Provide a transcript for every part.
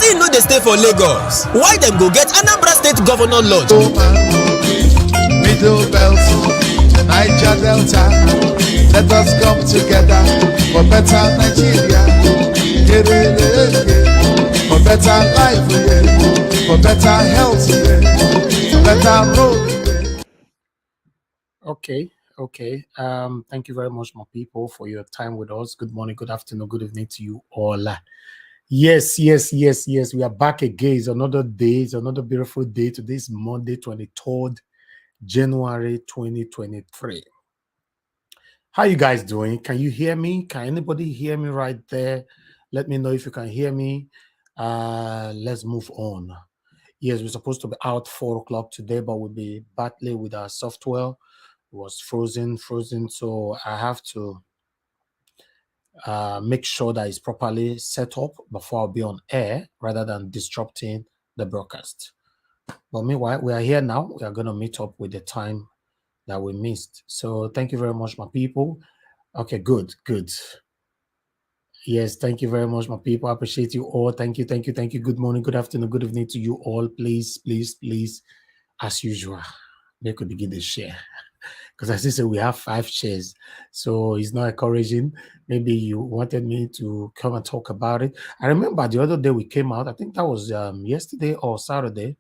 person no dey stay for Lagos. Why dem go get Anambra State Governor Lodge? Middle Belt, Niger Delta, let us come together for better Nigeria, for better life, for better health, for better road. Okay. Thank you very much, my people, for your time with us. Good morning, good afternoon, good evening to you all. Yes. We are back again. It's another day. It's another beautiful day. Today is Monday, 23rd January 2023. How you guys doing? Can you hear me? Can anybody hear me right there? Let me know if you can hear me. Let's move on. Yes, we're supposed to be out 4 o'clock today, but we'll be battling with our software. It was frozen, so I have to make sure that it's properly set up before I'll be on air rather than disrupting the broadcast. But meanwhile, we are here now. We are going to meet up with the time that we missed. So thank you very much, my people. Okay, good. Yes, thank you very much, my people. I appreciate you all. Thank you. Good morning, good afternoon, good evening to you all. Please, as usual, they could begin the share. Because as I said, we have 5 shares, so it's not encouraging. Maybe you wanted me to come and talk about it. I remember the other day we came out, I think that was yesterday or Saturday.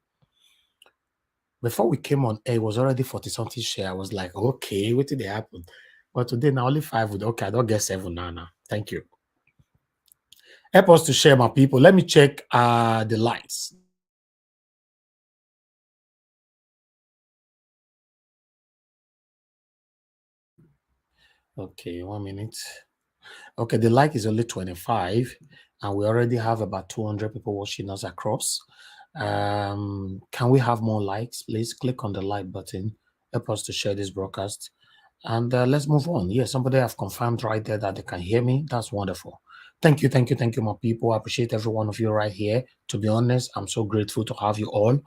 Before we came on air, it was already 40-something share. I was like, okay, what did happen? But today, now only 5 with, okay, I don't get 7 now. Thank you. Help us to share, my people. Let me check the likes. Okay, 1 minute. Okay, the like is only 25, and we already have about 200 people watching us across. Can we have more likes? Please click on the like button. Help us to share this broadcast. And let's move on. Yeah, somebody have confirmed right there that they can hear me. That's wonderful. Thank you, my people. I appreciate every one of you right here. To be honest, I'm so grateful to have you all.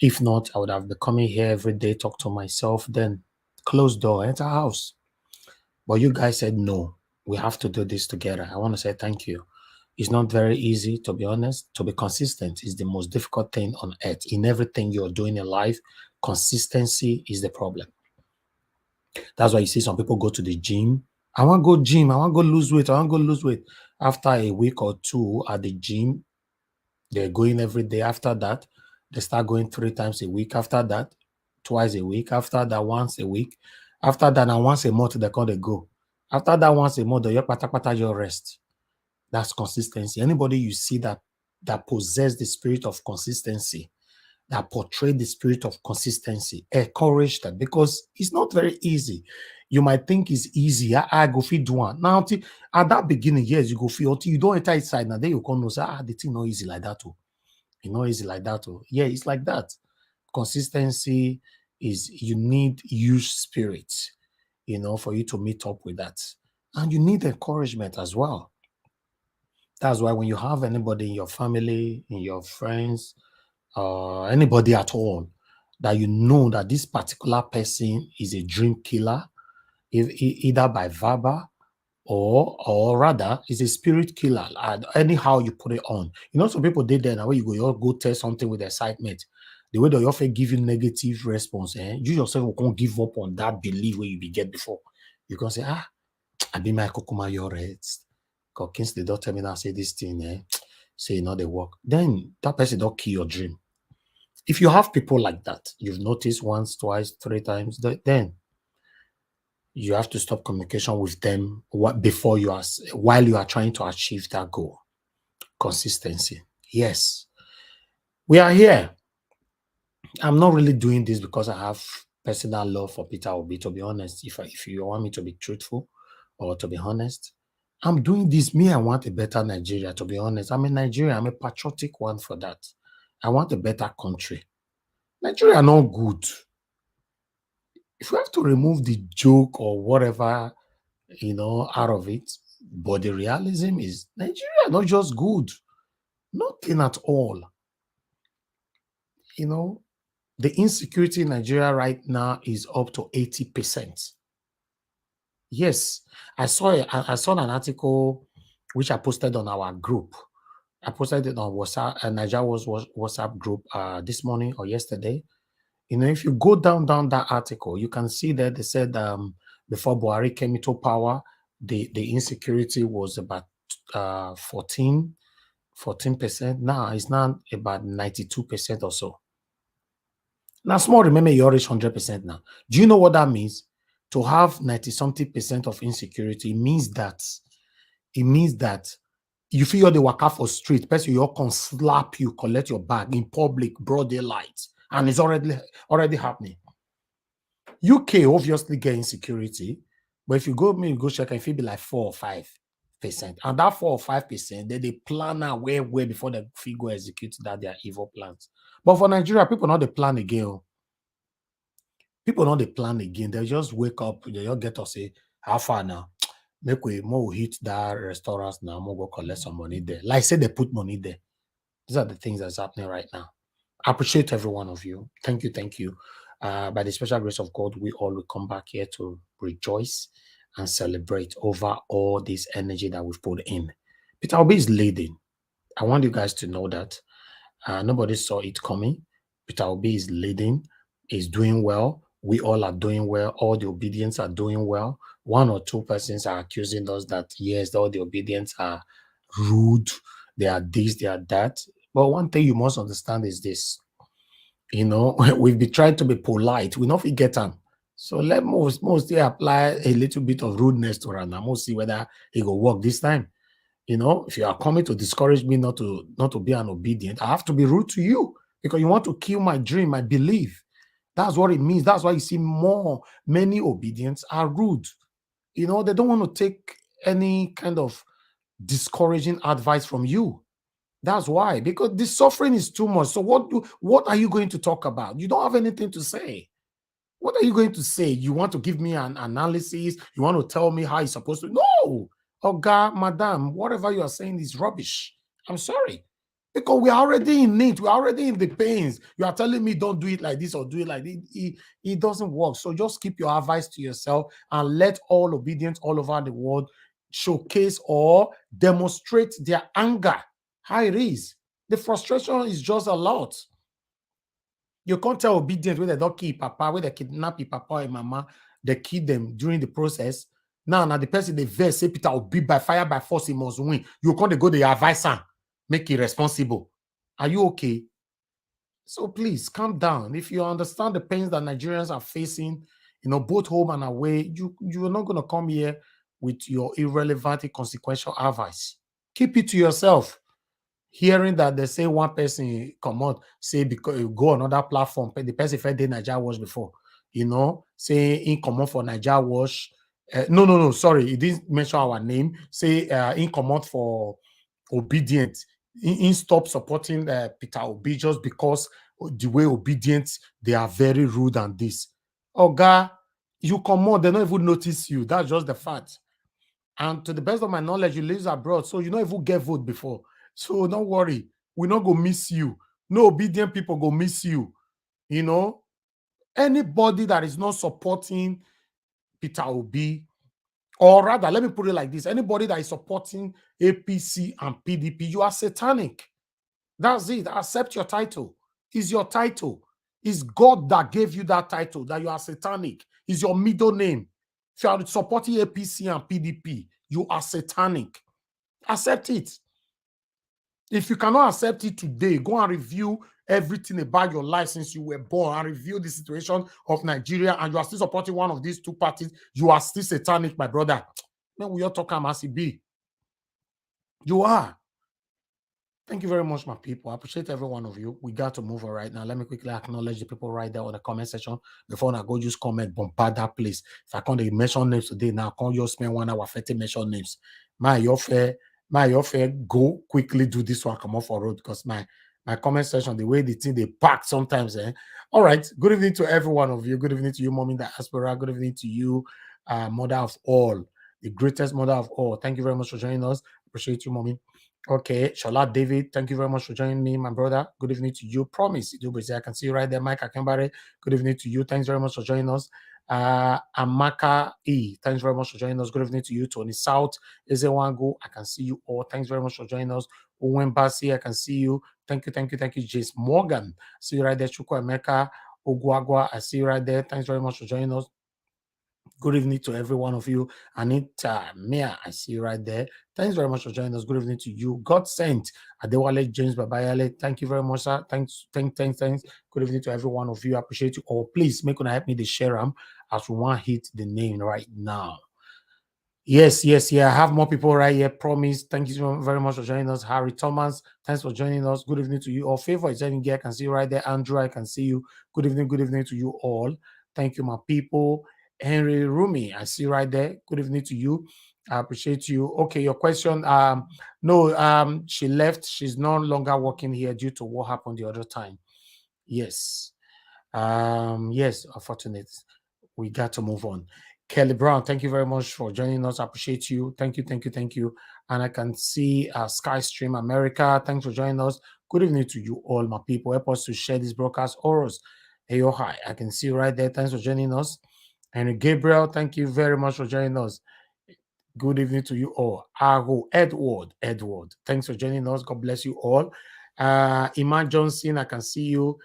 If not, I would have been coming here every day, talk to myself, then close door, enter house. But you guys said no. We have to do this together. I want to say thank you. It's not very easy, to be honest. To be consistent is the most difficult thing on earth. In everything you're doing in life, consistency is the problem. That's why you see some people go to the gym. I want to go gym. I want to go lose weight. After a week or 2 at the gym, they're going every day. After that, they start going 3 times a week. After that, twice a week. After that, once a week. After that, and once a month, they go. After that, once a month, your rest. That's consistency. Anybody you see that possess the spirit of consistency, that portray the spirit of consistency, encourage them, because it's not very easy. You might think it's easy. I go feed one. Now, at that beginning, yes, you go feel until you don't enter inside. Now, then you come and say, the thing not easy like that. It's not easy like that. Yeah, it's like that. Consistency is, you need huge spirit, for you to meet up with that. And you need encouragement as well. That's why when you have anybody in your family, in your friends, anybody at all, that you know that this particular person is a dream killer, either by verbal or rather is a spirit killer, anyhow you put it on. Some people did that now, where you go test something with excitement. The way they often give you negative response, you yourself will can't give up on that belief where you get before. You can say, I be my kokuma your heads. Because they don't tell me now, say this thing, say they work. Then that person don't kill your dream. If you have people like that, you've noticed once, twice, 3 times, then you have to stop communication with them while you are trying to achieve that goal. Consistency. Yes. We are here. I'm not really doing this because I have personal love for Peter Obi, to be honest. If you want me to be truthful or to be honest, I'm doing this. I want a better Nigeria, to be honest. I'm a Nigerian. I'm a patriotic one for that. I want a better country. Nigeria not good. If you have to remove the joke or whatever, out of it, but the realism is Nigeria not just good. Nothing at all. The insecurity in Nigeria right now is up to 80%. Yes, I saw an article which I posted on our group. I posted it on WhatsApp, Niger was WhatsApp group this morning or yesterday. You know, if you go down that article, you can see that they said before Buhari came into power, the insecurity was about 14%. Now it's now about 92% or so. Now, small, remember you reach 100% now. Do you know what that means? To have 90-something% of insecurity, it means that you feel the waka for street, person you can slap you, collect your bag in public, broad daylight, and it's already happening. UK obviously get insecurity, but if you go check, it feel be like 4 or 5%, and that 4 or 5%, then they plan out way before they go execute that their evil plans. But for Nigeria, people not the plan again. People not the plan again. They just wake up, they just get to say, how far now? Make we more hit that restaurants now, more go collect some money there. Like say they put money there. These are the things that's happening right now. I appreciate every one of you. Thank you. By the special grace of God, we all will come back here to rejoice and celebrate over all this energy that we've put in. Peter Obi is leading. I want you guys to know that nobody saw it coming. Peter Obi is leading, is doing well. We all are doing well. All the obedience are doing well. 1 or 2 persons are accusing us that, yes, all the obedience are rude. They are this, they are that. But one thing you must understand is this. You know, we've been trying to be polite. We not forget them. So let most apply a little bit of rudeness to Rana. Most see whether it will work this time. You know, if you are coming to discourage me not to be an obedient, I have to be rude to you because you want to kill my dream, my belief. That's what it means. That's why you see many obedients are rude. You know, they don't want to take any kind of discouraging advice from you. That's why, because the suffering is too much. So what are you going to talk about? You don't have anything to say. What are you going to say? You want to give me an analysis? You want to tell me how it's supposed to? No. Oh God, madam, whatever you are saying is rubbish. I'm sorry. Because we are already in it. We're already in the pains. You are telling me don't do it like this or do it like this. It doesn't work. So just keep your advice to yourself and let all obedience all over the world showcase or demonstrate their anger. How it is. The frustration is just a lot. You can't tell obedience where they don't kill papa, where they kidnap papa and mama, they kill them during the process. Now the person they vex say Peter Obi by fire by force he must win. You can't go the advisor, make it responsible. Are you okay? So please calm down. If you understand the pains that Nigerians are facing, you know, both home and away, you're not going to come here with your irrelevant, inconsequential advice. Keep it to yourself. Hearing that they say one person come out, say because you go on another platform, the person fed the Niger Watch before, you know, say in common for Niger Watch. No, sorry, he didn't mention our name. Say in common for obedient. In stop supporting Peter Obi just because the way obedient, they are very rude and this. Oga, you come on, they don't even notice you. That's just the fact. And to the best of my knowledge, you live abroad, so you don't even get vote before. So don't worry, we not go miss you. No obedient people go miss you. You know, anybody that is not supporting Peter Obi, or rather, let me put it like this: anybody that is supporting APC and PDP, you are satanic. That's it. Accept your title. It's your title. It's God that gave you that title, that you are satanic. It's your middle name. If you are supporting APC and PDP, you are satanic. Accept it. If you cannot accept it today, go and review everything about your life since you were born and review the situation of Nigeria, and you are still supporting one of these two parties, you are still satanic, my brother. Then we all talk as it be. You are. Thank you very much, my people. I appreciate every one of you. We got to move on right now. Let me quickly acknowledge the people right there on the comment section before I go just comment, bombard that place. If I can't mention names today, now I can't just spend 1 hour 30 mention names. Your fair, go quickly do this one, come off for road because my comment section, the way the thing they pack sometimes. All right. Good evening to every one of you. Good evening to you, Mommy Diaspora. Good evening to you, mother of all, the greatest mother of all. Thank you very much for joining us. Appreciate you, Mommy. Okay, Shola David, thank you very much for joining me, my brother. Good evening to you. Promise, I can see you right there, Mike Akembare. Good evening to you. Thanks very much for joining us. Amaka E, thanks very much for joining us. Good evening to you. Tony South, Ezewango, I can see you all. Thanks very much for joining us. Owen Basi, I can see you. Thank you. Jace Morgan, see you right there. Chukwu Emeka Ogwagwa, I see you right there. Thanks very much for joining us. Good evening to every one of you. Anita Mia, I see you right there. Thanks very much for joining us. Good evening to you. God sent Adewale James Babayale. Thank you very much, sir. Thanks. Good evening to every one of you. I appreciate you all. Please make one help me to share them as we want to hit the name right now. Yes. I have more people right here. Promise. Thank you very much for joining us. Harry Thomas, thanks for joining us. Good evening to you all. Favor is having I can see you right there. Andrew, I can see you. Good evening to you all. Thank you, my people. Henry Rumi, I see right there. Good evening to you. I appreciate you. Okay, your question. No, she left. She's no longer working here due to what happened the other time. Yes. Yes, unfortunate. We got to move on. Kelly Brown, thank you very much for joining us. I appreciate you. Thank you. And I can see Skystream America. Thanks for joining us. Good evening to you all, my people. Help us to share this broadcast. Oros, hey, oh, hi. I can see you right there. Thanks for joining us. And Gabriel, thank you very much for joining us. Good evening to you all. Ago, Edward, thanks for joining us. God bless you all. Iman Johnson, I can see you.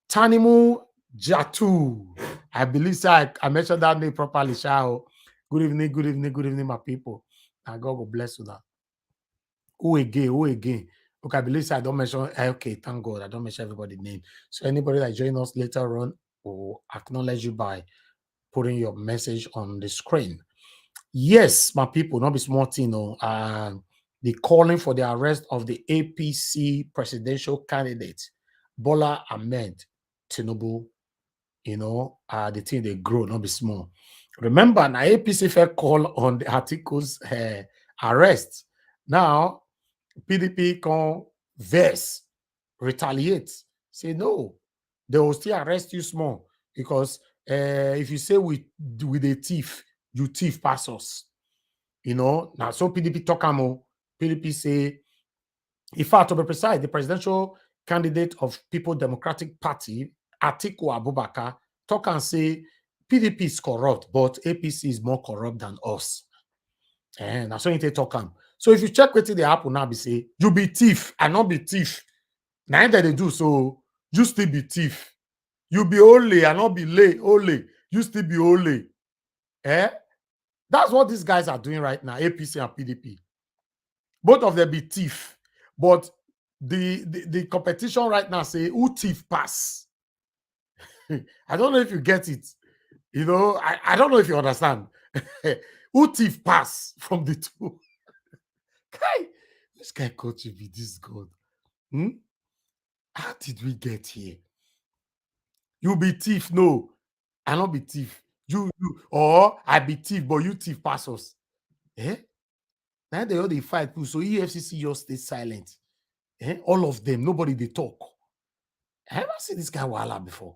Tanimu Jatu, I believe I mentioned that name properly. Shao. Good evening, my people. And God will bless you now. Who again? Okay, I believe I don't mention. Okay, thank God, I don't mention everybody's name. So anybody that join us later on will acknowledge you by putting your message on the screen. Yes, my people, not be small thing, the calling for the arrest of the APC presidential candidate, Bola Ahmed Tinubu, the thing they grow, not be small. Remember, now APC fair call on the Atiku's arrest. Now, PDP can verse, retaliate, say no, they will still arrest you small because if you say with a thief, you thief pass us. Now so PDP talk PDP say, in fact, to be precise, the presidential candidate of People Democratic Party, Atiku Abubakar, talk and say PDP is corrupt, but APC is more corrupt than us. And that's what they talk. So if you check what they happen now, be say, you be thief, I not be thief. Now that they do so, you still be thief. You be ole, I not be ole. You still be ole. That's what these guys are doing right now, APC and PDP. Both of them be thief. But the competition right now say, who thief pass? I don't know if you get it. I don't know if you understand. Who thief pass from the two? This guy got to be this good. How did we get here? You be thief, no. I not be thief. You or I be thief, but you thief pass us. Now they all they fight. So EFCC just stay silent. All of them, nobody they talk. I never seen this guy Wala before.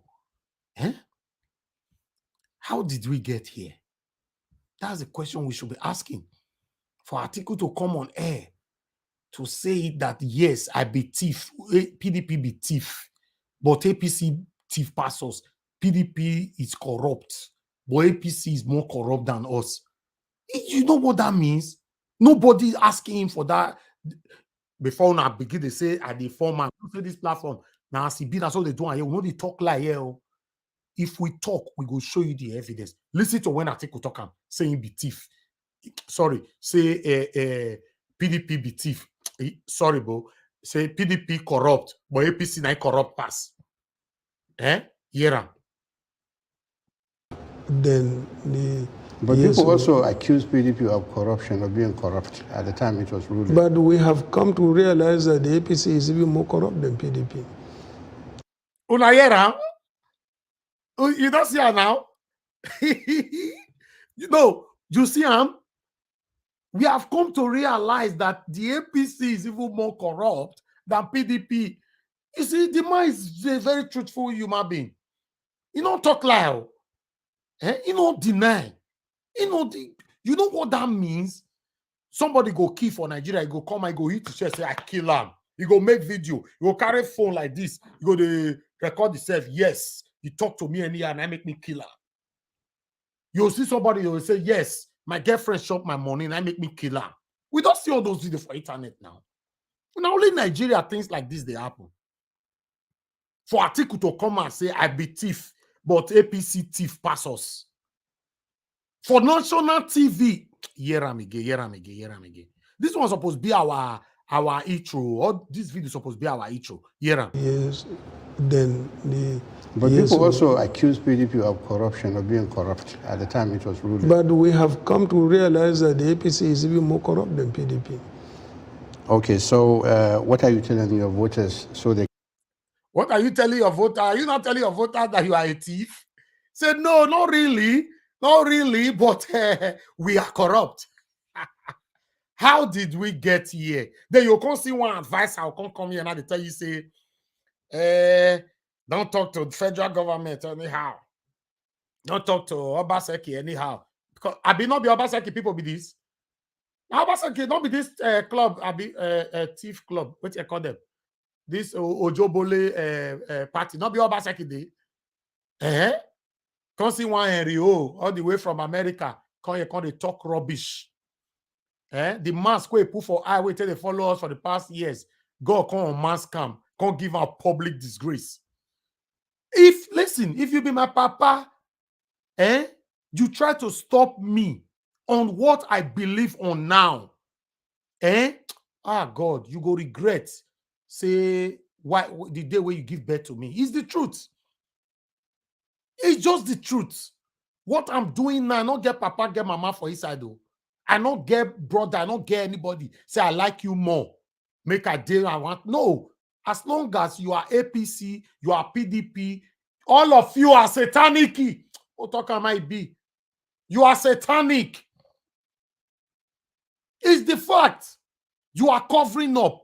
How did we get here? That's the question we should be asking. For Atiku to come on air to say that, yes, I be thief, PDP be thief, but APC thief pass us. PDP is corrupt, but APC is more corrupt than us. You know what that means? Nobody asking him for that. Before now begin to say at the format, this platform. Now, as he be, that's all they do. And you know, they talk like here. If we talk, we go show you the evidence. Listen to when Atiku talk saying be thief. Sorry, say PDP be thief. Sorry, bro. Say PDP corrupt, but APC not corrupt pass. Yeah. Then but people also accuse PDP of corruption, of being corrupt at the time it was ruling. But we have come to realize that the APC is even more corrupt than PDP. Unayera, you don't see her now. You see him. We have come to realize that the APC is even more corrupt than PDP. You see, the man is a very truthful human being. You don't talk loud. You don't deny. You know what that means? Somebody go kill for Nigeria, he go come and go hit the chest, say, I kill him. You go make video. You go carry phone like this. You go to record yourself. Yes, you talk to me and I make me kill him. You'll see somebody who will say, yes, my girlfriend shop my money and I make me kill her. We don't see all those videos for internet now. Now only Nigeria, things like this, they happen. For Atiku to come and say, I be thief, but APC thief pass us. For national TV, year and again. This one's supposed to be our intro, or this video is supposed to be our intro. Yes, then the. But yes, people also accuse PDP of corruption, of being corrupt at the time it was ruling. But we have come to realize that the APC is even more corrupt than PDP. Okay, so what are you telling your voters so they? What are you telling your voter? Are you not telling your voter that you are a thief? Say, no, not really, but we are corrupt. How did we get here? Then you can't see one advice. I'll come here and they tell you, say, don't talk to the federal government anyhow. Don't talk to Obaseki anyhow. Because I be not be Obaseki people be this. Obaseki not be this club. I be thief club. What you call them? This Ojobole party. Not be Obaseki day. Can't see one Henry O all the way from America. Can't they talk rubbish. The mask we put for eye, wait till they follow us for the past years. God come on mask cam, can't give out public disgrace. If you be my papa, you try to stop me on what I believe on now. God, you go regret. Say why the day where you give birth to me. It's the truth. It's just the truth. What I'm doing now, I not get papa, get mama for inside though. I not get brother, I not get anybody. Say I like you more. Make a deal I want. No. As long as you are APC, you are PDP, all of you are satanic. What talk am I be? You are satanic. It's the fact. You are covering up.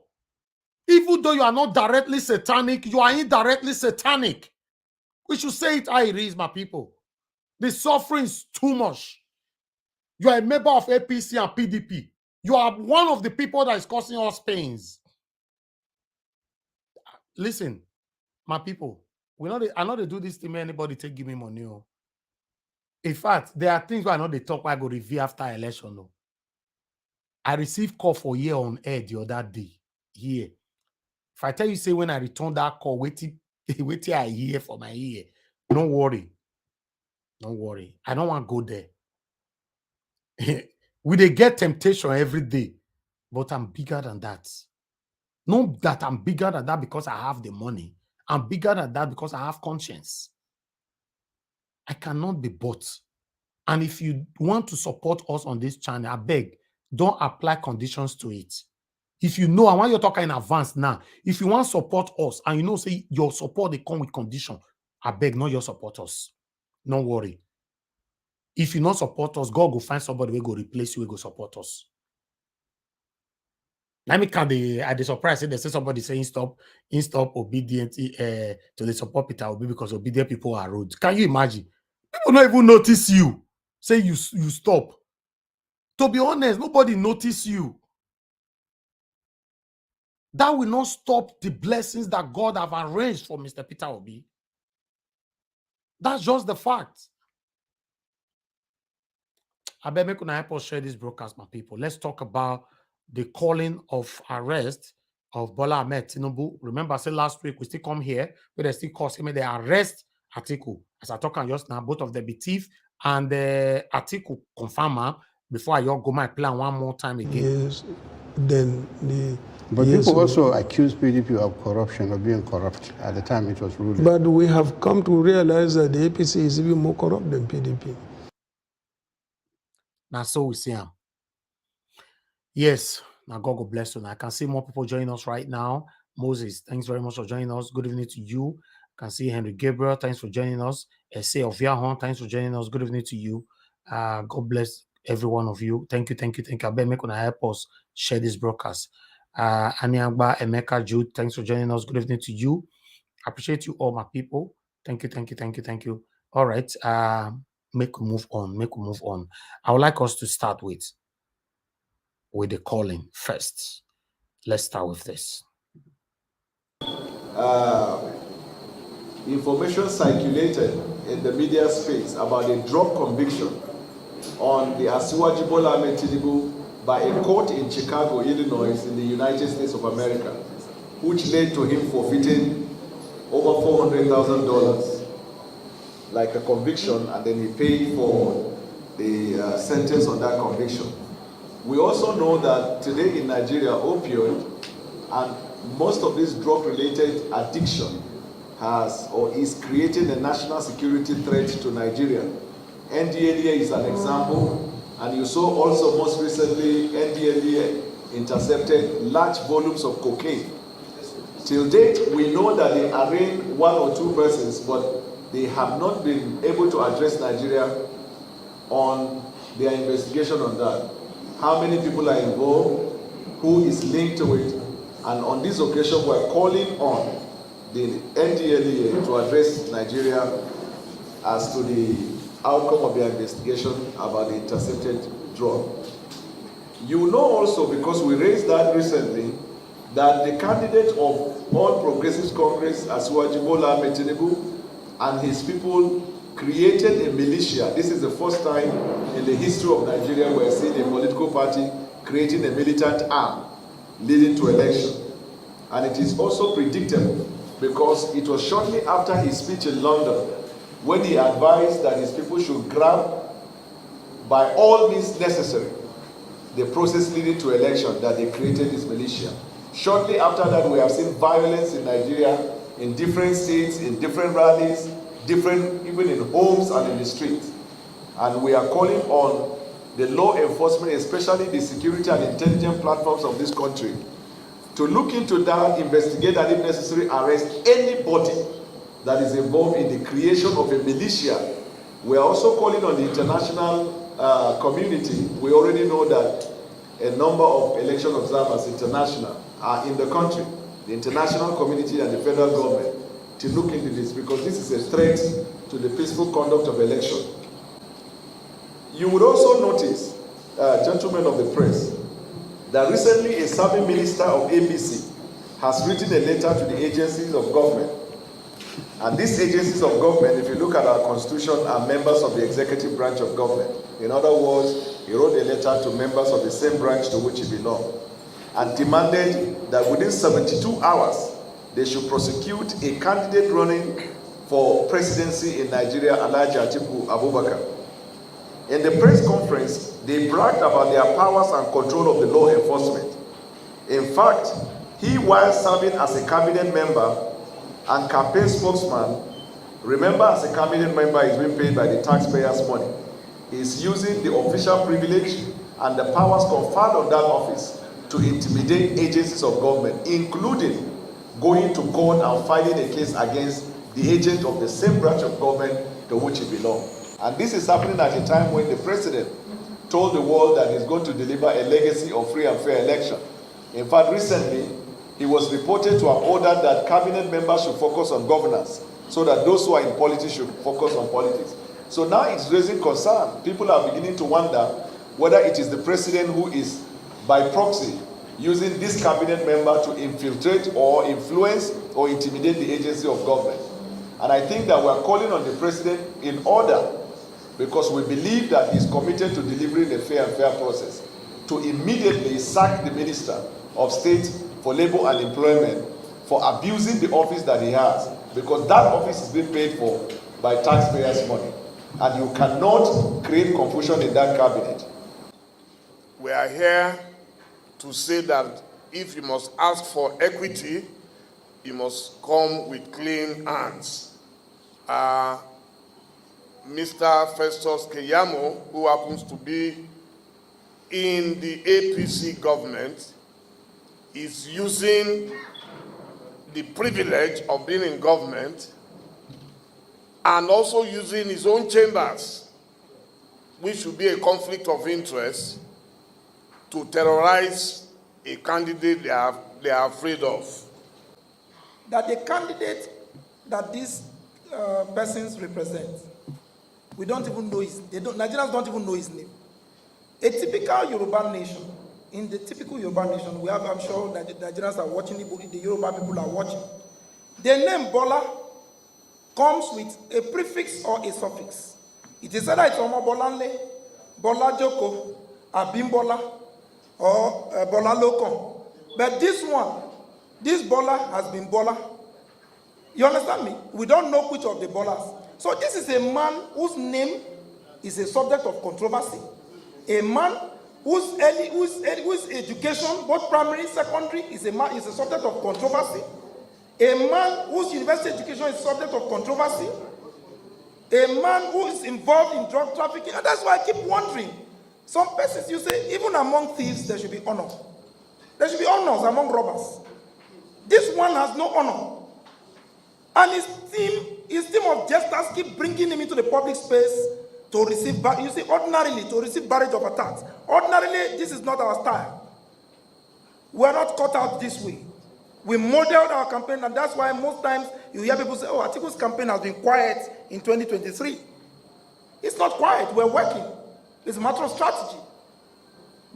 Even though you are not directly satanic, you are indirectly satanic. We should say it how it is, my people. The suffering is too much. You are a member of APC and PDP. You are one of the people that is causing us pains. Listen, my people, I know they do this to me, anybody take give me money. Oh. In fact, there are things where I know they talk where I go review after election. Oh. I received call for year on air the other day. Here. If I tell you, say when I return that call, wait till I hear for my ear. Don't worry. Don't worry. I don't want to go there. We get temptation every day, but I'm bigger than that. Not that I'm bigger than that because I have the money. I'm bigger than that because I have conscience. I cannot be bought. And if you want to support us on this channel, I beg, don't apply conditions to it. If you know, I want you to talk in advance now. If you want to support us and you know, say your support, they come with condition, I beg, not your support us. Don't worry. If you not support us, God will find somebody who will replace you, who will support us. Let me count at the surprise. They say somebody saying stop obedient to the support Peter Obi because obedient people are rude. Can you imagine? People don't even notice you. Say you stop. To be honest, nobody notice you. That will not stop the blessings that God have arranged for Mr. Peter Obi. That's just the fact. I bet me help us share this broadcast, my people. Let's talk about the calling of arrest of Bola Ahmed Tinubu. Remember, I said last week, we still come here, but they still call him, they arrest Atiku. As I talk on just now, both of them be thief and Atiku confirm before I go my plan one more time again. Yes, then the. But yes, people also accuse PDP of corruption, of being corrupt at the time it was ruling. But we have come to realize that the APC is even more corrupt than PDP. Now, so we see him. Yes, now God bless you. Now I can see more people joining us right now. Moses, thanks very much for joining us. Good evening to you. I can see Henry Gabriel, thanks for joining us. Essay of Yahon, thanks for joining us. Good evening to you. God bless every one of you. Thank you. I bet make gonna help us share this broadcast. Aniagba Emeka Jude, thanks for joining us. Good evening to you. I appreciate you all, my people. Thank you. All right. Make we move on. I would like us to start with the calling first. Let's start with this. Information circulated in the media space about a drug conviction on the Asiwaju Bola Ahmed Tinubu by a court in Chicago, Illinois, in the United States of America, which led to him forfeiting over $400,000, like a conviction, and then he paid for the sentence on that conviction. We also know that today in Nigeria, opioid and most of this drug-related addiction has or is creating a national security threat to Nigeria. NDLEA is an example, and you saw also most recently NDLEA intercepted large volumes of cocaine. Till date, we know that they arraigned 1 or 2 persons, but they have not been able to address Nigeria on their investigation on that. How many people are involved, who is linked to it, and on this occasion we're calling on the NDLEA to address Nigeria as to the outcome of their investigation about the intercepted drug. You know also, because we raised that recently, that the candidate of All Progressives Congress, Asiwaju Bola Ahmed Tinubu, and his people created a militia. This is the first time in the history of Nigeria we're seeing a political party creating a militant arm leading to election. And it is also predictable because it was shortly after his speech in London when he advised that his people should grab by all means necessary the process leading to election that they created this militia. Shortly after that, we have seen violence in Nigeria in different states, in different rallies, even in homes and in the streets. And we are calling on the law enforcement, especially the security and intelligence platforms of this country, to look into that, investigate, and if necessary, arrest anybody that is involved in the creation of a militia. We are also calling on the international community. We already know that a number of election observers, international, are in the country, the international community and the federal government, to look into this, because this is a threat to the peaceful conduct of election. You would also notice, gentlemen of the press, that recently a serving minister of APC has written a letter to the agencies of government. And these agencies of government, if you look at our constitution, are members of the executive branch of government. In other words, he wrote a letter to members of the same branch to which he belonged, and demanded that within 72 hours, they should prosecute a candidate running for presidency in Nigeria, Alhaji Atiku Abubakar. In the press conference, they bragged about their powers and control of the law enforcement. In fact, he, while serving as a cabinet member and campaign spokesman, remember, as a cabinet member, he's being paid by the taxpayers' money. He's using the official privilege and the powers conferred on that office to intimidate agencies of government, including going to court and filing a case against the agent of the same branch of government to which he belongs. And this is happening at a time when the president told the world that he's going to deliver a legacy of free and fair election. In fact, recently, he was reported to have ordered that cabinet members should focus on governance, so that those who are in politics should focus on politics. So now it's raising concern. People are beginning to wonder whether it is the president who is, by proxy, using this cabinet member to infiltrate or influence or intimidate the agency of government. And I think that we're calling on the president in order, because we believe that he's committed to delivering a fair and fair process, to immediately sack the Minister of State for Labor and Employment for abusing the office that he has, because that office is being paid for by taxpayers' money. And you cannot create confusion in that cabinet. We are here to say that if you must ask for equity, you must come with clean hands. Mr. Festus Keyamo, who happens to be in the APC government, is using the privilege of being in government and also using his own chambers, which should be a conflict of interest, to terrorize a candidate they are afraid of. That the candidate that these persons represent, we don't even know Nigerians don't even know his name. A typical Yoruba nation, in the typical Yoruba nation, we have, I'm sure that the Nigerians are watching, the Yoruba people are watching. The name Bola comes with a prefix or a suffix. It is either it's Omo Bolanle, Bola Joko, Abimbola, or Bola Lokon. But this one, this Bola has been Bola. You understand me? We don't know which of the Bolas. So this is a man whose name is a subject of controversy. A man whose education, both primary and secondary, is a subject of controversy. A man whose university education is subject of controversy. A man who is involved in drug trafficking. And that's why I keep wondering. Some persons, you say, even among thieves, there should be honor. There should be honors among robbers. This one has no honor. And his team of jesters keep bringing him into the public space to receive, you see, ordinarily, to receive barrage of attacks. Ordinarily, this is not our style. We're not cut out this way. We modeled our campaign, and that's why most times you hear people say, oh, Atiku's campaign has been quiet in 2023. It's not quiet, we're working. It's a matter of strategy.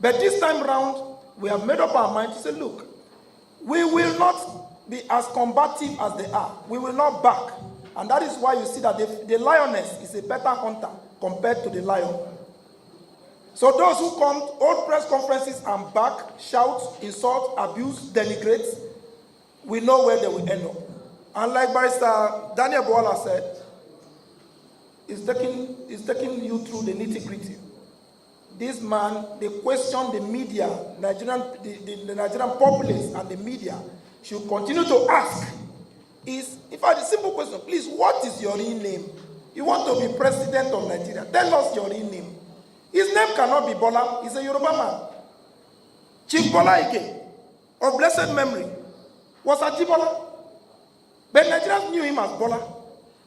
But this time round, we have made up our mind to say, look, we will not be as combative as they are. We will not back. And that is why you see that the lioness is a better hunter compared to the lion. So those who come to all press conferences and back, shout, insult, abuse, denigrate, we know where they will end up. And like Barrister Daniel Boala said, it's taking you through the nitty-gritty. This man, they question the media, the Nigerian populace and the media should continue to ask is, in fact, a simple question, please, what is your real name? You want to be president of Nigeria, tell us your real name. His name cannot be Bola, he's a Yoruba man. Chief Bola Ike, of blessed memory, was Ajibola. But Nigerians knew him as Bola.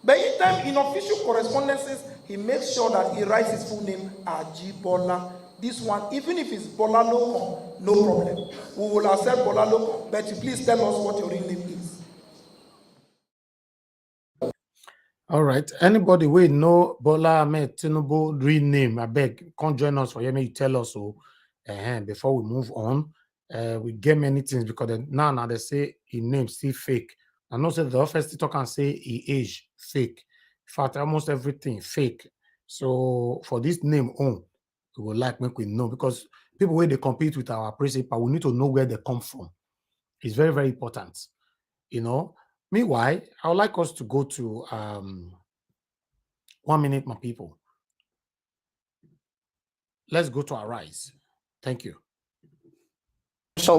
But each time in official correspondences, he makes sure that he writes his full name, Ajibola. This one, even if it's Bola Lokon, no problem. We will accept Bola Lokon, but you please tell us what your real name is. All right. Anybody we know Bola Ahmed Tinubu real name, I beg, come join us for you. May you tell us so. Before we move on, we get many things because now they say his name still fake. I know that the first talk and say he age fake. In fact, almost everything fake. So for this name on, we would like make we know because people when they compete with our principal, we need to know where they come from. It's very, very important. You know. Meanwhile, I would like us to go to 1 minute, my people. Let's go to Arise. Thank you.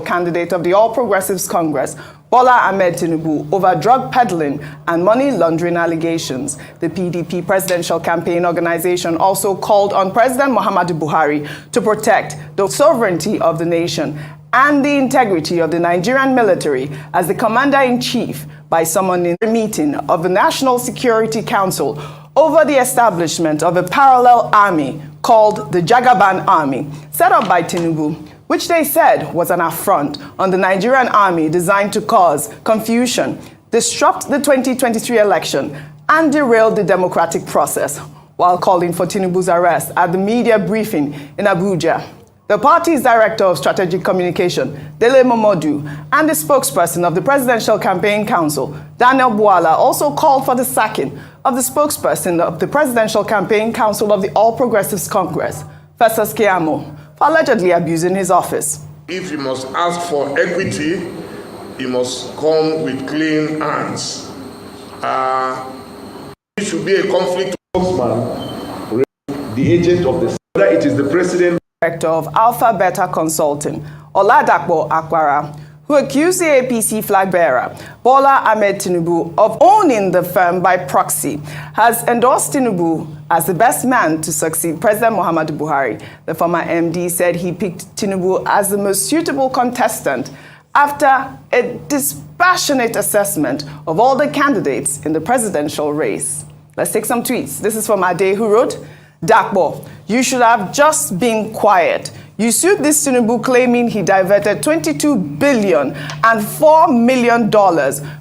Candidate of the All Progressives Congress, Bola Ahmed Tinubu, over drug peddling and money laundering allegations. The PDP Presidential Campaign Organization also called on President Muhammadu Buhari to protect the sovereignty of the nation and the integrity of the Nigerian military as the commander-in-chief by summoning a meeting of the National Security Council over the establishment of a parallel army called the Jagaban Army, set up by Tinubu, which they said was an affront on the Nigerian army designed to cause confusion, disrupt the 2023 election, and derail the democratic process, while calling for Tinubu's arrest at the media briefing in Abuja. The party's Director of Strategic Communication, Dele Momodu, and the spokesperson of the Presidential Campaign Council, Daniel Boala, also called for the sacking of the spokesperson of the Presidential Campaign Council of the All Progressives Congress, Festus Keyamo, for allegedly abusing his office. If he must ask for equity, he must come with clean hands. It should be a conflict. The agent of the, whether it is the president. Director of Alpha Beta Consulting, Oladapo Akwara, who accused the APC flag bearer, Bola Ahmed Tinubu, of owning the firm by proxy, has endorsed Tinubu as the best man to succeed President Muhammadu Buhari. The former MD said he picked Tinubu as the most suitable contestant after a dispassionate assessment of all the candidates in the presidential race. Let's take some tweets. This is from Ade, who wrote, Dakbo, you should have just been quiet. You sued this Tinubu claiming he diverted $22 billion and $4 million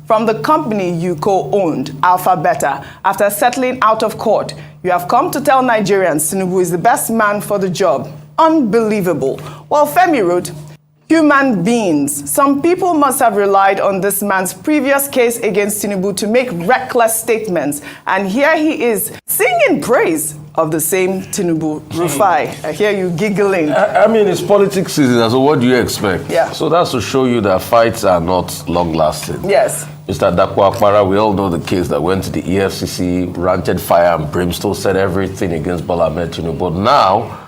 from the company you co-owned, Alpha Beta, after settling out of court. You have come to tell Nigerians Tinubu is the best man for the job. Unbelievable. Well, Femi wrote, Human beings. Some people must have relied on this man's previous case against Tinubu to make reckless statements. And here he is singing praise of the same Tinubu. Rufai, I hear you giggling. I mean, it's politics season, so what do you expect? Yeah. So that's to show you that fights are not long-lasting. Yes. Mr. Dapo Akpara, we all know the case that went to the EFCC, ranted fire and brimstone, said everything against Bola Ahmed Tinubu. But now,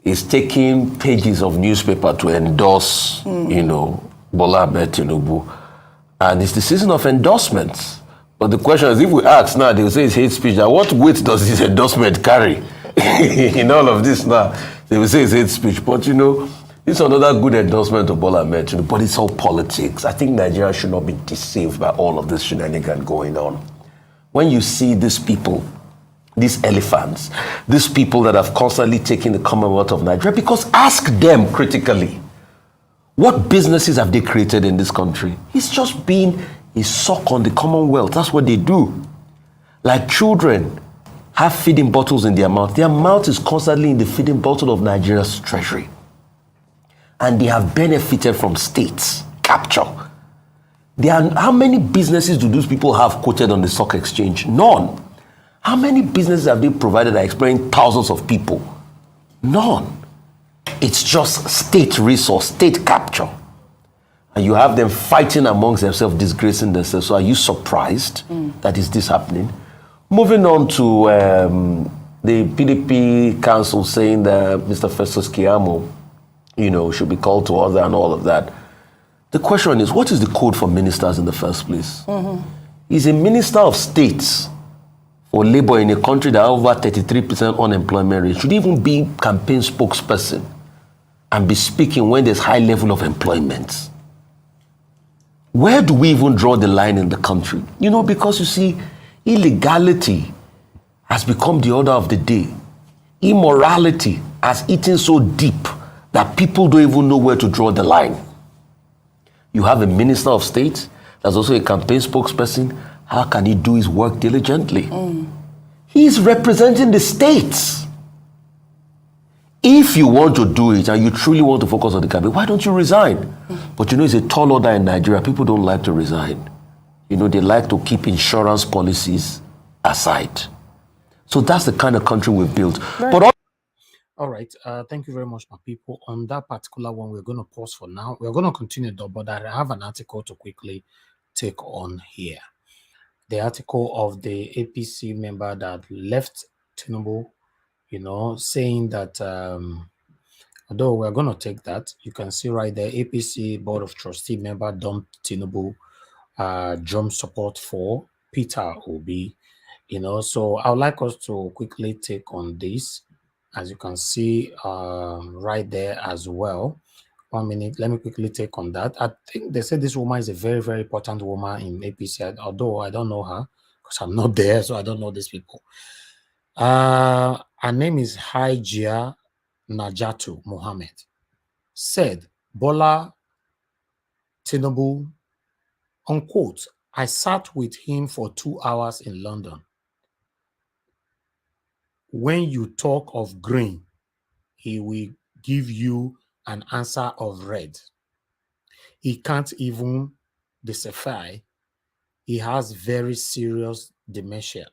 is taking pages of newspaper to endorse, Bola Ahmed Tinubu. And it's the season of endorsements. But the question is, if we ask now, they will say it's hate speech. Now, what weight does this endorsement carry in all of this now? They will say it's hate speech. But, this is another good endorsement of Bola Ahmed Tinubu. But it's all politics. I think Nigeria should not be deceived by all of this shenanigan going on. When you see these people, these elephants, these people that have constantly taken the Commonwealth of Nigeria, because ask them critically, what businesses have they created in this country? It's just been a suck on the Commonwealth. That's what they do. Like children have feeding bottles in their mouth is constantly in the feeding bottle of Nigeria's treasury. And they have benefited from states capture. How many businesses do those people have quoted on the stock exchange? None. How many businesses have they provided that are employing thousands of people? None. It's just state resource, state capture. And you have them fighting amongst themselves, disgracing themselves. So are you surprised that is this happening? Moving on to the PDP council saying that Mr. Festus Keyamo, should be called to order and all of that. The question is, what is the code for ministers in the first place? He's a minister of states for labor in a country that has over 33% unemployment rate. Should even be campaign spokesperson and be speaking when there's high level of employment. Where do we even draw the line in the country? Because you see, illegality has become the order of the day. Immorality has eaten so deep that people don't even know where to draw the line. You have a minister of state that's also a campaign spokesperson. How can he do his work diligently? He's representing the states. If you want to do it and you truly want to focus on the campaign, why don't you resign? But it's a tall order in Nigeria. People don't like to resign. They like to keep insurance policies aside. So that's the kind of country we've built. Right. But all right. Thank you very much, my people. On that particular one, we're going to pause for now. We're going to continue, though, but I have an article to quickly take on here. The article of the APC member that left Tinubu, saying that, although we're going to take that, you can see right there, APC Board of Trustee member dumped Tinubu, drum support for Peter Obi, so I would like us to quickly take on this, as you can see right there as well. 1 minute, let me quickly take on that. I think they said this woman is a very, very important woman in APC, although I don't know her because I'm not there, so I don't know these people. Her name is Hajia Najatu Mohammed. Said, Bola Tinubu, unquote, I sat with him for 2 hours in London. When you talk of green, he will give you an answer of red. He can't even decipher. He has very serious dementia.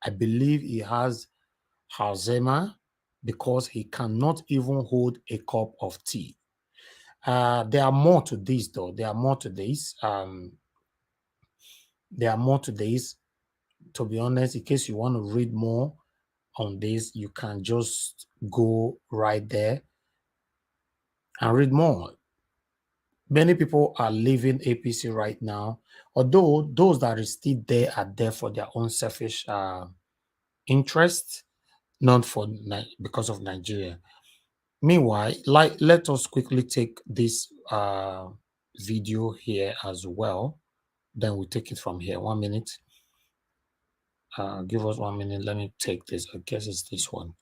I believe he has Alzheimer's because he cannot even hold a cup of tea. There are more to this, though. There are more to this. To be honest, in case you want to read more on this, you can just go right there and read more. Many people are leaving APC right now, although those that are still there are there for their own selfish interests, not because of Nigeria. Meanwhile, let us quickly take this video here as well. Then we'll take it from here. 1 minute. Give us 1 minute. Let me take this. I guess it's this one.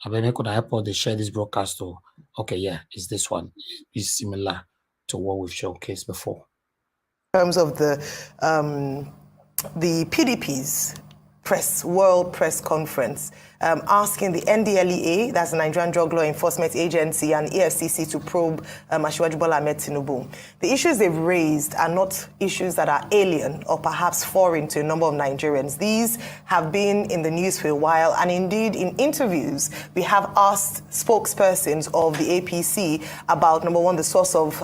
I mean, could I help they share this broadcast? Okay, yeah, it's this one. It's similar to what we've showcased before. In terms of the PDP's world press conference, asking the NDLEA, that's the Nigerian Drug Law Enforcement Agency, and EFCC to probe Asiwaju Bola Ahmed Tinubu. The issues they've raised are not issues that are alien or perhaps foreign to a number of Nigerians. These have been in the news for a while, and indeed in interviews, we have asked spokespersons of the APC about, number one, the source of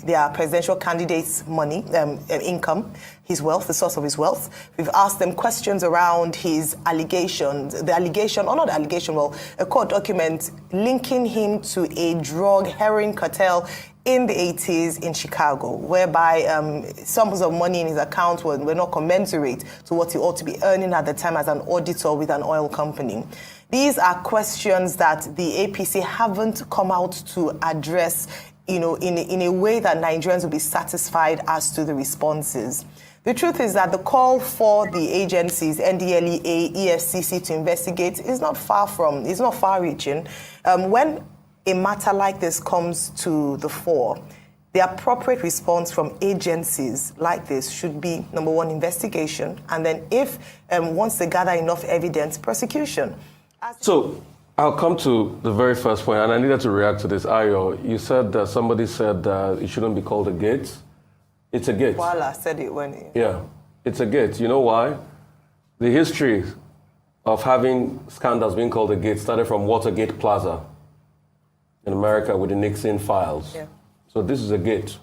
their presidential candidate's money, income, his wealth, the source of his wealth. We've asked them questions around his allegations, a court document linking him to a drug heroin cartel in the 80s in Chicago, whereby sums of money in his account were not commensurate to what he ought to be earning at the time as an auditor with an oil company. These are questions that the APC haven't come out to address, in a way that Nigerians will be satisfied as to the responses. The truth is that the call for the agencies, NDLEA, EFCC, to investigate is not far-reaching. When a matter like this comes to the fore, the appropriate response from agencies like this should be, number one, investigation, and then if, once they gather enough evidence, prosecution. So I'll come to the very first point, and I needed to react to this. Ayo, you said that somebody said it shouldn't be called a gate. It's a gate. Wala said it when he... Yeah, it's a gate. You know why? The history of having scandals being called a gate started from Watergate Plaza in America with the Nixon files. Yeah. So this is a gate.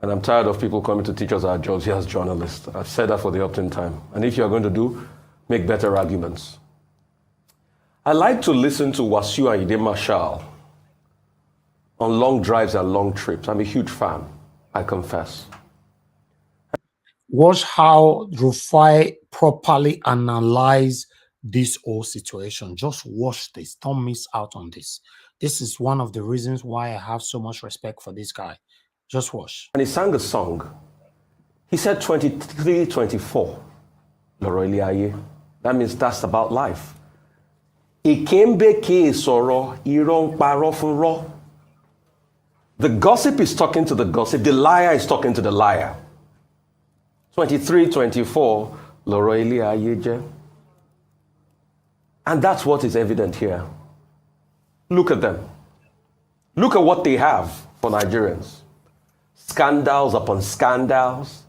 And I'm tired of people coming to teach us our jobs here as journalists. I've said that for the upton time. And if you're going to make better arguments. I like to listen to Wasiu Ayinde Marshal on long drives and long trips. I'm a huge fan, I confess. Watch how Rufai properly analyze this whole situation. Just watch this. Don't miss out on this. This is one of the reasons why I have so much respect for this guy. Just watch. And he sang a song. He said 23, 24. That means that's about life. The gossip is talking to the gossip. The liar is talking to the liar. 23, 24. And that's what is evident here. Look at them. Look at what they have for Nigerians. Scandals upon scandals.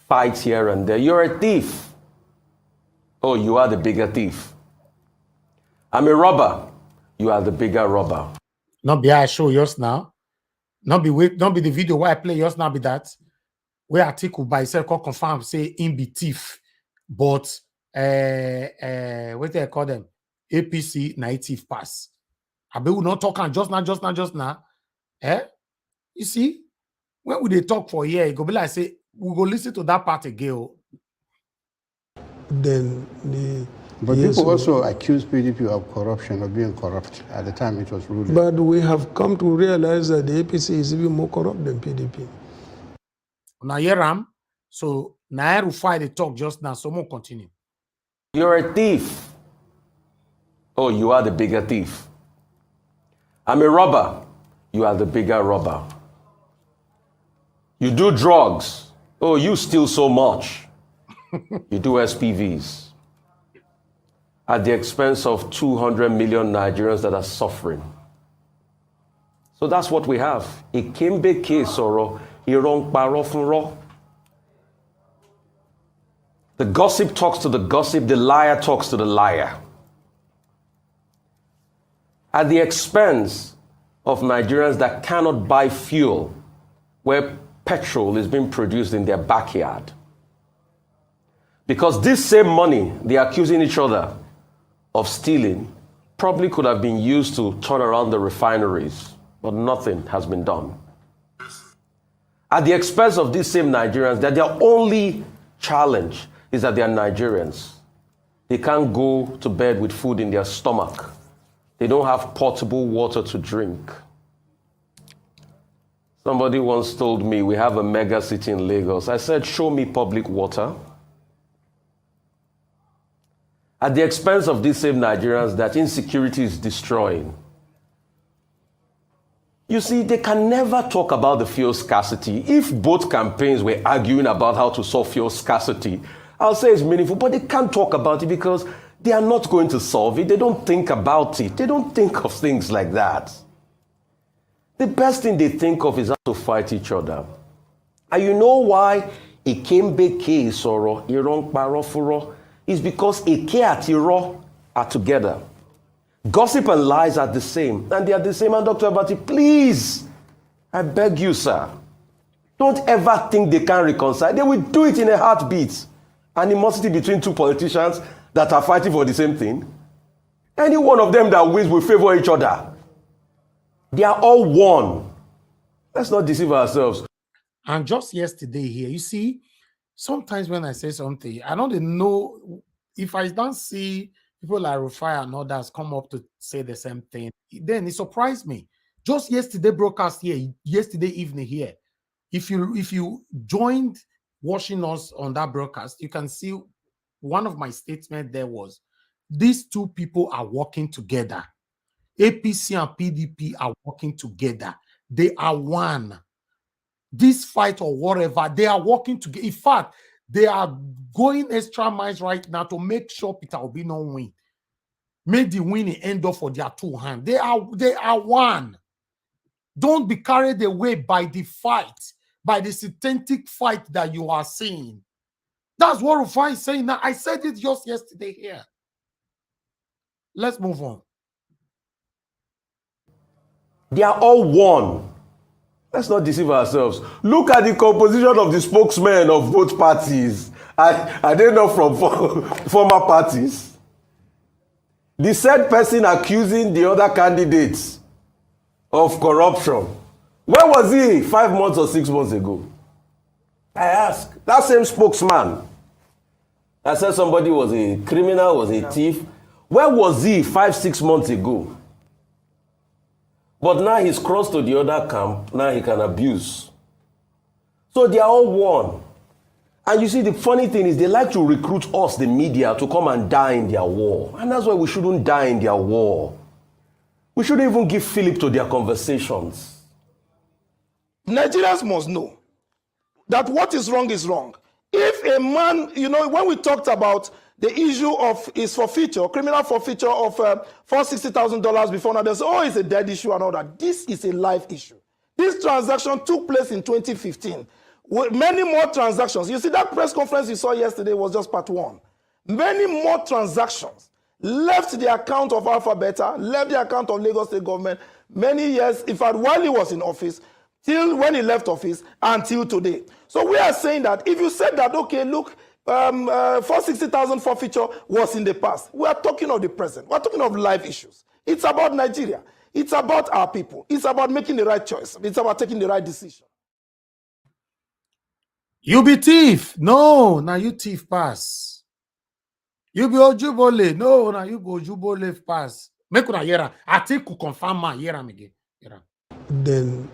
Fights here and there. You're a thief. Oh, you are the bigger thief. I'm a robber. You are the bigger robber. Not be I show yours now. Not be the video where I play yours now be that. Where Atiku by himself confirm say in be thief. But what they call them? APC native pass. I be we not talking just now. You see, when we they talk for a year, it go be like say we go listen to that part again. Then But people also accuse PDP of corruption, of being corrupt. At the time it was ruling. But we have come to realize that the APC is even more corrupt than PDP. Now Yeram, so now Rufai they talk just now, so more continue. You're a thief. Oh, you are the bigger thief. I'm a robber. You are the bigger robber. You do drugs. Oh, you steal so much. You do SPVs. At the expense of 200 million Nigerians that are suffering. So that's what we have. Ikembe Kesoro, Irong Parofunro. The gossip talks to the gossip, the liar talks to the liar. At the expense of Nigerians that cannot buy fuel where petrol is being produced in their backyard. Because this same money they're accusing each other of stealing probably could have been used to turn around the refineries, but nothing has been done. At the expense of these same Nigerians, that their only challenge is that they are Nigerians. They can't go to bed with food in their stomach. They don't have potable water to drink. Somebody once told me, we have a mega city in Lagos. I said, show me public water. At the expense of these same Nigerians that insecurity is destroying. You see, they can never talk about the fuel scarcity. If both campaigns were arguing about how to solve fuel scarcity, I'll say it's meaningful, but they can't talk about it because They are not going to solve it. They don't think about it. They don't think of things like that. The best thing they think of is how to fight each other. And you know why Ikembe Ke Isoro, Irong Parofuro, is because Ike and Iro are together. Gossip and lies are the same, and they are the same. And Dr. Abati, please, I beg you, sir, don't ever think they can reconcile. They will do it in a heartbeat. Animosity between two politicians that are fighting for the same thing. Any one of them that wins will favor each other. They are all one. Let's not deceive ourselves. And just yesterday here, you see, sometimes when I say something, I don't know if I don't see people like Rufai and others come up to say the same thing, then it surprised me. Just yesterday broadcast here, yesterday evening here, if you joined watching us on that broadcast, you can see one of my statements there was, these two people are working together. APC and PDP are working together. They are one. This fight or whatever, they are working together. In fact, they are going extra miles right now to make sure Peter Obi no win. Make the winning end up for their two hands. They are one. Don't be carried away by the fight, by the synthetic fight that you are seeing. That's what Rufai is saying now. I said it just yesterday here. Let's move on. They are all one. Let's not deceive ourselves. Look at the composition of the spokesmen of both parties. Are they not from former parties? The said person accusing the other candidates of corruption. Where was he 5 months or 6 months ago? I ask. That same spokesman that said somebody was a criminal, was a thief. Where was he 5-6 months ago? But now he's crossed to the other camp. Now he can abuse. So they are all one. And you see, the funny thing is they like to recruit us, the media, to come and die in their war. And that's why we shouldn't die in their war. We shouldn't even give Philip to their conversations. Nigerians must know that what is wrong is wrong. If a man, when we talked about the issue of his forfeiture, criminal forfeiture of $460,000 before, now they say, oh, it's a dead issue and all that. This is a live issue. This transaction took place in 2015. With many more transactions. You see, that press conference you saw yesterday was just part one. Many more transactions left the account of Alpha Beta, left the account of Lagos State government many years, in fact, while he was in office, till when he left office, until today. So we are saying that if you said that, okay, look, 460,000 forfeiture was in the past. We are talking of the present. We are talking of live issues. It's about Nigeria. It's about our people. It's about making the right choice. It's about taking the right decision. You be thief. No, now you thief pass. You be Ojubole. No, now you go Ojubole pass. Make una hear. Atiku confirm ma hear am again. Then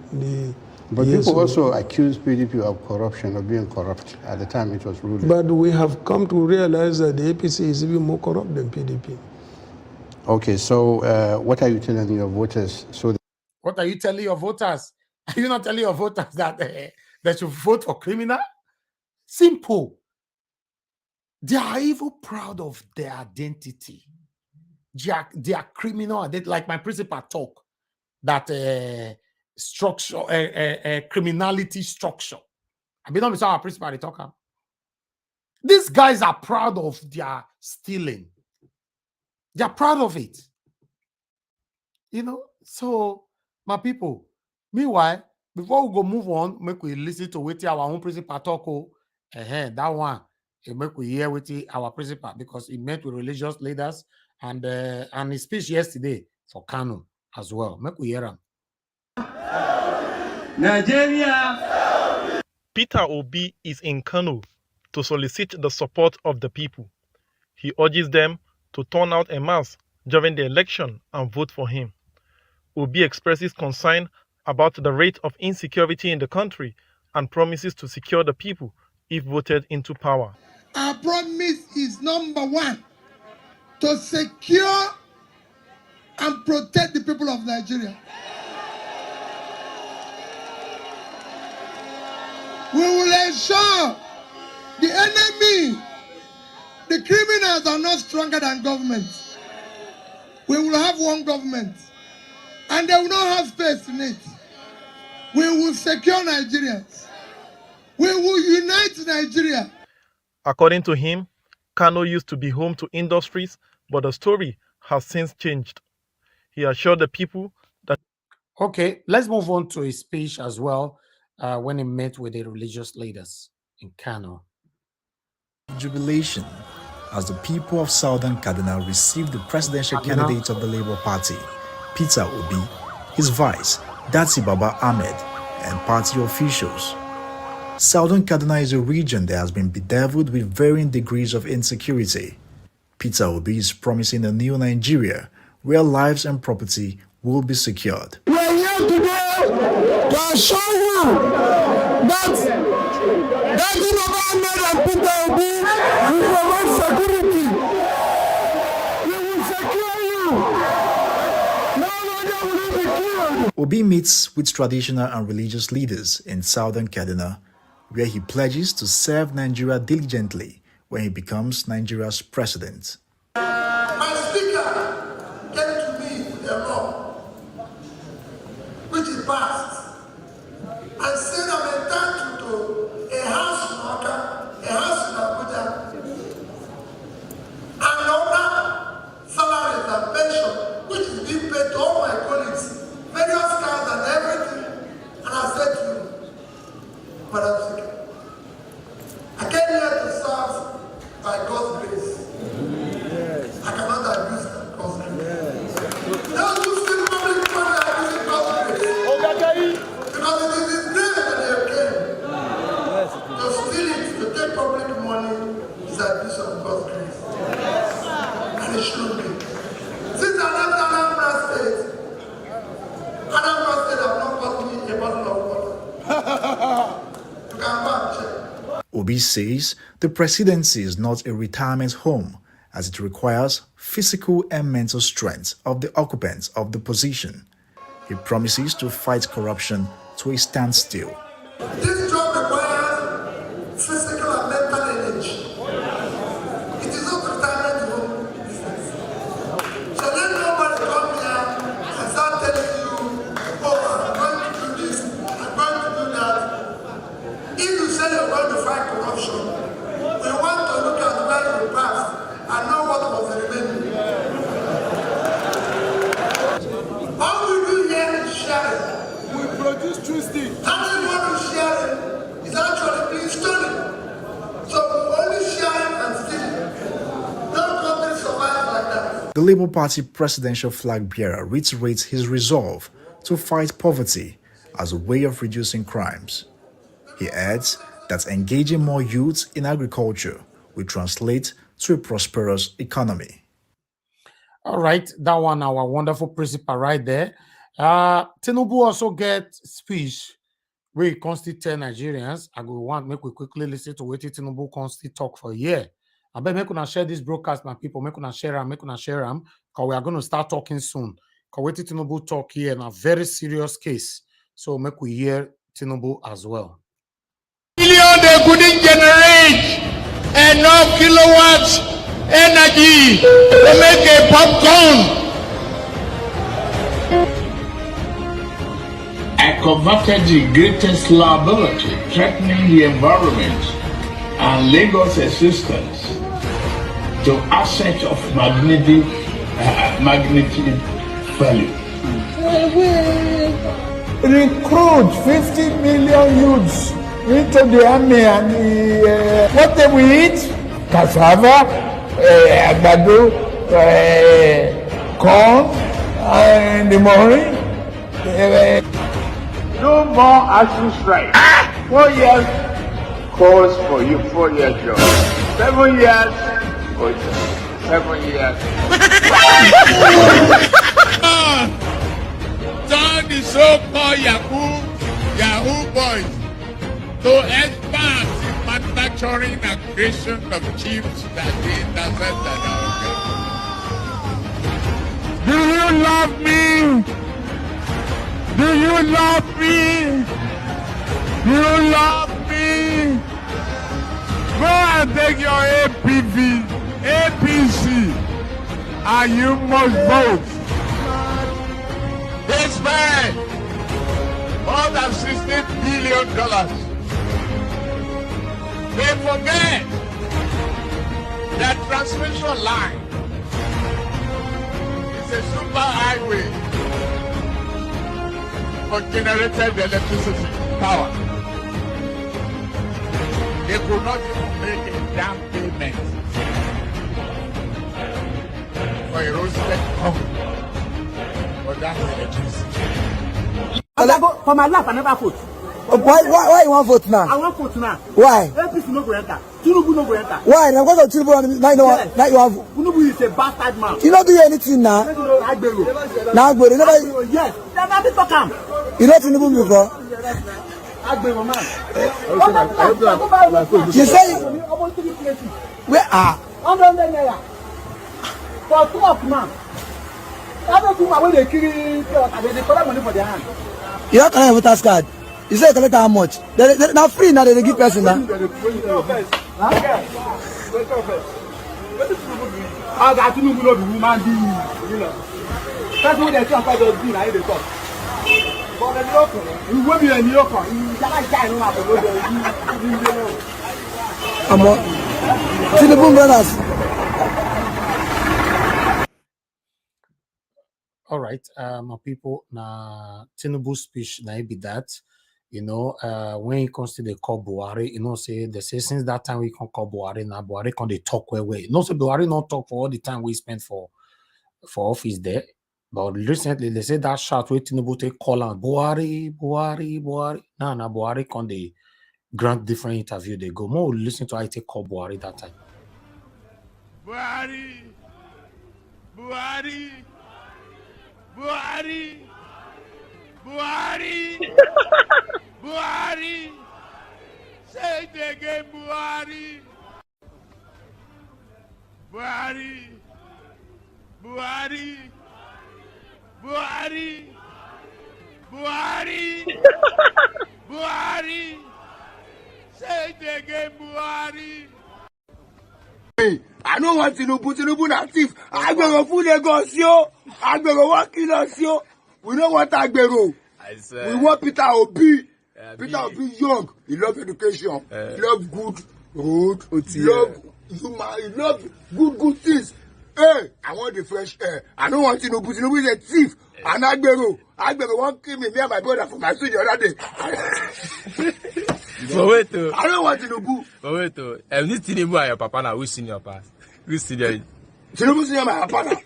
But people also accuse PDP of corruption, of being corrupt at the time it was ruling. But we have come to realize that the APC is even more corrupt than PDP. Okay, so what are you telling your voters? What are you telling your voters? Are you not telling your voters that they should vote for criminal? Simple. They are even proud of their identity. They are criminal. Like my principal talk, that structure, criminality structure. I mean, not our principal they talk. These guys are proud of their stealing. They are proud of it. So my people, meanwhile, before we go move on, make we listen to what our own principal talk. That one, make we hear with our principal, because he met with religious leaders and his speech yesterday for Kano as well. Make we hear him. Nigeria. Peter Obi is in Kano to solicit the support of the people. He urges them to turn out en masse during the election and vote for him. Obi expresses concern about the rate of insecurity in the country and promises to secure the people if voted into power. Our promise is number one, to secure and protect the people of Nigeria. We will ensure the enemy, the criminals and are not stronger than government. We will have one government, and they will not have space in it. We will secure Nigerians. We will unite Nigeria. According to him, Kano used to be home to industries, but the story has since changed. He assured the people that... Okay, let's move on to his speech as well when he met with the religious leaders in Kano. Jubilation as the people of Southern Katsina received the presidential candidate of the Labour Party, Peter Obi, his vice, Dati Baba Ahmed, and party officials. Southern Katsina is a region that has been bedeviled with varying degrees of insecurity. Peter Obi is promising a new Nigeria where lives and property will be secured. We are here today to assure you that Dati Baba Ahmed and Peter Obi will provide security. We will secure you. Nobody will be killed. Obi meets with traditional and religious leaders in Southern Katsina, where he pledges to serve Nigeria diligently when he becomes Nigeria's president. My speaker came to me with a law, which is passed, and said I'm entitled to a house in Oka, a house in Abuja, and other salaries and pension, which is being paid to all my colleagues, various cars and everything. And I said to you, Madam Speaker, I came here to serve by God's grace. Yes. I cannot abuse God's grace. Yes. Those who still public money are abusing God's grace. Because it is His grace that they came. Yes. To steal it, to take public money, is abuse of God's grace. Yes. And it should be. Since I left Anambra State have not got me a bottle of water. You can go and check. Obi says the presidency is not a retirement home, as it requires physical and mental strength of the occupants of the position. He promises to fight corruption to a standstill. This job requires physical and mental energy. It is not retirement home business. So let nobody come here and start telling you, oh, I'm going to do this, I'm going to do that. If you say you're going to fight corruption, we want to look at where you passed and know what was remaining. All we do here is sharing. We produce true things. Actually, what we're sharing is actually being stolen. So we're only sharing and stealing. No country survives like that. The Labour Party presidential flag bearer reiterates his resolve to fight poverty as a way of reducing crimes. He adds that engaging more youth in agriculture will translate to a prosperous economy. All right, that one, our wonderful principal right there. Tinubu also get speech where he constantly tell Nigerians. I go want make we quickly listen to what Tinubu constantly talk for a year. I bet make una share this broadcast, my people. Make una share them, because we are going to start talking soon. Because what Tinubu talk here in a very serious case. So make we hear Tinubu as well. They couldn't generate enough kilowatts energy to make a popcorn. I converted the greatest liability threatening the environment and Lagos existence to asset of magnitude value. Recruit 50 million youths into the army and what they will eat? Cassava, agbado, corn, and the morning. No more action strike. 4 years calls for you, 4 years job. 7 years for 7 years. Turn the so-called Yahoo boys to expand in manufacturing and creation of chips that they intercepted our government. Do you love me? Do you love me? Do you love me? Go and take your APV APC, and you must vote. They spent more than $16 billion. They forget that transmission line is a super highway for generated electricity power. They could not even make a down payment for a roasted company for that electricity. For my life, I never vote. Why you want vote now? I want vote now. Why? APC no go enter. Tinubu no go enter. Why? Now because of Tinubu, now you have. Tinubu is a bastard man. You don't do anything now. Agbero. Now Agbero. Yes. Never talk am. You know Tinubu before? Agbero man. You say where are? 100 naira. For talk man. Everything when they kill, they collect money for their hand. You don't collect a voter's card. You say collect how much? They now free now. They give person now. I got to know the woman being. That's what they talk about. Just do now. They talk. But the local, you will be a New Yorker. You can't get no matter what you do. Tinubu brothers. All right, my people, na Tinubu speech na be that, you know, when it comes to the call Buhari, you know, say they say since that time we can call Buhari, now Buhari can they talk way. You know, so Buhari not talk for all the time we spent for office there. But recently they say that shout where Tinubu take call on Buhari. Now Buhari can they grant different interview. They go more listen to I take call Buhari that time. Buhari. Say it again, Buhari. Say it again, Buhari. I don't want Tinubu na thief. Agbero full Lagos yo. Agbero wan kill us yo. We don't want Agbero. We want Peter Obi. Peter Obi young. He love education. He love good road. He love human. He love good things. Hey, I want the fresh air. I don't want Tinubu. Tinubu is a thief. And Agbero won't kill me and my brother for my studio the other day. But wait, I don't want Tinubu. But wait, this Tinubu and your papa now, which senior pass? Which senior? Tinubu senior my papa now.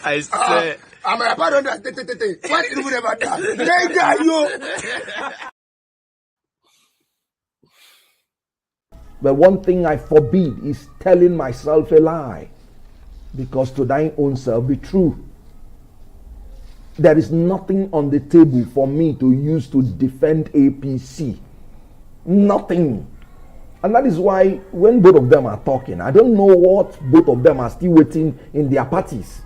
I say. I'm a papa don't die. Why Tinubu never die? They die, yo. But one thing I forbid is telling myself a lie, because to thine own self be true. There is nothing on the table for me to use to defend APC. Nothing. And that is why when both of them are talking, I don't know what both of them are still waiting in their parties.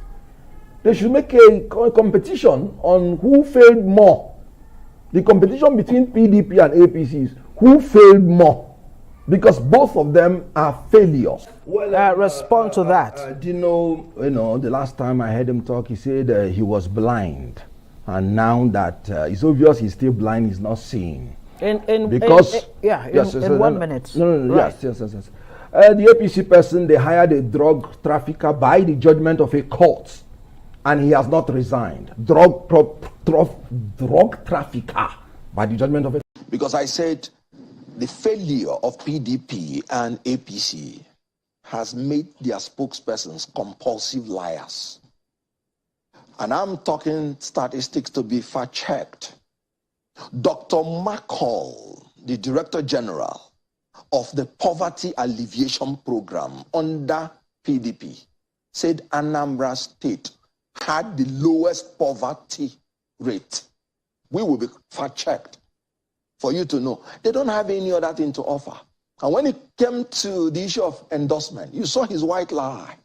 They should make a competition on who failed more. The competition between PDP and APC is who failed more. Because both of them are failures. Well, respond to that. You know, the last time I heard him talk, he said he was blind. And now that it's obvious he's still blind, he's not seeing. In 1 minute. No, right. yes. The APC person, they hired a drug trafficker by the judgment of a court. And he has not resigned. Drug trafficker by the judgment of a court. Because I said, the failure of PDP and APC has made their spokespersons compulsive liars. And I'm talking statistics to be fact-checked. Dr. McCall, the Director General of the Poverty Alleviation Program under PDP, said Anambra State had the lowest poverty rate. We will be fact-checked. For you to know, they don't have any other thing to offer. And when it came to the issue of endorsement, you saw his white lie.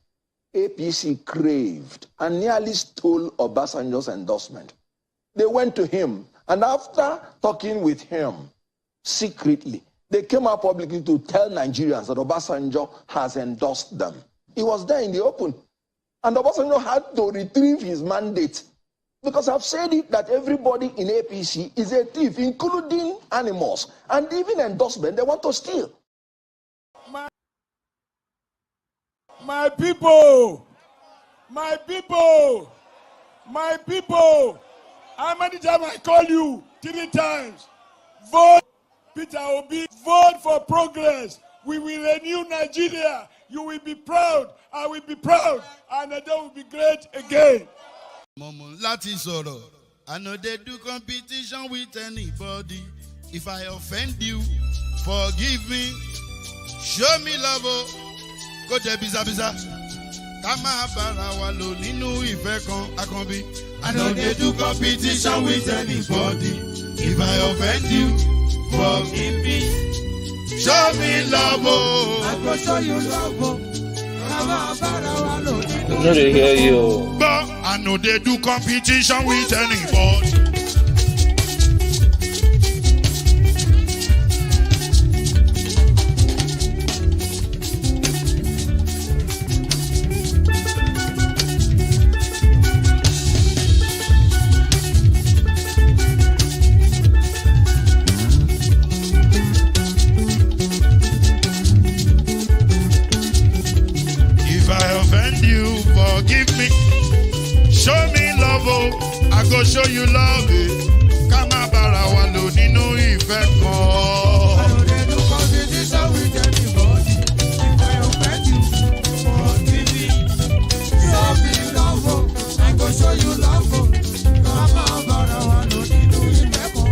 APC craved and nearly stole Obasanjo's endorsement. They went to him, and after talking with him secretly, They came out publicly to tell Nigerians that Obasanjo has endorsed them. He was there in the open. And Obasanjo had to retrieve his mandate. Because I've said it that everybody in APC is a thief, including animals. And even endorsement, they want to steal. My people, my people, my people, how many times I call you? 3 times. Vote Peter Obi, vote for progress. We will renew Nigeria. You will be proud, I will be proud, and the day will be great again. I know they do competition with anybody. If I offend you, forgive me. Show me love. Go there, biza. Kama bara wa lo ninu ife kan akanbi. I know they do competition with anybody. If I offend you, forgive me. Show me love. I go show you love. Kama bara wa lo ninu. No, they hear you. But I know they do competition with anybody. Forgive me, show me love, oh, I go show you love, eh. Kama bara wa lo ninu ife kan. I know they do competition with anybody. If I offend you, forgive me. Show me love, oh, I go show you love, oh. Kama bara wa lo ninu ife kan.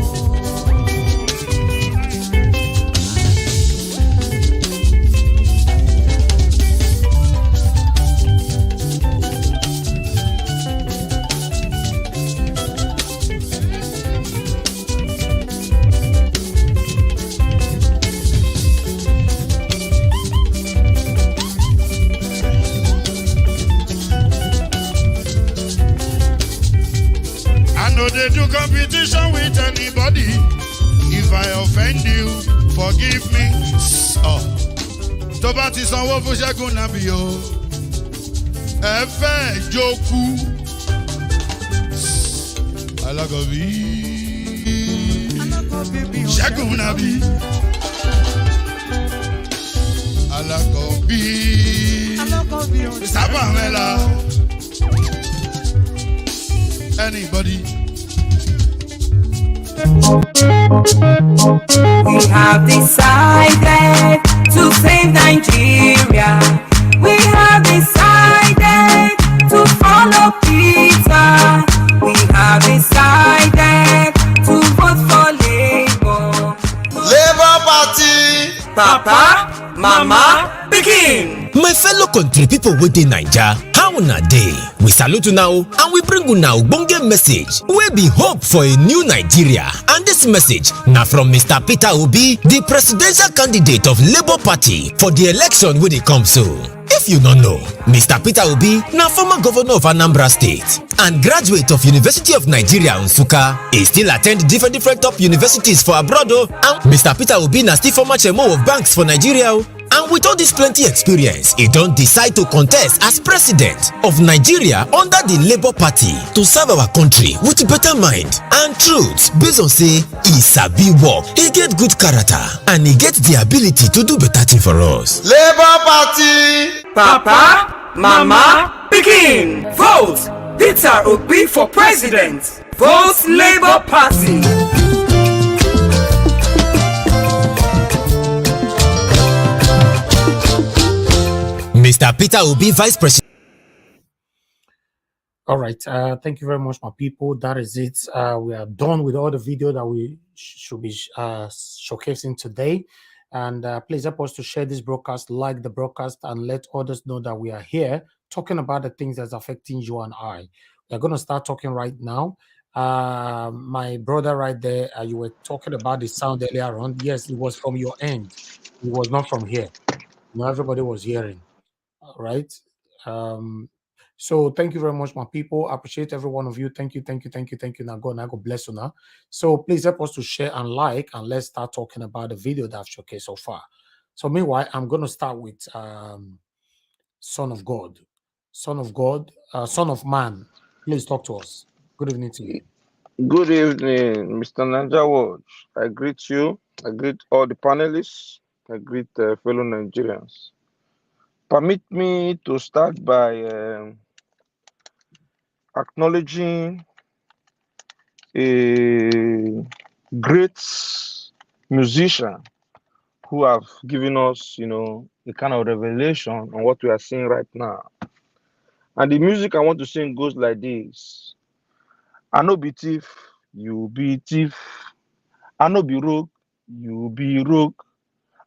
They do competition with anybody. If I offend you, forgive me. Oh, tó bá ti sanwó fún Ṣẹ́gun Nàbí o, ẹ fẹ́ jókù. Alákọ̀bí Ṣẹ́gun Nàbí. Alákọ̀bí Sábà Mẹ́la. Anybody. We have decided to save Nigeria. We have decided to follow Peter. We have decided to vote for Labour. Labour Party! Papa, Mama, begin! My fellow country people within Naija, how una dey? We salute una and we bring una ogbonge message wey be hope for a new Nigeria. And this message na from Mr. Peter Obi, the presidential candidate of Labour Party for the election wey dey come so. If you don't know, Mr. Peter Obi na former governor of Anambra State and graduate of University of Nigeria Nsukka. He still attend different top universities for abroad and Mr. Peter Obi na still former chairman of banks for Nigeria. And with all this plenty experience, he don't decide to contest as president of Nigeria under the Labour Party to serve our country with better mind and truth based on say he sabi work, he get good character and he get the ability to do better thing for us. Labour Party! Papa, Mama, begin! Vote Peter Obi for president. Vote Labour Party. Mr. Peter Obi, Vice President. All right. Thank you very much, my people. That is it. We are done with all the video that we should be showcasing today. And please help us to share this broadcast, like the broadcast, and let others know that we are here talking about the things that's affecting you and I. We're going to start talking right now. My brother right there, you were talking about the sound earlier on. Yes, it was from your end. It was not from here. Not everybody was hearing. All right. So thank you very much, my people. I appreciate every one of you. Thank you. Now God bless you now. So please help us to share and like, and let's start talking about the video that I've showcased so far. So meanwhile, I'm going to start with Son of God. Son of God, Son of Man. Please talk to us. Good evening to you. Good evening, Mr. Nanja Watch. I greet you. I greet all the panelists. I greet fellow Nigerians. Permit me to start by acknowledging a great musician who have given us, a kind of revelation on what we are seeing right now. And the music I want to sing goes like this. I no be thief, you be thief. I no be rogue, you be rogue.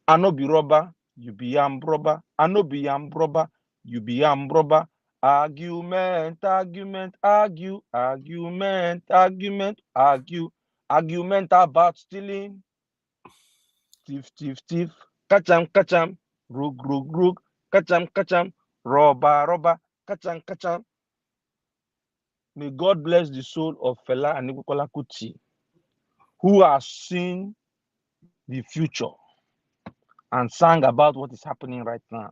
I no be robber, you be armed robber. I no be armed robber, you be armed robber. Argument, argument, argue, argument, argument, argue. Argument about stealing. Thief, thief, thief. Catch 'em. Rogue, rogue, rogue. Catch 'em. Robber, robber. Catch 'em. May God bless the soul of Fela Aníkúlápó Kuti, who has seen the future and sang about what is happening right now.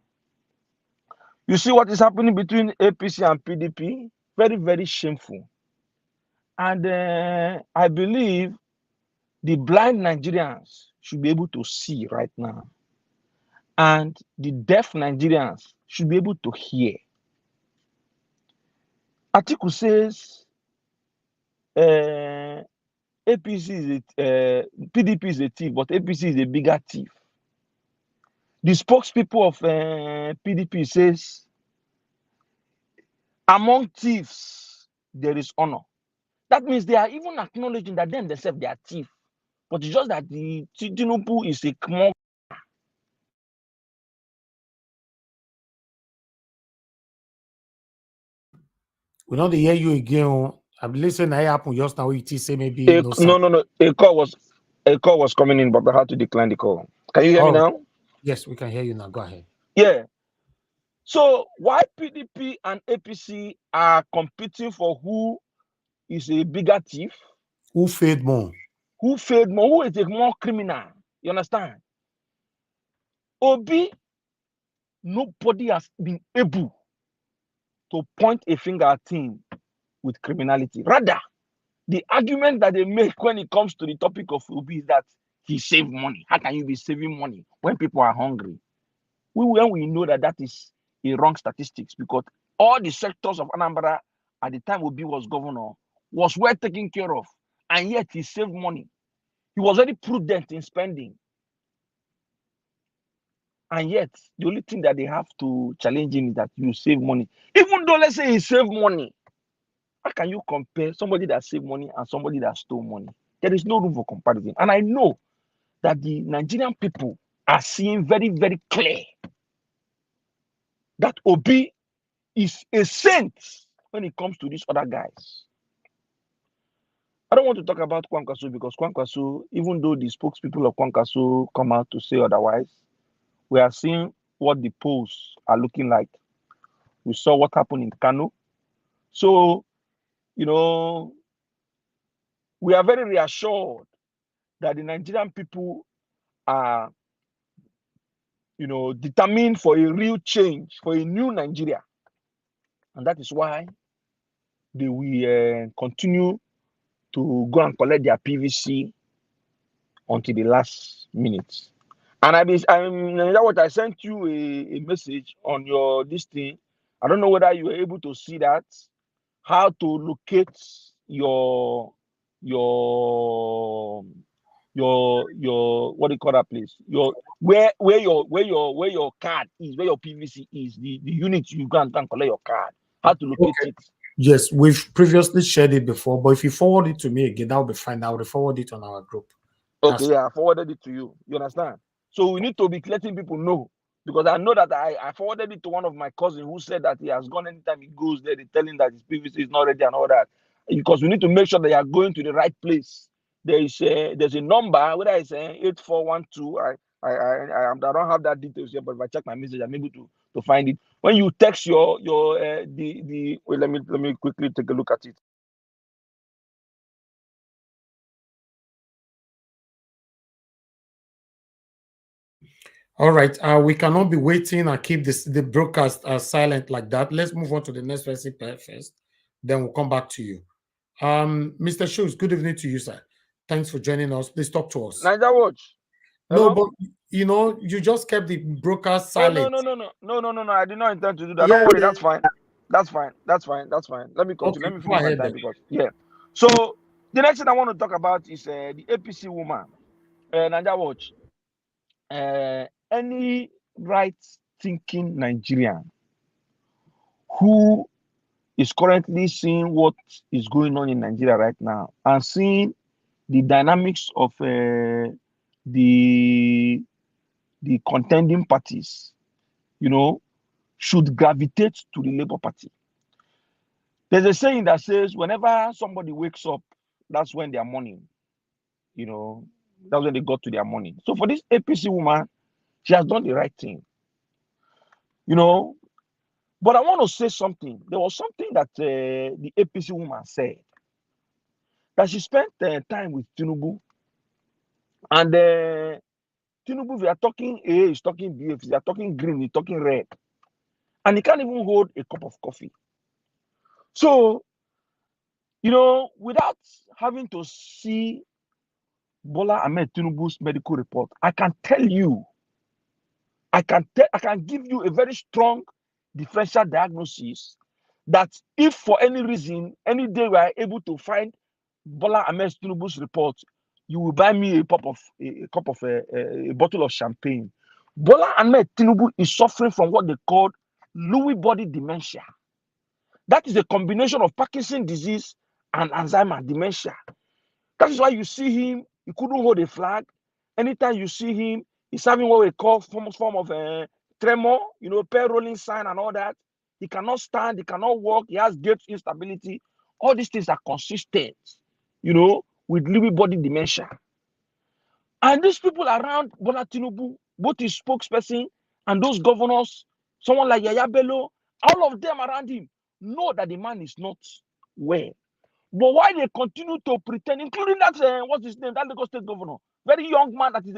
You see what is happening between APC and PDP? Very, very shameful. And I believe the blind Nigerians should be able to see right now. And the deaf Nigerians should be able to hear. Atiku says PDP is a thief, but APC is a bigger thief. The spokespeople of PDP says, among thieves, there is honor. That means they are even acknowledging that themselves they are thieves. But it's just that the Tinubu is a more. We don't hear you again. I'm listening. I happen just now. It say maybe No. A call was coming in, but I had to decline the call. Can you hear me now? Yes, we can hear you now. Go ahead. Yeah. So why PDP and APC are competing for who is a bigger thief? Who failed more? Who failed more? Who is a more criminal? You understand? Obi, nobody has been able to point a finger at him with criminality. Rather, the argument that they make when it comes to the topic of Obi is that he saved money. How can you be saving money when people are hungry? When we know that is a wrong statistics, because all the sectors of Anambra at the time Obi was governor was well taken care of, and yet he saved money. He was very prudent in spending. And yet, the only thing that they have to challenge him is that you save money. Even though, let's say he saved money, how can you compare somebody that saved money and somebody that stole money? There is no room for comparison. And I know that the Nigerian people are seeing very, very clear that Obi is a saint when it comes to these other guys. I don't want to talk about Kwankwaso because Kwankwaso, even though the spokespeople of Kwankwaso come out to say otherwise, we are seeing what the polls are looking like. We saw what happened in Kano. So, we are very reassured that the Nigerian people are, determined for a real change, for a new Nigeria. And that is why they will continue to go and collect their PVC until the last minute. And I sent you a message on your this thing. I don't know whether you were able to see that. How to locate your what do you call that place? Where your card is, where your PVC is, the unit you go and collect your card. How to locate it. Yes, we've previously shared it before, but if you forward it to me again, that will be fine. I will forward it on our group. Okay, I forwarded it to you. You understand? So we need to be letting people know, because I know that I forwarded it to one of my cousins who said that he has gone anytime he goes there, they tell him that his PVC is not ready and all that. Because we need to make sure they are going to the right place. There's a number, whether it's 8412, I don't have that details here, but if I check my message, I'm able to find it. When you text your wait, let me quickly take a look at it. All right, we cannot be waiting and keep the broadcast silent like that. Let's move on to the next person first, then we'll come back to you. Mr. Shoes, good evening to you, sir. Thanks for joining us. Please talk to us. Niger Watch. No, but you just kept the broadcast silent. No. I did not intend to do that. Don't worry, that's fine. That's fine. Let me continue. Let me finish my time because So the next thing I want to talk about is the APC woman, Niger Watch. Any right-thinking Nigerian who is currently seeing what is going on in Nigeria right now and seeing the dynamics of the contending parties, should gravitate to the Labour Party. There's a saying that says whenever somebody wakes up, that's when they are mourning. That's when they got to their morning. So for this APC woman, she has done the right thing. But I want to say something. There was something that the APC woman said, that she spent time with Tinubu. And Tinubu, we are talking A, he's talking B, we are talking green, he's talking red. And he can't even hold a cup of coffee. So, without having to see Bola Ahmed Tinubu's medical report, I can tell you, I can give you a very strong differential diagnosis that if for any reason, any day we are able to find Bola Ahmed Tinubu's report, you will buy me a bottle of champagne. Bola Ahmed Tinubu is suffering from what they call Lewy body dementia. That is a combination of Parkinson's disease and Alzheimer's dementia. That is why you see him, he couldn't hold a flag. Anytime you see him, he's having what we call form of tremor, pair rolling sign and all that. He cannot stand, he cannot walk, he has gait instability. All these things are consistent, with Lewy body dementia. And these people around Bola Tinubu, both his spokesperson and those governors, someone like Yaya Bello, all of them around him know that the man is not well. But why they continue to pretend, including that, what's his name, that Lagos State governor, very young man that is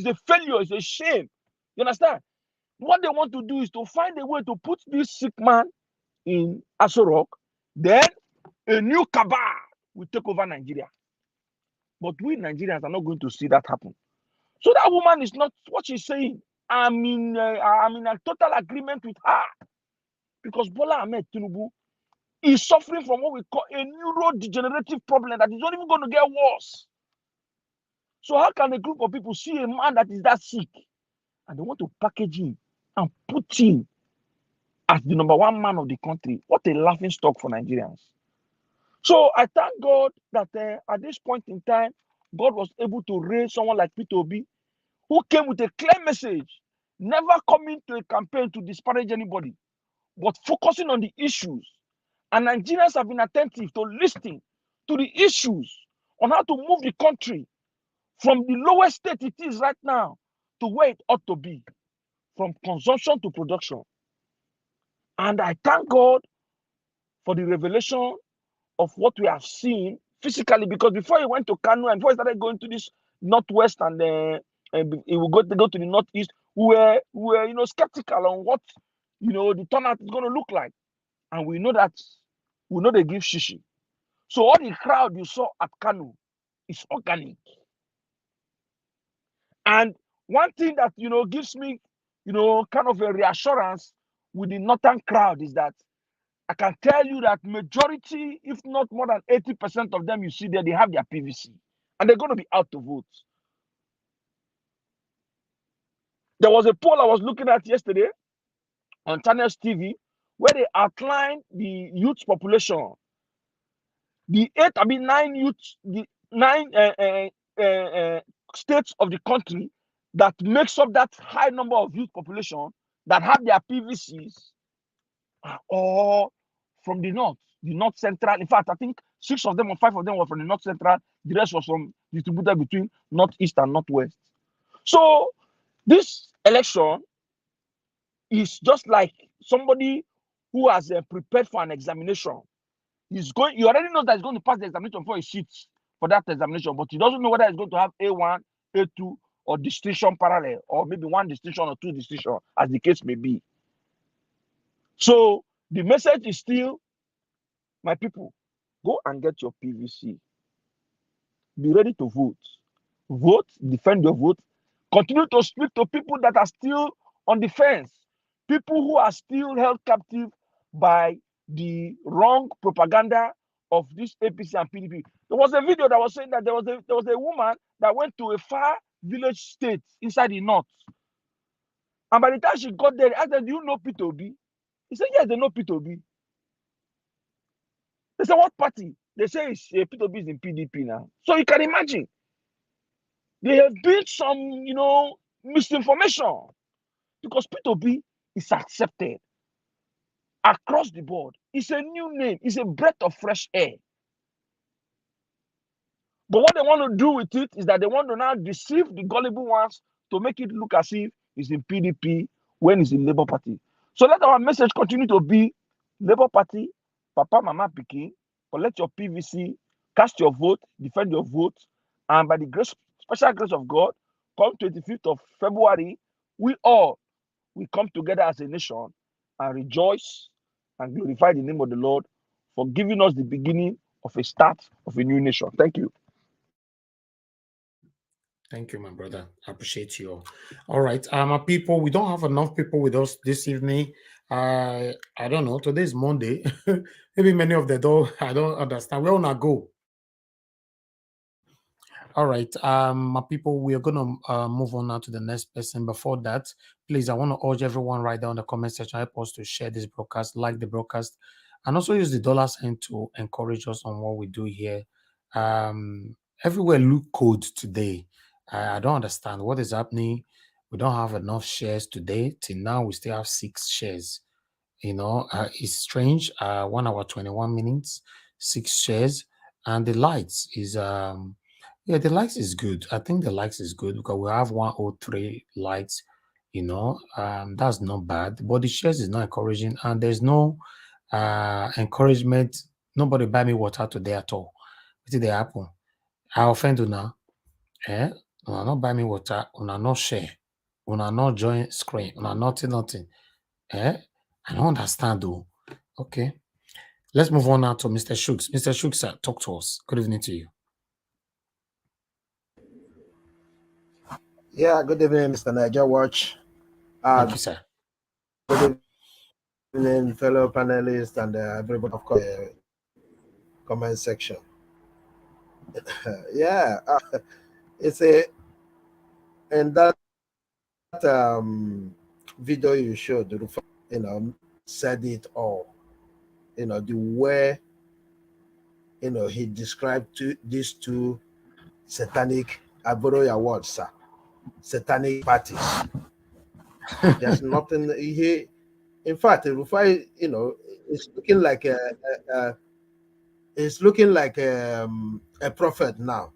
a failure, it's a shame. You understand? What they want to do is to find a way to put this sick man in Aso Rock, then a new cabal will take over Nigeria. But we Nigerians are not going to see that happen. So that woman is not what she's saying. I'm in a total agreement with her, because Bola Ahmed Tinubu is suffering from what we call a neurodegenerative problem that is not even going to get worse. So how can a group of people see a man that is that sick and they want to package him and put him as the number one man of the country? What a laughing stock for Nigerians. So I thank God that at this point in time, God was able to raise someone like Peter Obi, who came with a clear message, never coming to a campaign to disparage anybody, but focusing on the issues. And Nigerians have been attentive to listening to the issues on how to move the country from the lowest state it is right now to where it ought to be, from consumption to production. And I thank God for the revelation of what we have seen physically, because before he went to Kano and before he started going to this northwest and he will go to the northeast, we were skeptical on what the turnout is going to look like. And we know they give shishi. So all the crowd you saw at Kano is organic. And one thing that gives me kind of a reassurance with the northern crowd is that I can tell you that majority, if not more than 80% of them you see there, they have their PVC. And they're going to be out to vote. There was a poll I was looking at yesterday on Channels TV where they outlined the youth population. The 9 states of the country that makes up that high number of youth population that have their PVCs are all from the north central. In fact, I think 6 of them or 5 of them were from the north central. The rest was from distributed between northeast and northwest. So This election is just like somebody who has prepared for an examination. He's going. You already know that he's going to pass the examination before he sits for that examination, but he doesn't know whether he's going to have A1, A2, or distinction parallel, or maybe one distinction or two distinction, as the case may be. So the message is still, my people, go and get your PVC. Be ready to vote. Vote, defend your vote. Continue to speak to people that are still on the fence. People who are still held captive by the wrong propaganda of this APC and PDP. There was a video that was saying that there was a woman that went to a far village state inside the north. And by the time she got there, they asked her, do you know P2B? He said, yes, they know P2B. They said, what party? They say it's P2B is in PDP now. So you can imagine. They have built some, misinformation, because P2B is accepted across the board. It's a new name. It's a breath of fresh air. But what they want to do with it is that they want to now deceive the gullible ones to make it look as if it's in PDP when it's in Labour Party. So let our message continue to be Labour Party, Papa, Mama, Pikin, collect your PVC, cast your vote, defend your vote, and by the special grace of God, come 25th of February, we come together as a nation and rejoice and glorify the name of the Lord for giving us the beginning of a start of a new nation. Thank you. Thank you, my brother. I appreciate you all right, my people, we don't have enough people with us this evening. I don't know. Today is Monday. Maybe many of them don't. I don't understand. Where wanna go? All right, my people, we are gonna move on now to the next person. Before that, please, I want to urge everyone right down in the comment section, help us to share this broadcast, like the broadcast, and also use the $sign to encourage us on what we do here. Everywhere look cold today. I don't understand what is happening. We don't have enough shares today. Till now, we still have 6 shares. It's strange. 1 hour 21 minutes, 6 shares, and the lights is yeah, the likes is good. I think the likes is good because we have 103 likes. That's not bad. But the shares is not encouraging, and there's no encouragement. Nobody buy me water today at all. What did they happen? I offend you now. Una not buy me water. Una not share. Una not join screen. Una nothing. I don't understand though. Okay. Let's move on now to Mr. Shooks. Mr. Shooks, sir, talk to us. Good evening to you. Yeah, good evening, Mr. Niger Watch. Thank you, sir. Good evening, fellow panelists and everybody, of course, comment section. Yeah, it's and that video you showed, said it all. The way, he described these two satanic, I borrow your words, sir, satanic parties. There's nothing here. In fact, Rufai, it's looking like a prophet now.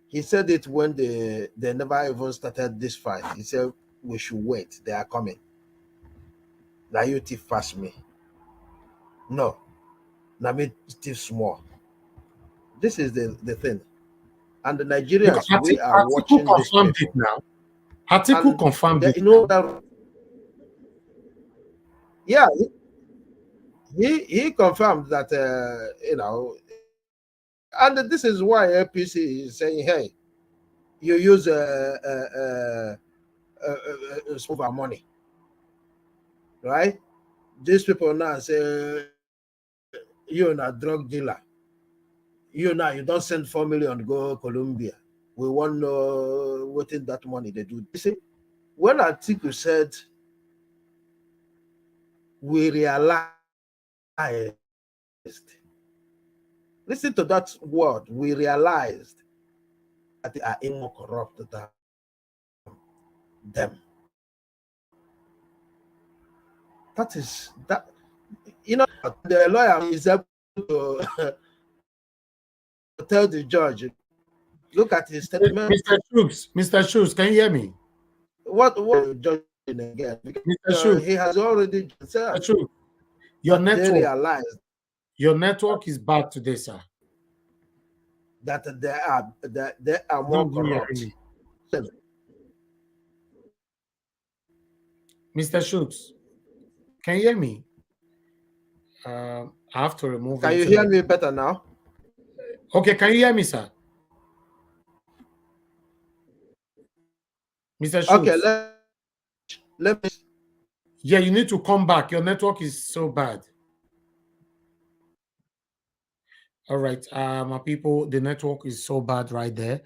He said it when they never even started this fight. He said we should wait. They are coming. Now you thief fast me. No. Now me thief small. This is the thing. And the Nigerians, we are watching this people. Now. Atiku confirmed it. That, yeah, he confirmed that, and this is why APC is saying, hey, you use some of our money, right? These people now say, you're not a drug dealer. You don't send 4 million to go Colombia. We want to know what is that money they do. You see, when Atiku said, we realized, listen to that word, we realized that they are more corrupt than them. That is that, the lawyer is able to tell the judge, look at his statement. Mr. Shooks, can you hear me? what John again? Because he has already said your that they network, realized your network is bad today, sir. That they are more corrupt. Mr. Schultz, can you hear me? I have to remove. Can you hear me better now? Okay, can you hear me, sir? Mr. Schultz. Okay, let me. Yeah, you need to come back. Your network is so bad. All right, my people, the network is so bad right there,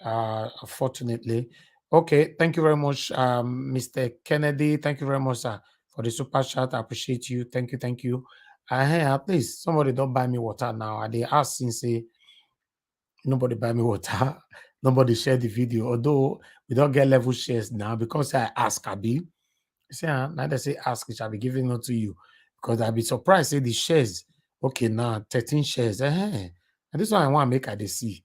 unfortunately. Okay, thank you very much, Mr. Kennedy. Thank you very much, sir, for the super chat. I appreciate you. Thank you, thank you. Hey, please, somebody don't buy me water now. They ask since say nobody buy me water. Nobody share the video. Although we don't get level shares now because I ask Abi. Say, now they say ask, it shall be given unto you. Because I'll be surprised, say the shares. Okay, now 13 shares. And this one I want to make I see.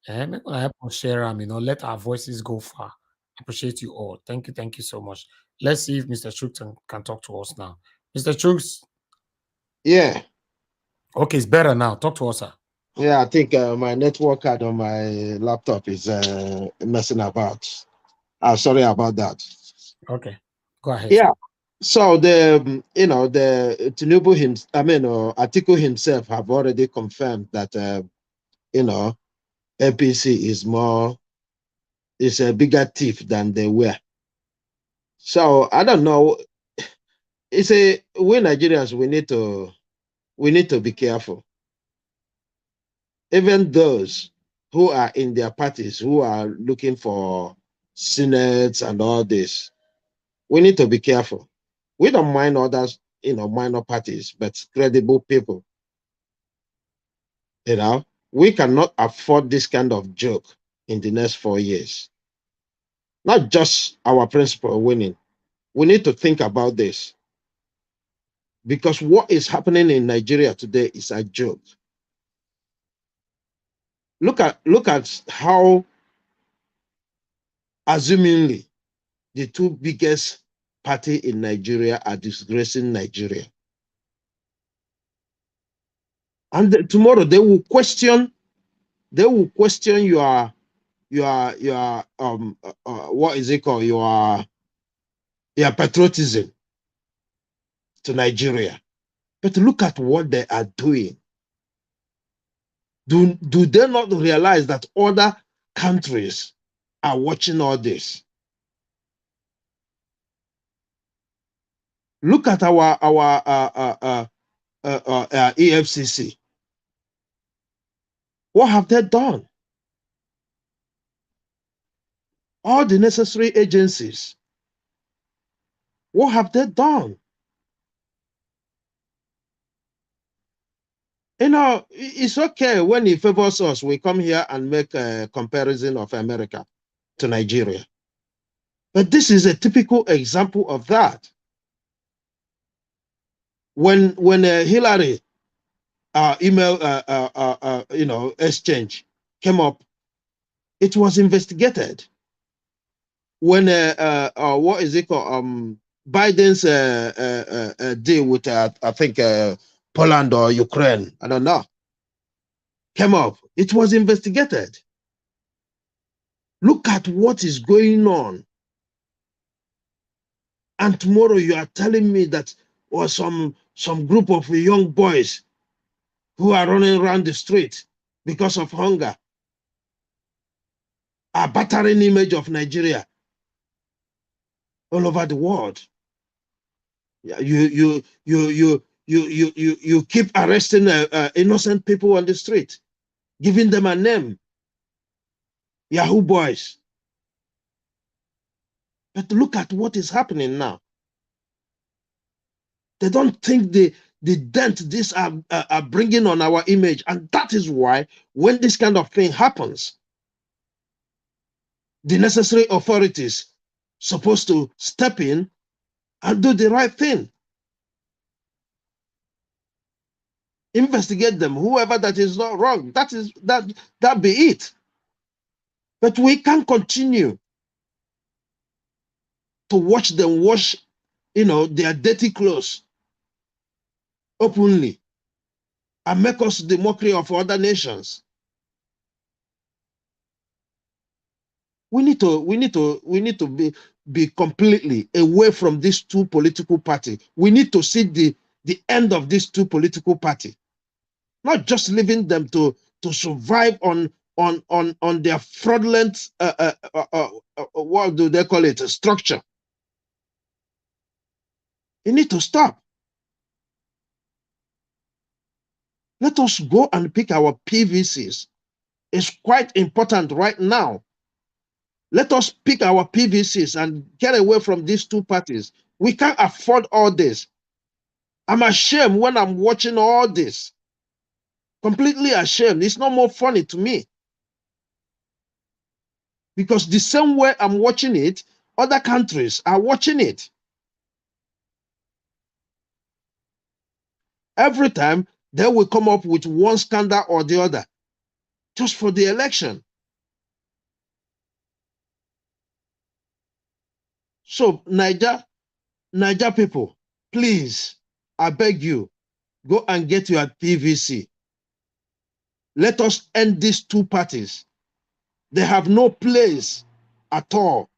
Make I help us share them, let our voices go far. Appreciate you all. Thank you so much. Let's see if Mr. Chooks can talk to us now. Mr. Chooks. Yeah. Okay, it's better now. Talk to us, sir. Yeah, I think my network card on my laptop is messing about. Sorry about that. Okay, go ahead. Yeah. So the Tinubu Atiku himself have already confirmed that APC is a bigger thief than they were. So I don't know. We Nigerians we need to be careful. Even those who are in their parties, who are looking for senates and all this, we need to be careful. We don't mind others, minor parties, but credible people. We cannot afford this kind of joke in the next 4 years. Not just our principal winning. We need to think about this. Because what is happening in Nigeria today is a joke. Look at how, assumingly, the two biggest parties in Nigeria are disgracing Nigeria. And tomorrow they will question your what is it called? Your patriotism to Nigeria. But look at what they are doing. Do they not realize that other countries are watching all this? Look at our EFCC. What have they done? All the necessary agencies. What have they done? It's okay when it favors us. We come here and make a comparison of America to Nigeria. But this is a typical example of that. When Hillary email exchange came up, it was investigated. When what is it called? Biden's deal with I think Poland or Ukraine, I don't know, came up, it was investigated. Look at what is going on. And tomorrow you are telling me that some group of young boys who are running around the street because of hunger are battering image of Nigeria all over the world. You keep arresting innocent people on the street, giving them a name, Yahoo boys. But look at what is happening now. They don't think the dent this are bringing on our image, and that is why when this kind of thing happens, the necessary authorities supposed to step in and do the right thing. Investigate them, whoever that is not wrong. That be it. But we can't continue to watch them wash, their dirty clothes openly and make us the mockery of other nations. We need to be completely away from these two political parties. We need to see the end of these two political parties, not just leaving them to survive on their fraudulent what do they call it, a structure. You need to stop. Let us go and pick our PVCs. It's quite important right now. Let us pick our PVCs and get away from these two parties. We can't afford all this. I'm ashamed when I'm watching all this. Completely ashamed. It's not more funny to me. Because the same way I'm watching it, other countries are watching it. Every time they will come up with one scandal or the other, just for the election. So Niger people, please, I beg you, go and get your PVC. Let us end these two parties. They have no place at all.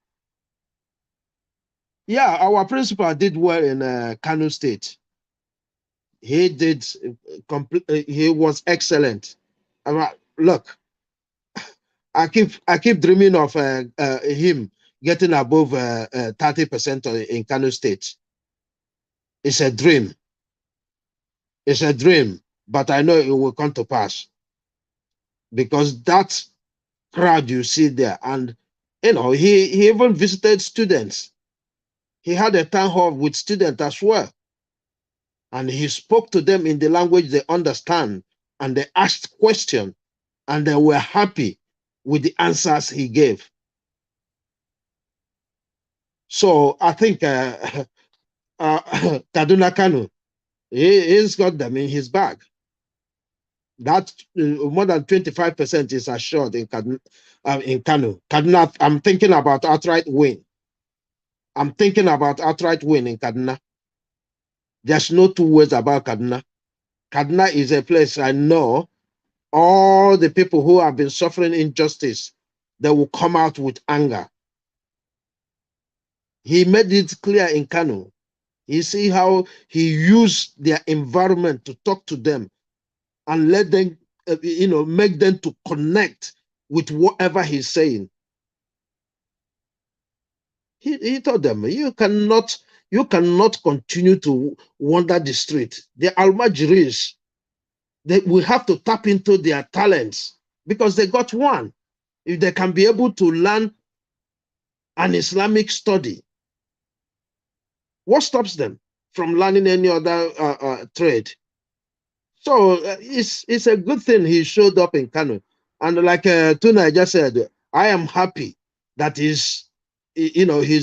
Yeah, our principal did well in Kano State. He did, he was excellent. Look, I keep dreaming of him getting above 30% in Kano State. It's a dream. It's a dream, but I know it will come to pass. Because that crowd you see there, and he even visited students. He had a town hall with students as well. And he spoke to them in the language they understand, and they asked questions, and they were happy with the answers he gave. So I think Kaduna Kanu, he's got them in his bag. That more than 25% is assured in Kanu. Kaduna, I'm thinking about outright win. I'm thinking about outright win in Kaduna. There's no two ways about Kaduna. Kaduna is a place I know all the people who have been suffering injustice, they will come out with anger. He made it clear in Kano. You see how he used their environment to talk to them and let them, make them to connect with whatever he's saying. He told them, you cannot continue to wander the street. The Almajiris, we have to tap into their talents because they got one. If they can be able to learn an Islamic study, what stops them from learning any other trade? So it's a good thing he showed up in Kano. And like Tuna just said, I am happy that he's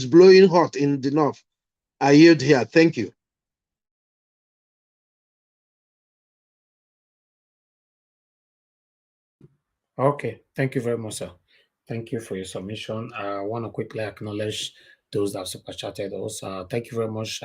blowing hot in the north. I yield here. Thank you. Okay, thank you very much, sir. Thank you for your submission. I want to quickly acknowledge those that have super chatted us. Thank you very much,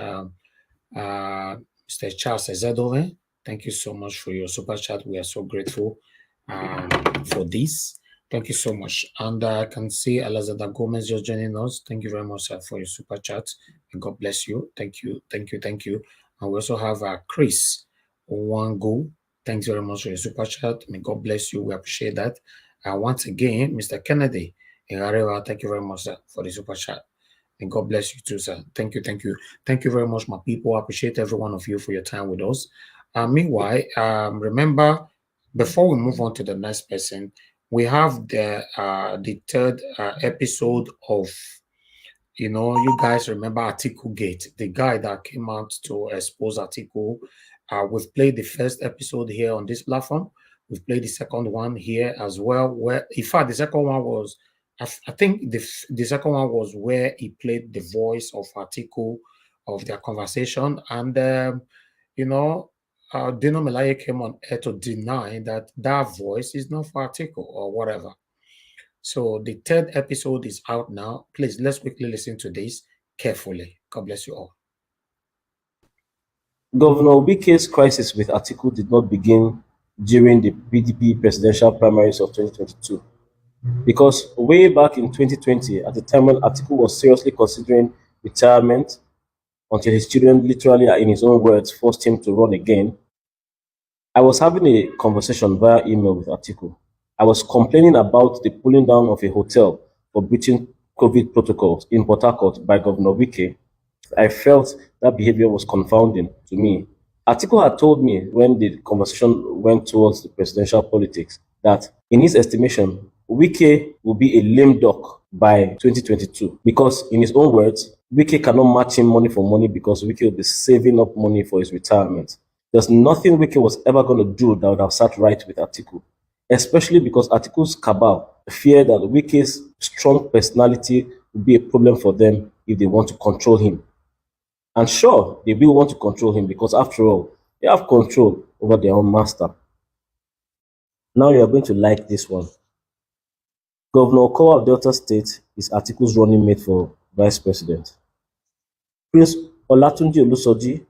Mr. Charles Ezedove. Thank you so much for your super chat. We are so grateful for this. Thank you so much. And I can see Elizabeth Gomez just joining us. Thank you very much, sir, for your super chat. And God bless you. Thank you. Thank you. Thank you. And we also have Chris Owango. Thanks very much for your super chat. May God bless you. We appreciate that. Once again, Mr. Kennedy, thank you very much, sir, for the super chat. And God bless you too, sir. Thank you, thank you. Thank you very much, my people. I appreciate every one of you for your time with us. Meanwhile, remember, before we move on to the next person, we have the third episode of, you guys remember Atiku Gate, the guy that came out to expose Atiku. We've played the first episode here on this platform. We've played the second one here as well, where, in fact, the second one was, I think the second one was where he played the voice of Atiku of their conversation. And, Dino Melaye came on air to deny that voice is not for Atiku or whatever. So the third episode is out now. Please, let's quickly listen to this. carefully. God bless you all. Governor Wike's crisis with Atiku did not begin during the PDP presidential primaries of 2022. Because way back in 2020, at the time when Atiku was seriously considering retirement, until his children literally, in his own words, forced him to run again, I was having a conversation via email with Atiku. I was complaining about the pulling down of a hotel for breaching COVID protocols in Port Harcourt by Governor Wike. I felt that behavior was confounding to me. Atiku had told me when the conversation went towards the presidential politics that, in his estimation, Wike will be a lame duck by 2022 because, in his own words, Wike cannot match him money for money because Wike will be saving up money for his retirement. There's nothing Wike was ever going to do that would have sat right with Atiku, especially because Atiku's cabal fear that Wike's strong personality will be a problem for them if they want to control him. And sure, they will want to control him because, after all, they have control over their own master. Now you are going to like this one. Governor Okowa of Delta State is Atiku's running mate for vice president. Prince Olatunji Olusoji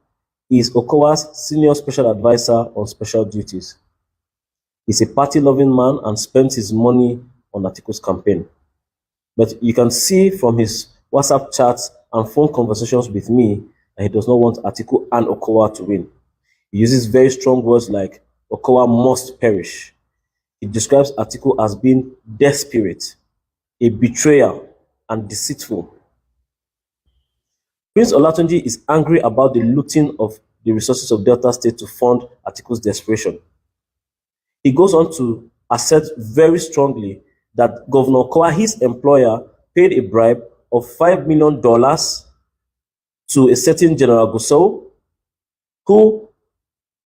is Okowa's senior special advisor on special duties. He's a party-loving man and spends his money on Atiku's campaign. But you can see from his WhatsApp chats and phone conversations with me that he does not want Atiku and Okowa to win. He uses very strong words like Okowa must perish. He describes Atiku as being desperate, a betrayer, and deceitful. Prince Olatunji is angry about the looting of the resources of Delta State to fund Atiku's desperation. He goes on to assert very strongly that Governor Okowa, his employer, paid a bribe of $5 million to a certain General Gusau, who,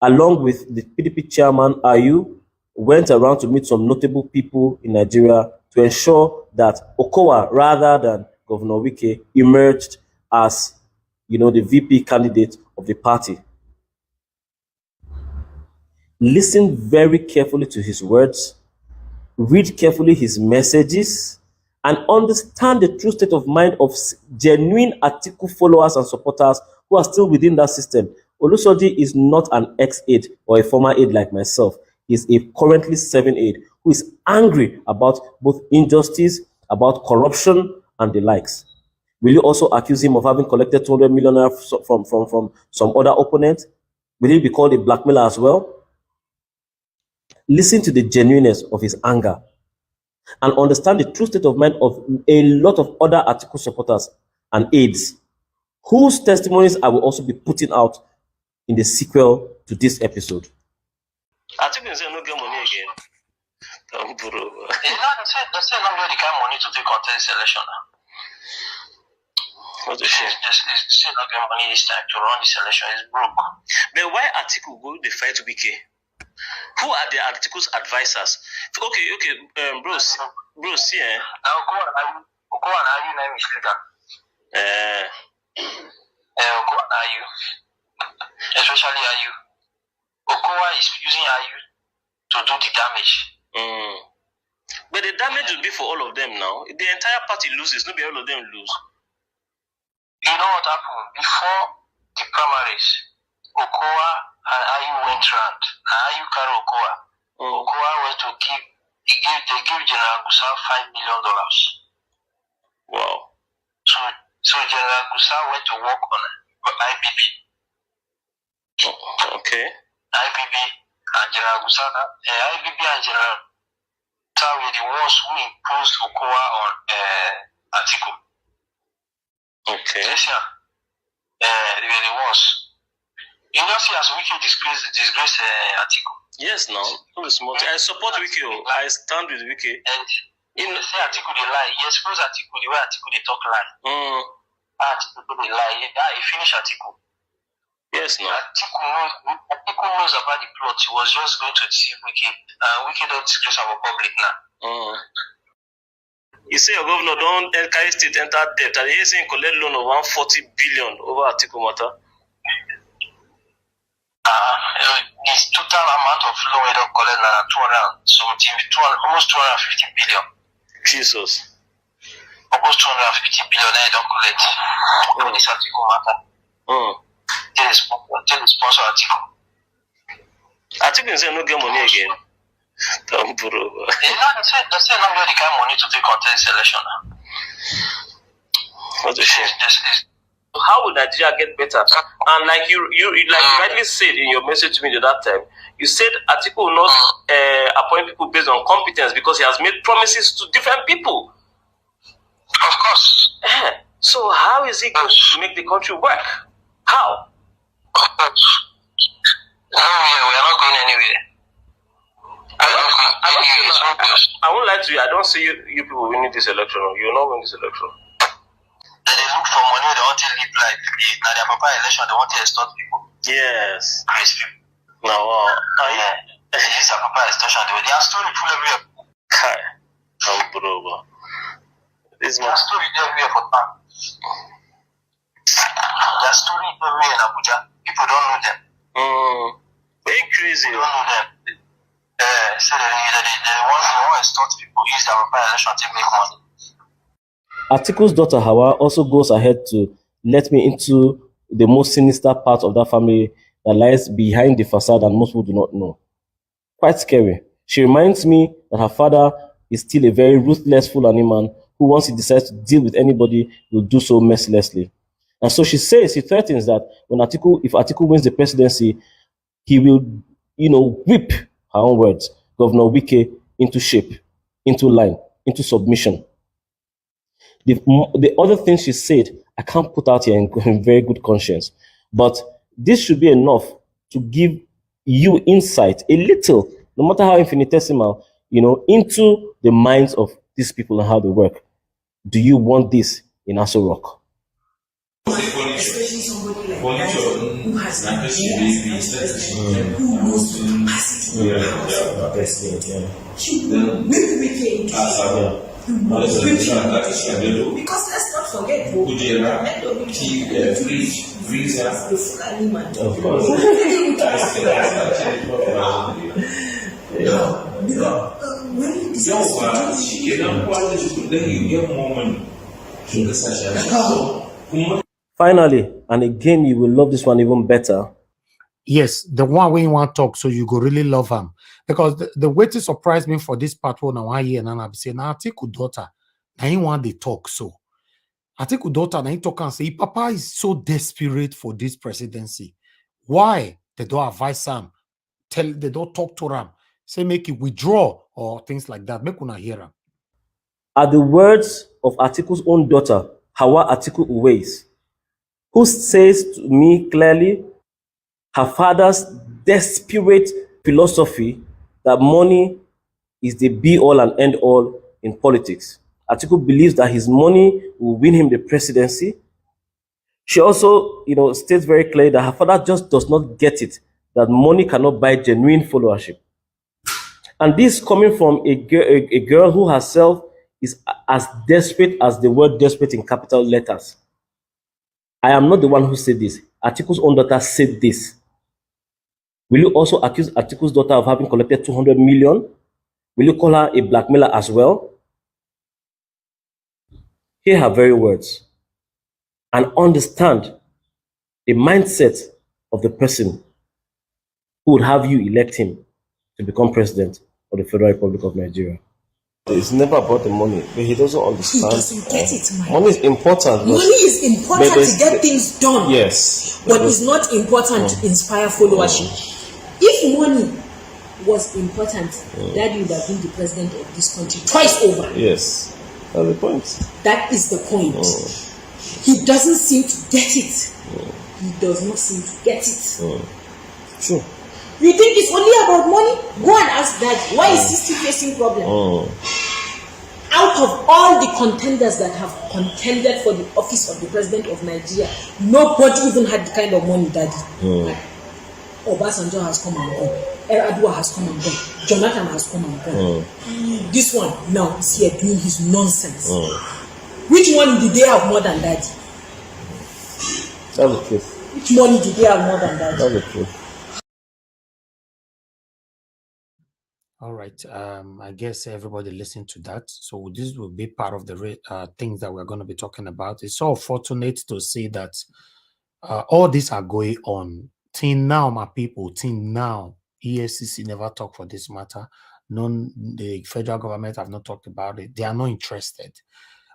along with the PDP chairman, Ayu, went around to meet some notable people in Nigeria to ensure that Okowa, rather than Governor Wike, emerged as, the VP candidate of the party. Listen very carefully to his words, read carefully his messages, and understand the true state of mind of genuine Atiku followers and supporters who are still within that system. Olusoji is not an ex-aide or a former aide like myself. He is a currently serving aide who is angry about both injustice, about corruption, and the likes. Will you also accuse him of having collected 200 million from some other opponent? Will he be called a blackmailer as well? Listen to the genuineness of his anger and understand the true state of mind of a lot of other Atiku supporters and aides, whose testimonies I will also be putting out in the sequel to this episode. Atiku say no get money again. Bro. They say not get the kind of money to take contest election now. What the shit? They still not get money this time to run this election. It's broke. But why Atiku go the fight Wike? Who are the Atiku's advisors? Okay, bro, see, Okowa and Ayu name is leader. Okowa and Ayu, especially Ayu. Okowa is using Ayu to do the damage. But the damage will be for all of them now. If the entire party loses, not be all of them lose. You know what happened? Before the primaries, Okowa and Ayu went round. Ayu carried Okowa. Okowa went to they gave General Gusau $5 million. Wow. So General Gusau went to work on IBB. Okay. IBB and General Gusau, IBB and General Gusau were the ones who imposed Okowa on Atiku. Okay. Yes, yeah. They were the ones. You don't see as Wike disgrace Atiku. Yes, no. I support Wike. I stand with Wike. And you say Atiku they lie. You expose Atiku the way Atiku they talk lie. Atiku they lie. Yeah, he finish Atiku. Yes, no. Atiku knows about the plot. He was just going to deceive Wike. Wike don't disgrace our public now. You say your governor don't carry state enter debt, and he's saying collect loan of 140 billion over Atiku matter. The total amount of loan we don't collect now almost 250 billion. Jesus. almost 250 billion I don't collect for this Atiku matter. Tell the sponsor Atiku. Atiku say no get money again. Don't bro. They say not get the kind of money to take contest election. What a shame. How would Nigeria get better? And like you rightly said in your message to me at that time, you said Atiku will not appoint people based on competence because he has made promises to different people. Of course. So how is he going to make the country work? How? We are not going anywhere. I won't lie to you. I don't see you people winning this election. You will not win this election. They look for money. They want to live like now their papa election. They want to extort people. Yes. Praise people. No. This is a papa extortion. They are story full everywhere. This they are story everywhere for town. They are story everywhere in Abuja. People don't know them. Very crazy. They don't know them. So they want to extort people. Use their papa election to make money. Atiku's daughter Hawa also goes ahead to let me into the most sinister part of that family that lies behind the facade and most people do not know. Quite scary. She reminds me that her father is still a very ruthless Fulani man who, once he decides to deal with anybody, will do so mercilessly. And so she threatens that if Atiku wins the presidency, he will, whip, her own words, Governor Wike into shape, into line, into submission. The other things she said, I can't put out here in very good conscience, but this should be enough to give you insight, a little, no matter how infinitesimal, into the minds of these people and how they work. Do you want this in Aso Rock? Especially somebody like that who has who knows the capacity because let's not forget the Fulani man. Of course. Finally, and again, you will love this one even better. Yes, the one when you want to talk, so you go really love him. Because the way to surprise me for this part one, I hear and I'll be saying, Atiku daughter, now you want they talk so. Atiku daughter, now you talk and say, Papa is so desperate for this presidency. Why? They don't advise him. They don't talk to him. Say make it withdraw or things like that. Make una hear him. Are the words of Atiku's own daughter, Hawa Atiku Uwais, who says to me clearly her father's desperate philosophy that money is the be-all and end-all in politics. Atiku believes that his money will win him the presidency. She also, states very clearly that her father just does not get it, that money cannot buy genuine followership. And this coming from a girl who herself is as desperate as the word desperate in capital letters. I am not the one who said this. Atiku's own daughter said this. Will you also accuse Atiku's daughter of having collected 200 million? Will you call her a blackmailer as well? Hear her very words and understand the mindset of the person who would have you elect him to become president of the Federal Republic of Nigeria. It's never about the money, but he doesn't understand. He doesn't get it, man. Money is important. Money is important to get things done. Yes. But it's not important to inspire followership. If money was important, Daddy would have been the president of this country twice over. Yes. That's the point. That is the point. He doesn't seem to get it. He does not seem to get it. Sure. You think it's only about money? Go and ask Daddy. Why is he still facing problems? Out of all the contenders that have contended for the office of the president of Nigeria, nobody even had the kind of money Daddy. Obasanjo has come and gone. Er'Adua has come and gone. Jonathan has come and gone. This one now is here doing his nonsense. Which one did they have more than Daddy? That's the truth. Which money did they have more than Daddy? That's the truth. All right. I guess everybody listened to that. So this will be part of the things that we're going to be talking about. It's so fortunate to see that all these are going on. Till now, my people, till now, EFCC never talked for this matter. None, the federal government have not talked about it. They are not interested.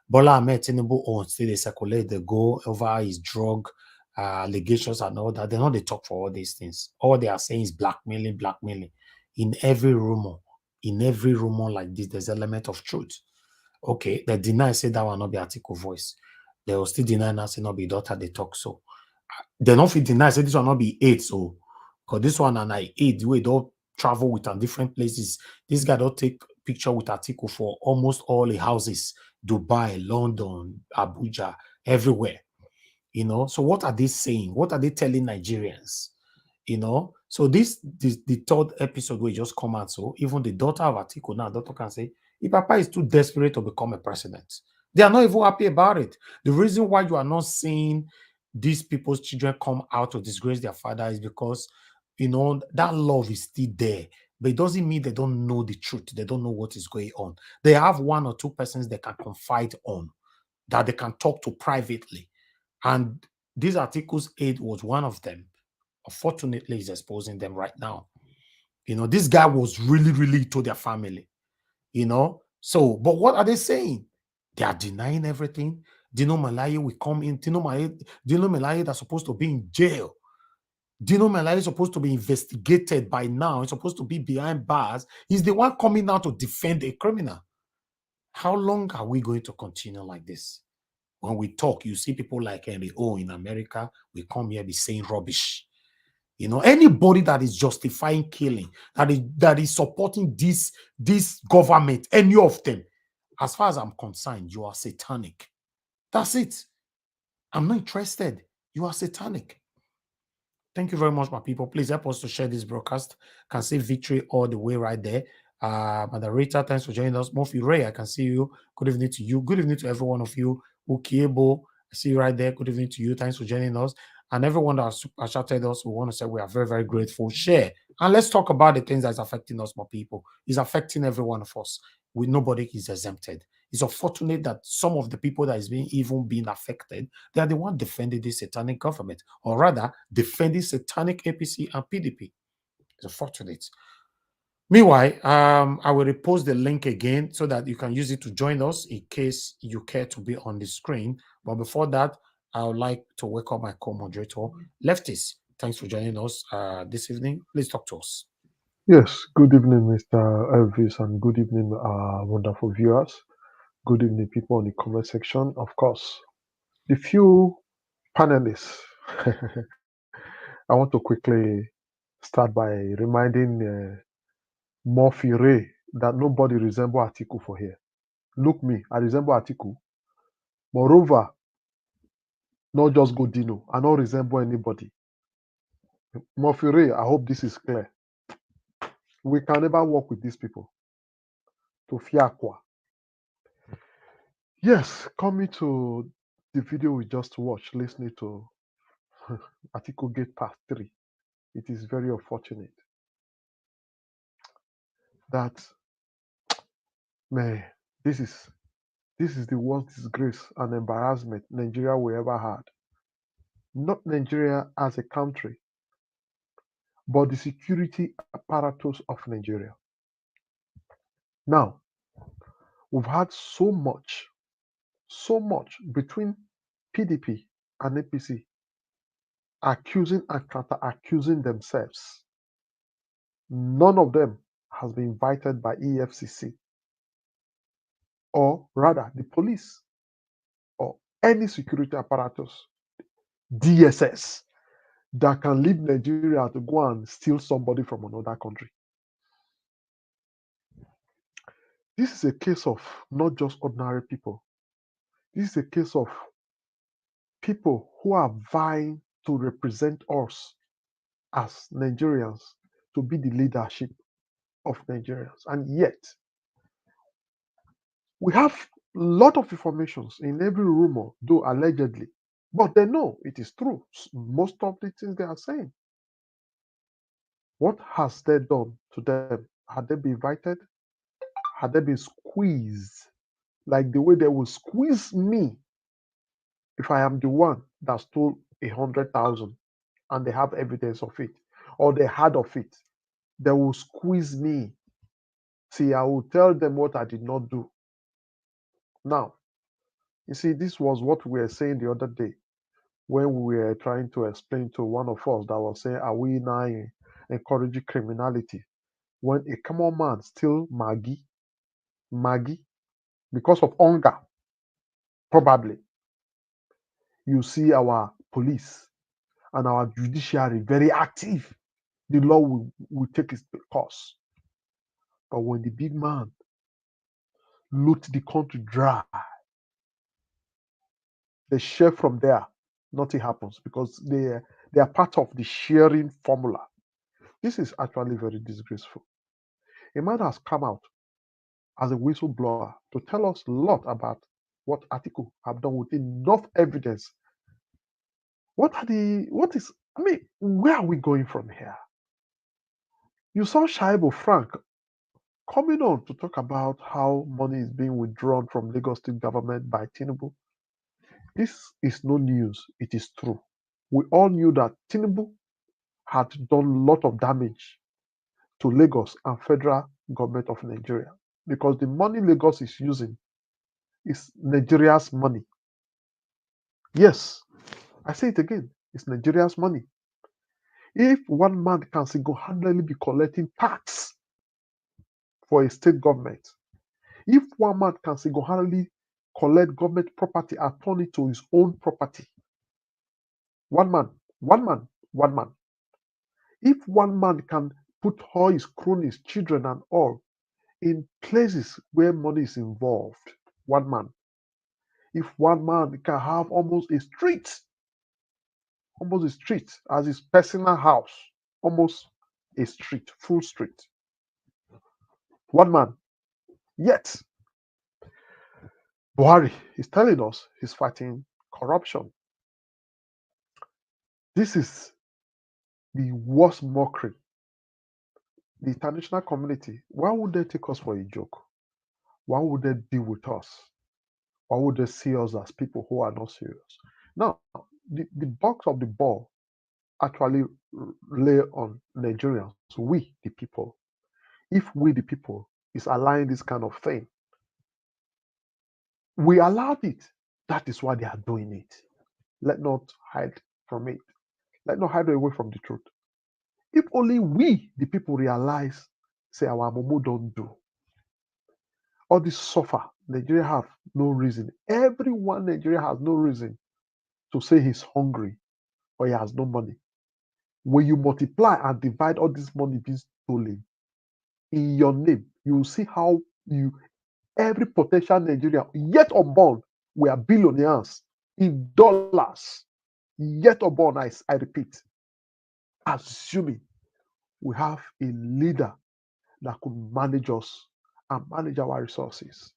Bola Ahmed Tinubu owns, still they circulate, they go over his drug allegations and all that. They know they talk for all these things. All they are saying is blackmailing, blackmailing. In every rumor like this, there's element of truth. Okay, they deny, say that will not be Atiku voice. They will still deny now, say not be daughter, they talk so. They don't fit deny, say this will not be aid, so because this one and I aid, the way they don't travel with on different places. This guy don't take picture with Atiku for almost all the houses, Dubai, London, Abuja, everywhere. You know, so what are they saying? What are they telling Nigerians? You know, so this the third episode will just come out. So even the daughter of Atiku now, daughter can say, if Papa is too desperate to become a president, they are not even happy about it. The reason why you are not seeing these people's children come out to disgrace their father is because, you know, that love is still there. But it doesn't mean they don't know the truth. They don't know what is going on. They have one or two persons they can confide on, that they can talk to privately. And this article's aid was one of them. Unfortunately, he's exposing them right now. You know, this guy was really to their family. You know, so, but what are they saying? They are denying everything. Dino Malaye will come in. Dino Malaye that's supposed to be in jail. Dino Malaye is supposed to be investigated by now. He's supposed to be behind bars. He's the one coming out to defend a criminal. How long are we going to continue like this? When we talk, you see people like Henry O in America, we come here be saying rubbish. You know, anybody that is justifying killing, that is supporting this government, any of them, as far as I'm concerned, you are satanic. That's it. I'm not interested. You are satanic. Thank you very much, my people. Please help us to share this broadcast. Can say victory all the way right there. Moderator, thanks for joining us. Mofi Ray, I can see you. Good evening to you. Good evening to every one of you. Ukiebo, I see you right there. Good evening to you. Thanks for joining us. And everyone that has shouted us, we want to say we are very grateful. Share. And let's talk about the things that's affecting us, my people. It's affecting every one of us. Nobody is exempted. It's unfortunate that some of the people that is being affected, they are the one defending this satanic government, or rather defending satanic APC and PDP. It's unfortunate. Meanwhile, I will repost the link again so that you can use it to join us in case you care to be on the screen. But before that, I would like to welcome my co-moderator, Lefties. Thanks for joining us this evening. Please talk to us. Yes, good evening, Mr. Elvis, and good evening, wonderful viewers. Good evening, people in the comment section. Of course, the few panelists. I want to quickly start by reminding Murphy Ray that nobody resembles Atiku for here. Look me, I resemble Atiku. Moreover, not just Godino. I don't resemble anybody. Murphy Ray, I hope this is clear. We can never work with these people. To Fiakwa. Yes, coming to the video we just watched, listening to Atiku Gate Part 3, it is very unfortunate that, man, this is the worst disgrace and embarrassment Nigeria will ever had. Not Nigeria as a country, but the security apparatus of Nigeria. Now, we've had so much between PDP and APC accusing and counter-accusing themselves. None of them has been invited by EFCC, or rather the police, or any security apparatus, DSS, that can leave Nigeria to go and steal somebody from another country. This is a case of not just ordinary people. This is a case of people who are vying to represent us as Nigerians, to be the leadership of Nigerians. And yet, we have a lot of informations in every rumor, though allegedly, but they know it is true. Most of the things they are saying. What has they done to them Had they been invited? Had they been squeezed? Like the way they will squeeze me if I am the one that stole 100,000 and they have evidence of it, or they had of it. They will squeeze me. See, I will tell them what I did not do. Now, you see, this was what we were saying the other day when we were trying to explain to one of us that was saying, are we now encouraging criminality? When a common man steal Maggie, because of hunger, probably, you see our police and our judiciary very active. The law will take its course. But when the big man loot the country dry, they share from there, nothing happens because they are part of the sharing formula. This is actually very disgraceful. A man has come out as a whistleblower to tell us a lot about what Atiku have done with enough evidence. Where are we going from here? You saw Shaibu Frank coming on to talk about how money is being withdrawn from Lagos State government by Tinubu. This is no news, it is true. We all knew that Tinubu had done a lot of damage to Lagos and federal government of Nigeria because the money Lagos is using is Nigeria's money. Yes, I say it again, it's Nigeria's money. If one man can single-handedly be collecting tax for a state government, if one man can single-handedly collect government property and turn it to his own property, one man. If one man can put all his cronies, children, and all in places where money is involved, one man. If one man can have almost a street as his personal house, almost a street, full street. One man. Yet, Buhari is telling us he's fighting corruption. This is the worst mockery. The international community, why would they take us for a joke? Why would they deal with us? Why would they see us as people who are not serious? Now, the box of the ball actually lay on Nigerians, we the people. If we the people is allowing this kind of thing, we allowed it. That is why they are doing it. Let not hide from it. Let not hide away from the truth. If only we the people realize, say our Momo don't do. All this suffer, Nigeria have no reason. Everyone Nigeria has no reason to say he's hungry or he has no money. When you multiply and divide all this money being stolen in your name, you will see how every potential Nigerian, yet unborn, we are billionaires in dollars. Yet unborn, I repeat, assuming we have a leader that could manage us and manage our resources.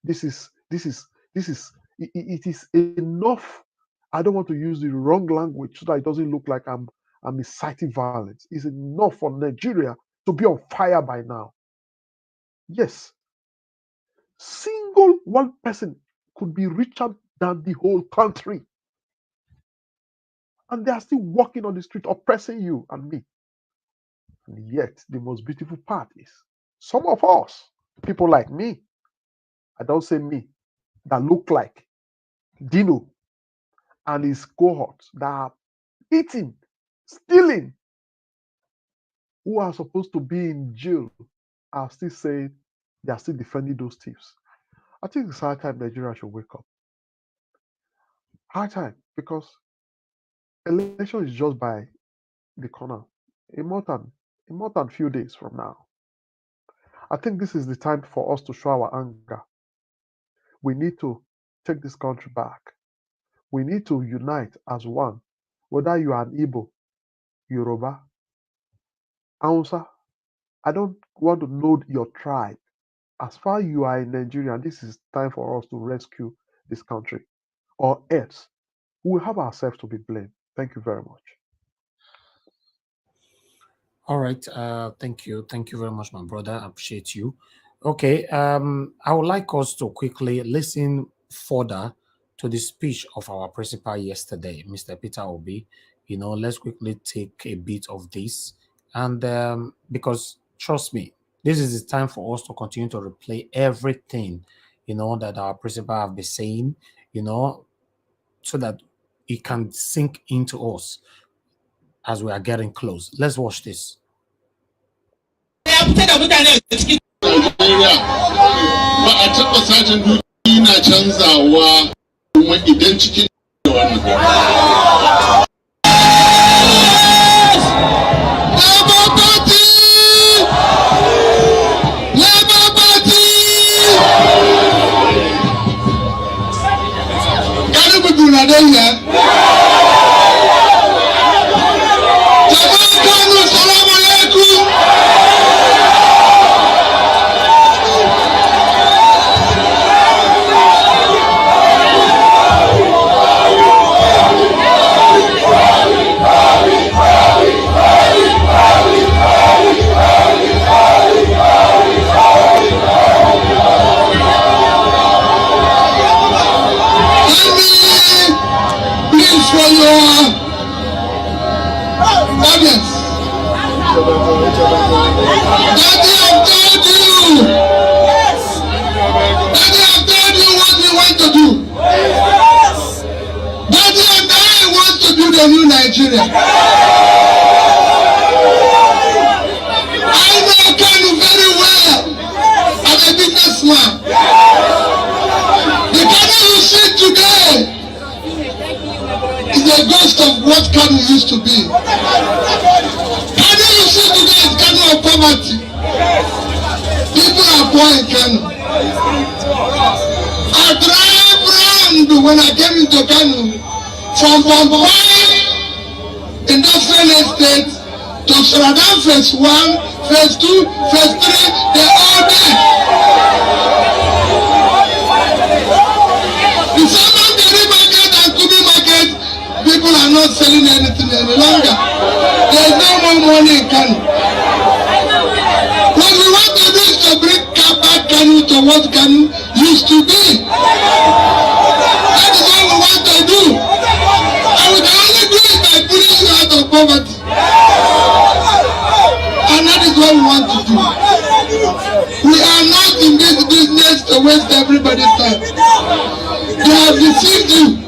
It is enough. I don't want to use the wrong language so that it doesn't look like I'm inciting violence. It's enough for Nigeria to be on fire by now. Yes. Single one person could be richer than the whole country. And they are still walking on the street oppressing you and me. And yet, the most beautiful part is some of us, people like me, I don't say me, that look like Dino and his cohorts that are eating, stealing, who are supposed to be in jail, are still saying they are still defending those thieves. I think it's high time Nigeria should wake up. High time, because election is just by the corner. A more than few days from now. I think this is the time for us to show our anger. We need to take this country back. We need to unite as one, whether you are an Igbo, Yoruba, Hausa. I don't want to know your tribe. As far as you are in Nigeria, this is time for us to rescue this country, or else we will have ourselves to be blamed. Thank you very much. All right. Thank you. Thank you very much, my brother. I appreciate you. Okay. I would like us to quickly listen further to the speech of our principal yesterday, Mr. Peter Obi. Let's quickly take a bit of this. And because trust me, this is the time for us to continue to replay everything, that our principal have been saying, so that it can sink into us as we are getting close. Let's watch this. Phase 1, phase 2, phase 3, they're all there. The Sabotage market and Kubi market, people are not selling anything any longer. There's no more money in Kano. What we want to do is to bring back Kano to what Kano used to be. That is what we want to do. And we can only do it by putting you out of poverty. And that is what we want to do. We are not in this business to waste everybody's time. They have deceived you.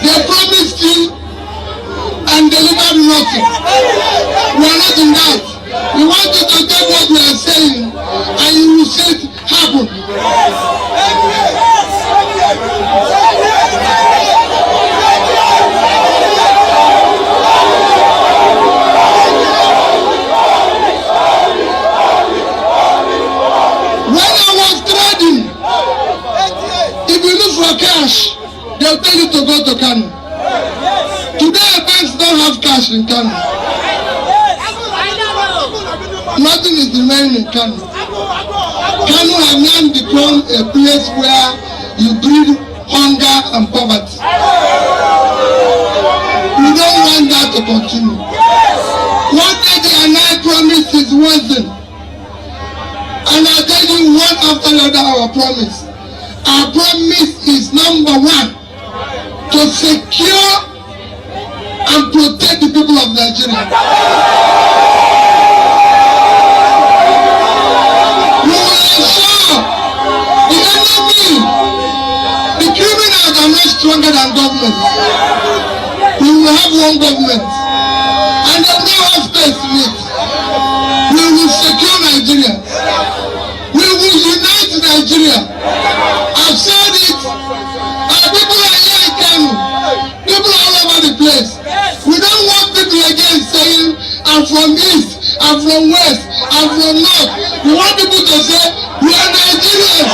They promised you and delivered nothing. We are not in that. We want you to take what we are saying and you will see it happen. They'll tell you to go to Kano. Today, banks don't have cash in Kano. Nothing is remaining in Kano. Kano has now become a place where you breed hunger and poverty. We don't want that to continue. What the NI promise is wasn't. And I'll tell you one after another our promise. Our promise is number 1. To secure and protect the people of Nigeria. We will ensure the enemy, the criminals are not stronger than government. We will have one government and they will have space in it. We will secure Nigeria. We will unite Nigeria. I've said it. Our people are here in Kano. People all over the place. We don't want people again saying, I'm from East, I'm from West, I'm from North. We want people to say, we are Nigerians.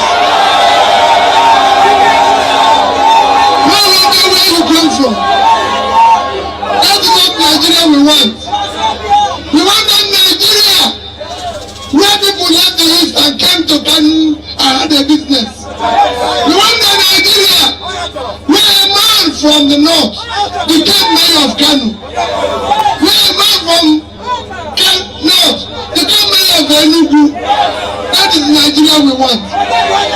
No matter where you come from. That's what Nigeria we want. We want that Nigeria where people left the East and came to Kano and had a business. We want that Nigeria where a man from the North became mayor of Kano. Where a man from Nigeria we want.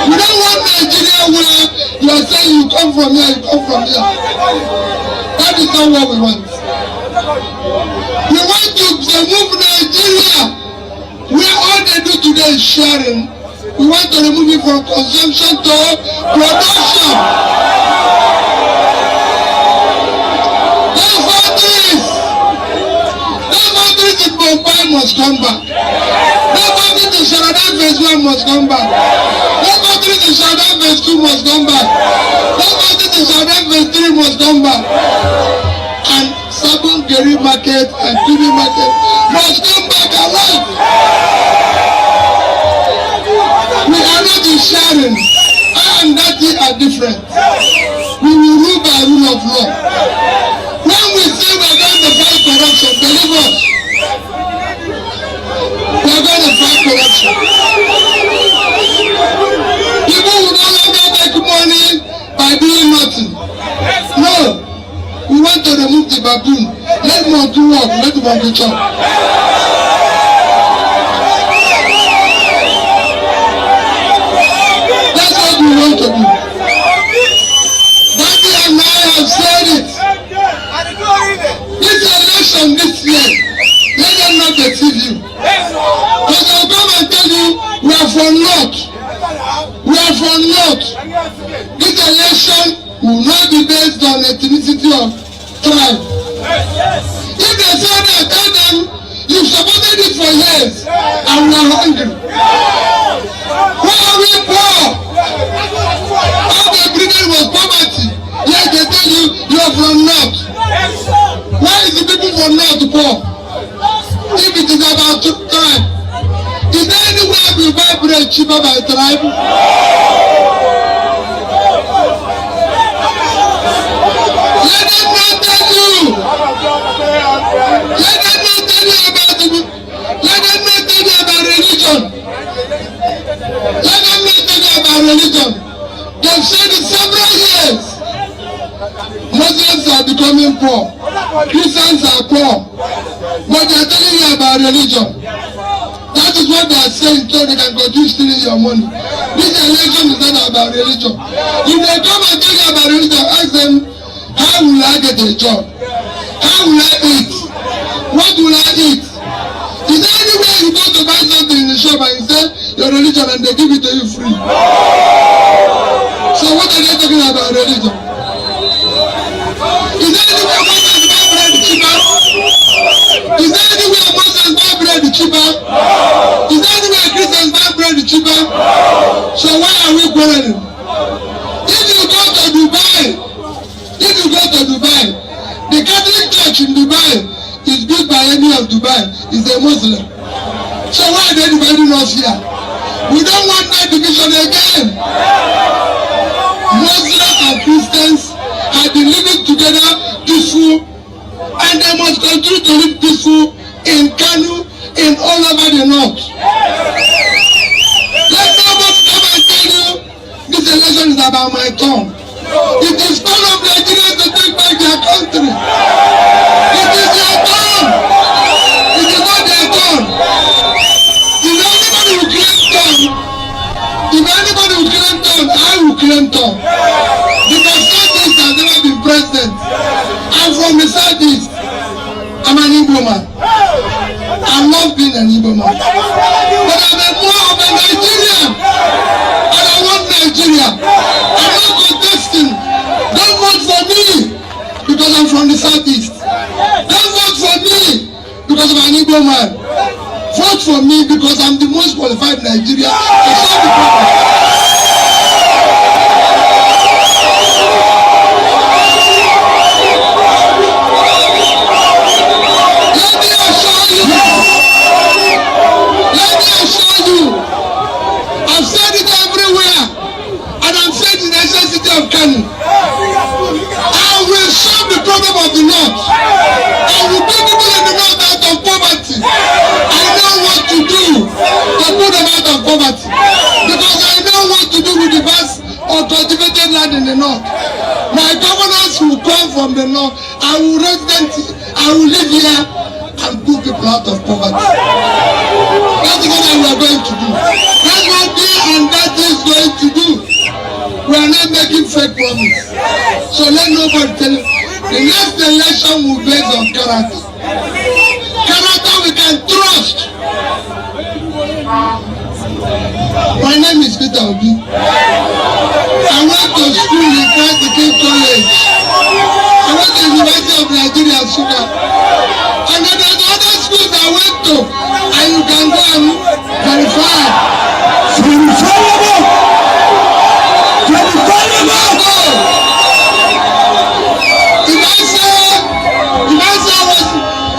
We don't want Nigeria where you are saying you come from here, you come from here. That is not what we want. We want to remove Nigeria where all they do today is sharing. We want to remove it from consumption to production. Those factories in Mumbai must come back. Those factories in Sharadan phase 1 must come back. Those factories in Sharadan phase 2 must come back. Those factories in Sharadan phase 3 must come back. And Sabon Geri market and Kiri market must come back alive. We are not in sharing. I and Dati are different. We will rule by rule of law. When we say we are going to fight corruption, believe us. We are going to fight corruption. People will no longer make money by doing nothing. No. We want to remove the baboon. Let monkey walk, let the monkey chop. That's what we want to do. Daddy and I have said it. This election this year, let them not deceive you. Because they'll come and tell you, we are from North. We are from North. This election will not be based on ethnicity of tribe. If they say that, tell them, you supported it for years and we are hungry. Why are we poor? All the Britain was poverty. Yet they tell you, you are from North. Why is the people from North poor? If it is about tribe, is there anywhere we buy bread cheaper by tribe? Let them not tell you. Let them not tell you about the. Let them not tell you about religion. Let them not tell you about religion. They've said it several years. Muslims are becoming poor. Christians are poor. But they are telling you about religion. That is what they are saying so they can continue stealing your money. This election is not about religion. If they come and tell you about religion, ask them, how will I get a job? How will I eat? What will I eat? Is there anywhere you go to buy something in the shop and you say your religion and they give it to you free? So what are they talking about religion? Is there anywhere Muslims buy bread cheaper? Is there anywhere Muslims buy bread cheaper? Is there anywhere Christians buy bread cheaper? So why are we quarreling? If you go to Dubai, the Catholic Church in Dubai is built by any of Dubai, is a Muslim. So why are they dividing us here? We don't want that division again. Muslims and Christians have been living together peaceful, and they must continue to live peaceful in Kanu, in all over the north. Let nobody come and tell you this election is about my turn. It is turn of Nigeria to take back their country. It is their turn. It is not their turn. If anybody will claim turn, I will claim turn. Because Southeast has never been president. I'm from the Southeast. I'm an Igbo man. I love being an Igbo man. But I'm more of a Nigerian. And I want Nigeria. I'm not contesting. Don't vote for me because I'm from the Southeast. Don't vote for me because I'm an Igbo man. Vote for me because I'm the most qualified Nigerian to solve the problem. I've said it everywhere, and I'm saying the necessity of Kanu. I will solve the problem of the North. I will bring people in the North out of poverty. I know what to do to put them out of poverty, because I know what to do with the vast uncultivated land in the North. My governors will come from the North. I will live here and put people out of poverty. That's what we are going to do. That's what me and We are not making fake promise. So let nobody tell you. The next election will be based on character. Character we can trust. My name is Peter Obi. I went to school in Katsina College. I went to the University of Nigeria, Sugar. And then there's other schools I went to, and you can go and verify. Verifiable! Verifiable!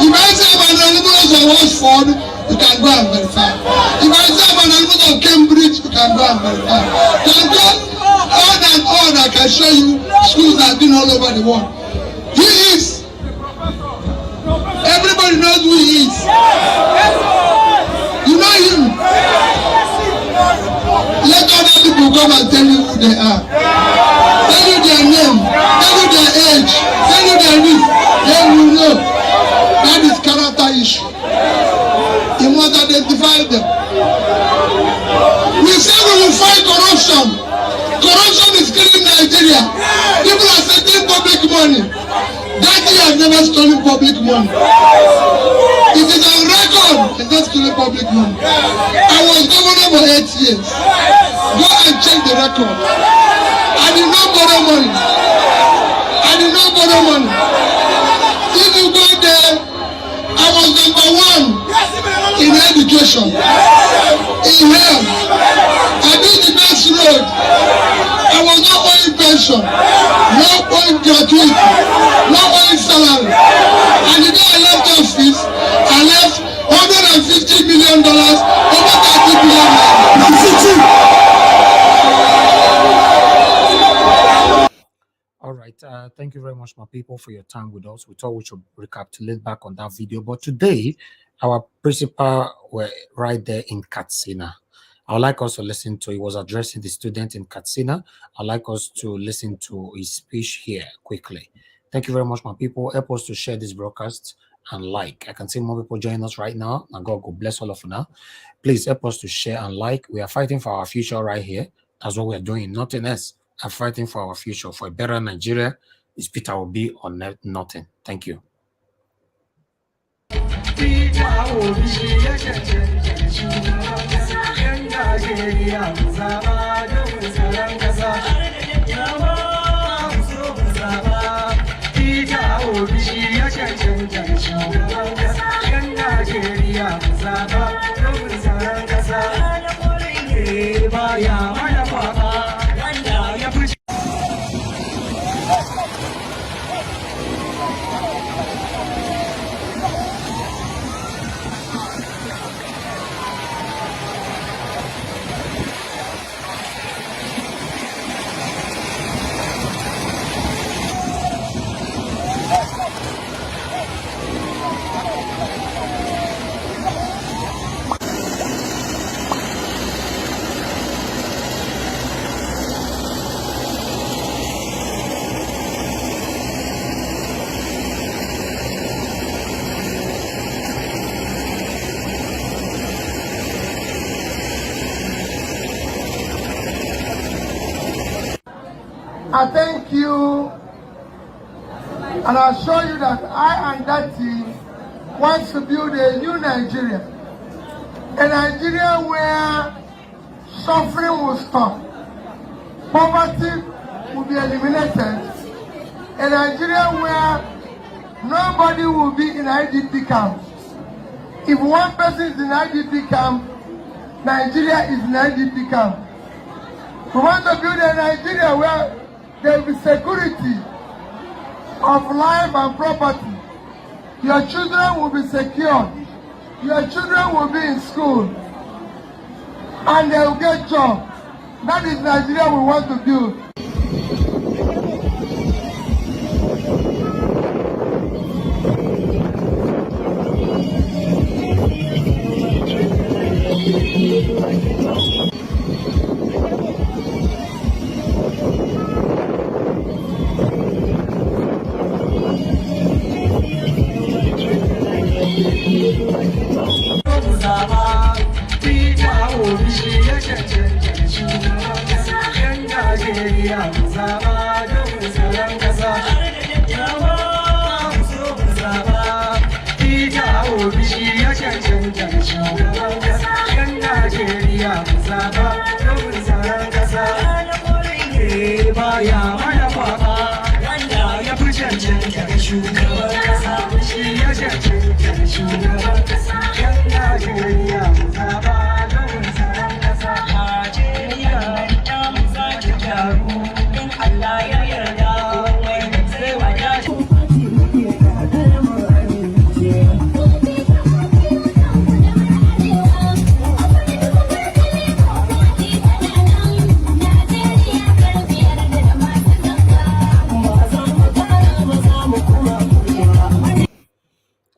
If I say my neighbors of Oxford, you can go and verify. If I say my neighbors of Cambridge, you can go and verify. You can go on and on. I can show you schools that have been all over the world. He is. Everybody knows who he is. You know him. Let other people come and tell you who they are. Tell you their name, tell you their age, tell you their this. Then you know. That is character issue. You must identify them. We say we will fight corruption. Corruption is killing Nigeria. People are stealing public money. Daddy has never stolen public money. It is on record. He has not stolen public money. I was governor for 8 years. Go and check the record. I did not borrow money. I did not borrow money. If you go there, I was #1 in education, in health. I built the best road. I was not owing pension, not owing gratuity, not owing salary. And the day I left office, I left $150 million, over $30 billion. All right. Thank you very much, my people, for your time with us. We thought we should recapitulate back on that video. But today, our principal were right there in Katsina. I would like us to listen to, he was addressing the student in Katsina. I'd like us to listen to his speech here quickly. Thank you very much, my people. Help us to share this broadcast and like. I can see more people join us right now. And God bless all of you now. Please help us to share and like. We are fighting for our future right here. That's what we are doing, nothing else. I'm fighting for our future, for a better Nigeria. Is Peter Obi or nothing? Thank you. I thank you, and I assure you that I and that team want to build a new Nigeria. A Nigeria where suffering will stop, poverty will be eliminated, a Nigeria where nobody will be in IDP camp. If one person is in IDP camp, Nigeria is in IDP camp. We want to build a Nigeria where there will be security of life and property. Your children will be secure. Your children will be in school. And they will get jobs. That is Nigeria we want to build.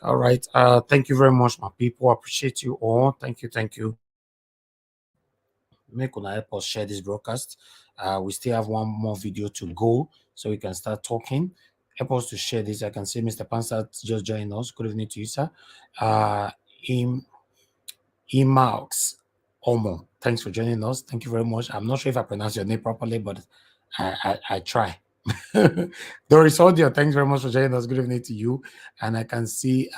All right. Thank you very much, my people. I appreciate you all. Thank you. Thank you. Make una help us share this broadcast. We still have one more video to go, so we can start talking. Help us to share this. I can see Mr. Pansat just joined us. Good evening to you, sir. Emax Omo, thanks for joining us. Thank you very much. I'm not sure if I pronounced your name properly, but I try. Doris Audio, thanks very much for joining us. Good evening to you. And I can see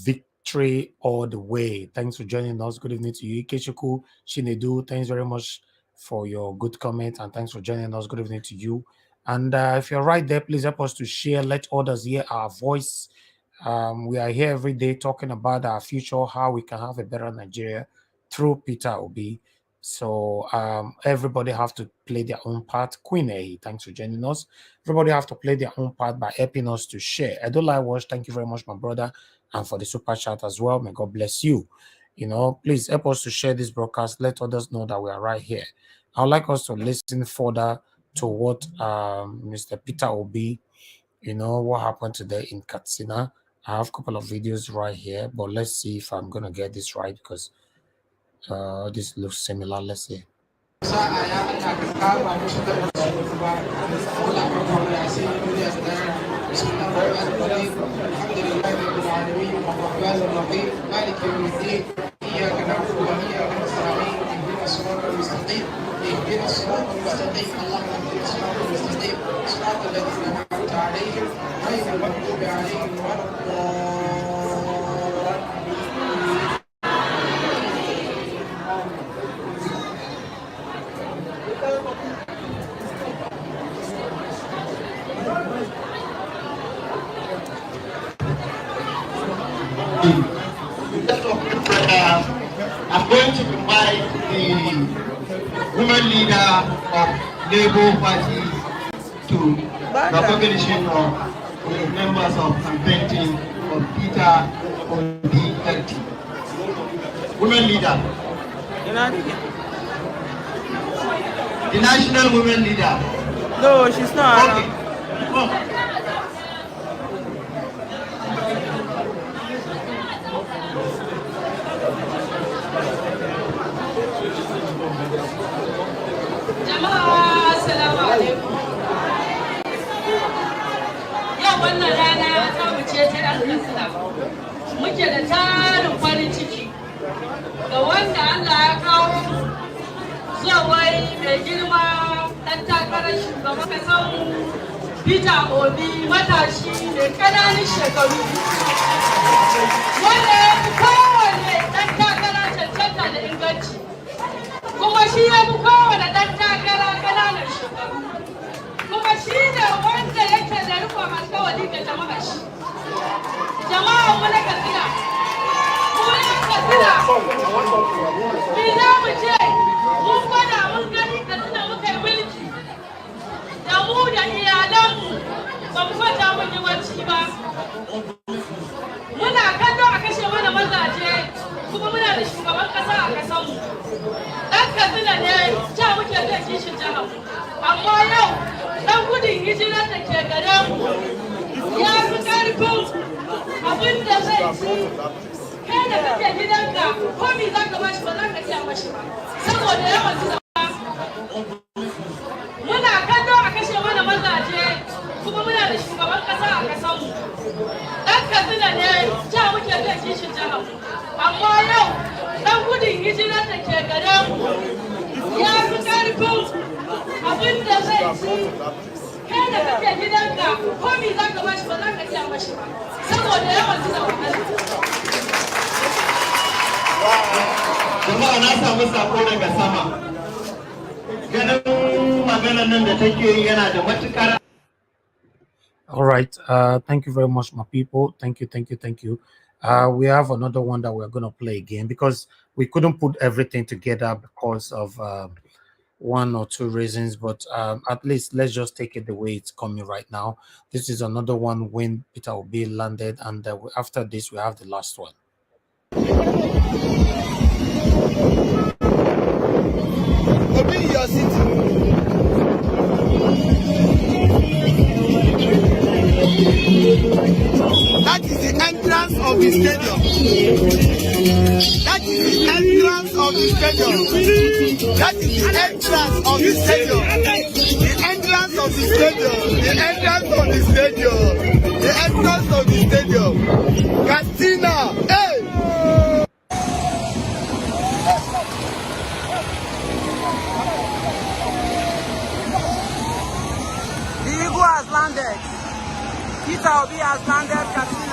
Victory all the way. Thanks for joining us. Good evening to you. Ikechukwu Shinedu, thanks very much for your good comment and thanks for joining us. Good evening to you. And if you're right there, please help us to share. Let others hear our voice. We are here every day talking about our future, how we can have a better Nigeria through Peter Obi. So everybody have to play their own part. Queen A, thanks for joining us. Everybody have to play their own part by helping us to share. Edola Wash, thank you very much, my brother, and for the super chat as well. May God bless you. You know, please help us to share this broadcast. Let others know that we are right here. I would like us to listen further to what Mr. Peter Obi, you know, what happened today in Katsina. I have a couple of videos right here, but let's see if I'm going to get this right because this looks similar. Let's see. I'm going to invite the women leader of Labour Party to recognition of the members of campaign team of Peter Obi LT. Women leader. The national women leader. No, she's not. Okay. Oh. Wannan rana ta wuce ta ɗan Katsina muke da tarin farin ciki ga wanda Allah ya kawo zuwa mai girma ɗan takarar shugaban ƙasar Peter Obi matashi mai ƙananan shekaru wanda ya fi kowane ɗan takara cancanta da inganci kuma shi ya fi kowane ɗan takara ƙananan shekaru kuma shi ne wanda yake da rikon alkawari ga jama'a shi. Jama'a mu na Katsina, mu na Katsina, me za mu ce mun gwada mun gani Katsina muka yi mulki da mu da iyalanmu ba mu kwanta mun yi bacci ba. Muna kallo a kashe mana mazaje kuma muna da shugaban ƙasa a ƙasarmu. Ɗan Katsina ne ja muke zai kishin jihar. Amma yau ɗan gudun hijirar da ke gare mu ya fi ƙarfin abin da zai ci. Kai da kake gidanka ko me za ka bashi ba za ka iya mashi ba saboda yawan su zama. Muna kallo a kashe mana mazaje kuma muna da shugaban ƙasa a ƙasarmu. Ɗan Katsina ne ja muke zai kishin jihar. Amma yau ɗan gudun hijirar da ke gare mu ya fi ƙarfin abin da zai ci. Kai da kake gidanka ko me za ka bashi ba za ka iya mashi ba saboda yawan su zama. Jama'a na samu sako daga sama. Ganin maganar nan da take yi yana da matukar. All right. Thank you very much, my people. Thank you. We have another one that we're going to play again because we couldn't put everything together because of one or two reasons, but at least let's just take it the way it's coming right now. This is another one when Peter Obi landed, and after this we have the last one. Obi, your city. That is the entrance of the stadium. That is the entrance of the stadium. That is the entrance of the stadium. The entrance of the stadium. The entrance of the stadium. The entrance of the stadium. Katsina. Hey! The eagle has landed. Peter Obi has landed Katsina.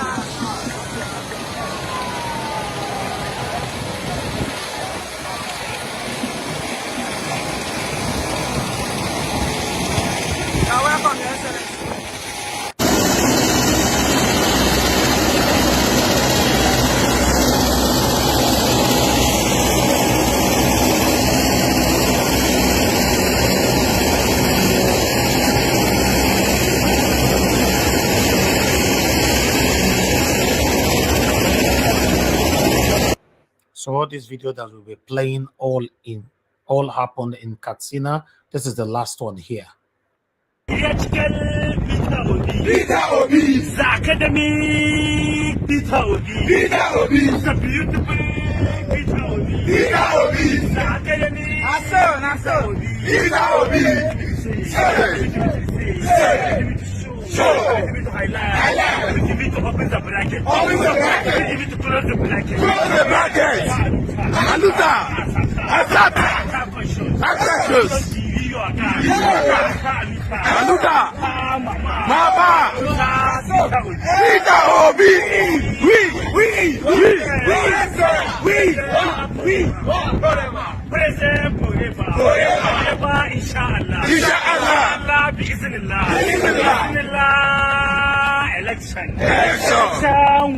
You're welcome, Your Excellency. So all this video that we'll be playing all happened in Katsina. This is the last one here. Peter Obi, the academic Peter Obi, Peter Obi, the beautiful Peter Obi, Peter Obi, the academic Peter Obi, show, highlight, to open the bracket, to close the bracket, Aluta, Aluta, Mama, Peter Obi, we, present forever, inshallah, bismillah, election,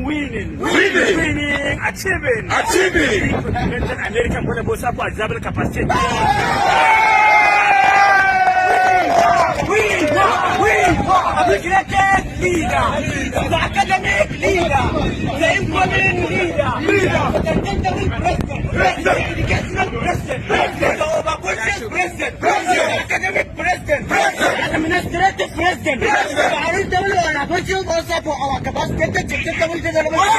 winning, achieving, American Bosa for example capacity. We the greatest leader, the academic leader, the employment leader, the technical president, the educational president, the overcautious president, the academic president, the administrative president, the original and official also for our capacity to development.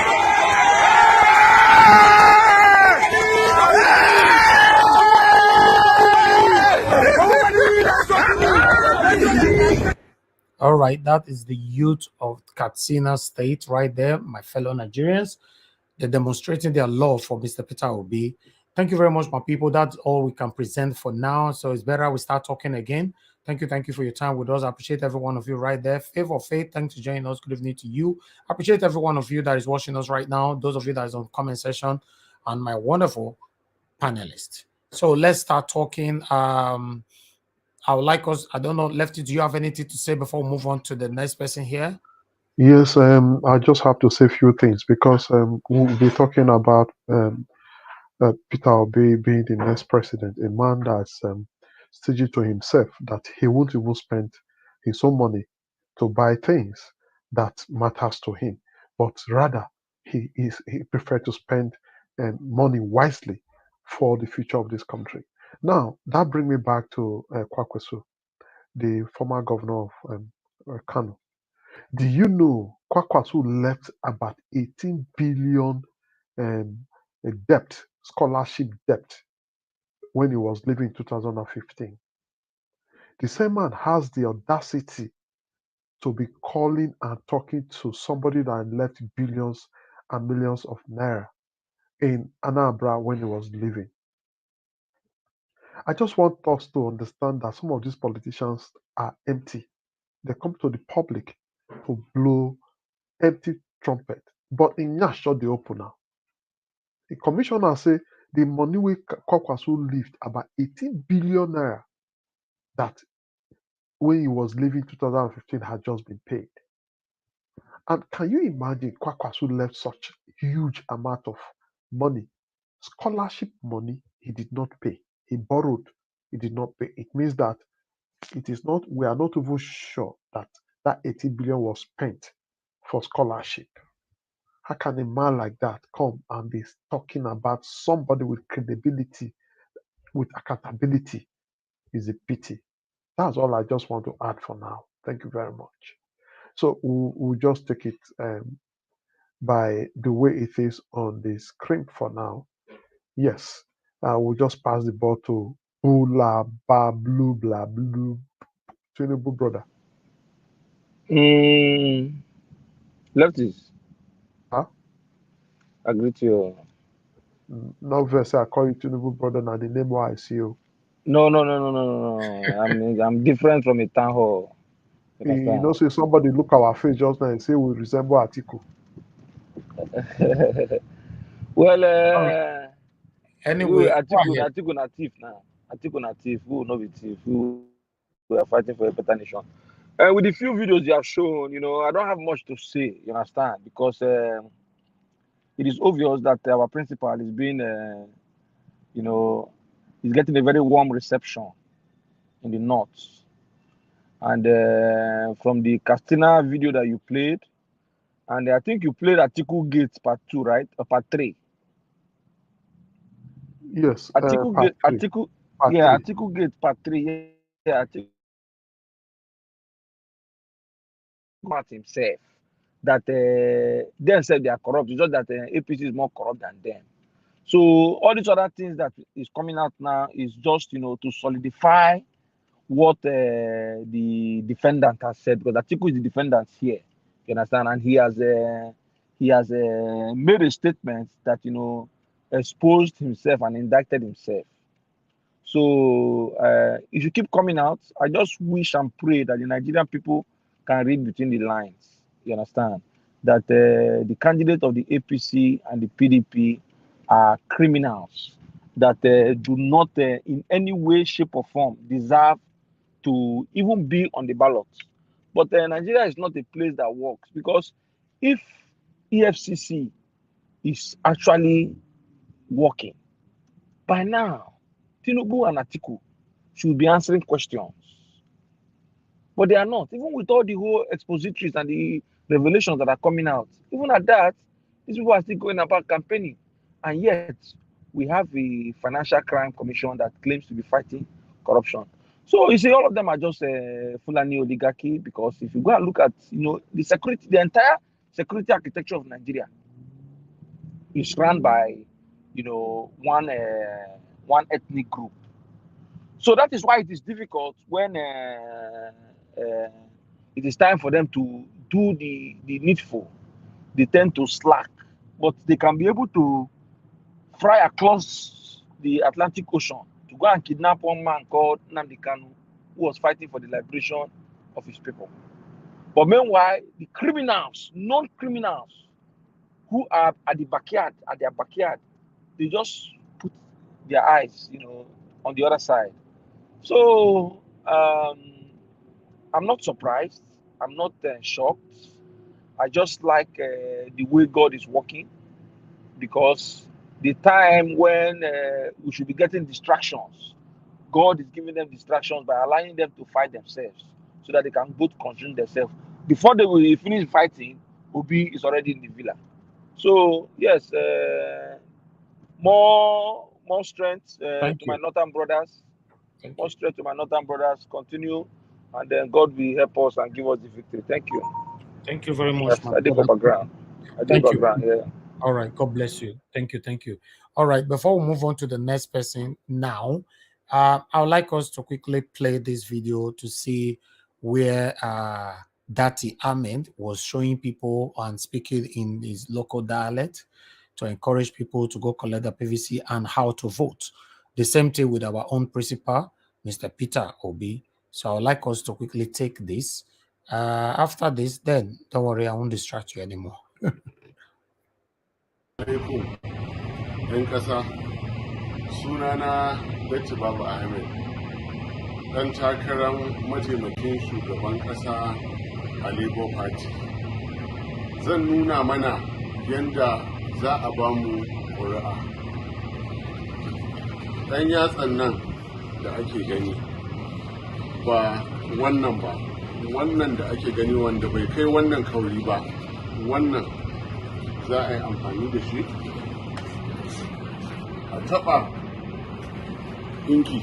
All right, that is the youth of Katsina State right there, my fellow Nigerians. They're demonstrating their love for Mr. Peter Obi. Thank you very much, my people. That's all we can present for now. So it's better we start talking again. Thank you for your time with us. I appreciate every one of you right there. Favor of Faith, thanks for joining us. Good evening to you. I appreciate every one of you that is watching us right now, those of you that is on comment section, and my wonderful panelists. So let's start talking. I would like us, I don't know, Lefty, do you have anything to say before we move on to the next person here? Yes, I just have to say a few things because we'll be talking about Peter Obi being the next president, a man that's staging to himself that he won't even spend his own money to buy things that matters to him, but rather he prefer to spend money wisely for the future of this country. Now that brings me back to Kwakwasu, the former governor of Kano. Do you know Kwakwasu left about 18 billion debt, scholarship debt, when he was living in 2015? The same man has the audacity to be calling and talking to somebody that left billions and millions of naira in Anambra when he was living. I just want us to understand that some of these politicians are empty. They come to the public to blow empty trumpet, but in Nyasho the opener. The commissioner say the money we Kwakwasu lived about 18 billion naira that when he was living 2015 had just been paid. And can you imagine Kwakwasu left such huge amount of money? Scholarship money he did not pay. He borrowed, he did not pay. It means that it is not, we are not even sure that that 18 billion was spent for scholarship. How can a man like that come and be talking about somebody with credibility, with accountability? Is a pity. That's all I just want to add for now. Thank you very much. So we'll just take it by the way it is on the screen for now. Yes, we'll just pass the ball to Bula Ba Blue Bla Blue Tinubu brother. Lefties. Huh? Agree to you. No verse I call you Tinubu brother now the name why I see you. No. I'm different from a town hall. You know, say somebody look our face just now and say we resemble Atiku. Well, anyway, Atiku na thief now. Atiku na thief. We will not be thief. We are fighting for a better nation. With the few videos you have shown, you know, I don't have much to say. You understand? Because it is obvious that our principal is being, you know, is getting a very warm reception in the north. And from the Katsina video that you played, and I think you played Atiku Gate Part 2, right? Or Part 3? Yes, Atiku Gate, Atiku, yeah, Atiku Gate Part 3. Yeah, Atiku himself that they said they are corrupt. It's just that APC is more corrupt than them. So all these other things that is coming out now is just, you know, to solidify what the defendant has said, because Atiku is the defendant here. You understand? And he has made a statement that, you know, exposed himself and indicted himself. So it should keep coming out. I just wish and pray that the Nigerian people can read between the lines. You understand? That the candidate of the APC and the PDP are criminals that do not in any way, shape, or form deserve to even be on the ballot. But Nigeria is not a place that works, because if EFCC is actually working, by now, Tinubu and Atiku should be answering questions. But they are not. Even with all the whole expositories and the revelations that are coming out, even at that, these people are still going about campaigning. And yet, we have a financial crime commission that claims to be fighting corruption. So you see, all of them are just Fulani oligarchy, because if you go and look at, you know, the entire security architecture of Nigeria is run by, you know, one ethnic group. So that is why it is difficult when it is time for them to do the needful. They tend to slack, but they can be able to fly across the Atlantic Ocean to go and kidnap one man called Nnamdi Kanu, who was fighting for the liberation of his people. But meanwhile, the criminals, non-criminals, who are at their backyard, they just put their eyes, you know, on the other side. So I'm not surprised. I'm not shocked. I just like the way God is working, because the time when we should be getting distractions, God is giving them distractions by allowing them to fight themselves, so that they can both consume themselves. Before they will finish fighting, Obi is already in the villa. So yes, more strength to my northern brothers. More strength to my northern brothers. Continue, and then God will help us and give us the victory. Thank you. Thank you very much, Yes, my I did go brother. background. Thank you. Yeah. All right. God bless you. Thank you. All right. Before we move on to the next person now, I would like us to quickly play this video to see where Dati Ahmed was showing people and speaking in his local dialect to encourage people to go collect the PVC and how to vote. The same thing with our own principal, Mr. Peter Obi. So I would like us to quickly take this. After this, then don't worry, I won't distract you anymore. alaikum 'yan ƙasa, sunana Dr. Baba Ahmed, ɗan takarar mataimakin shugaban ƙasa a Labour Party. Zan nuna mana yadda za a ba mu ƙuri'a. Ɗan yatsan nan da ake gani ba wannan ba, wannan da ake gani wanda bai kai wannan kauri ba, wannan za a yi amfani da shi a taɓa inki,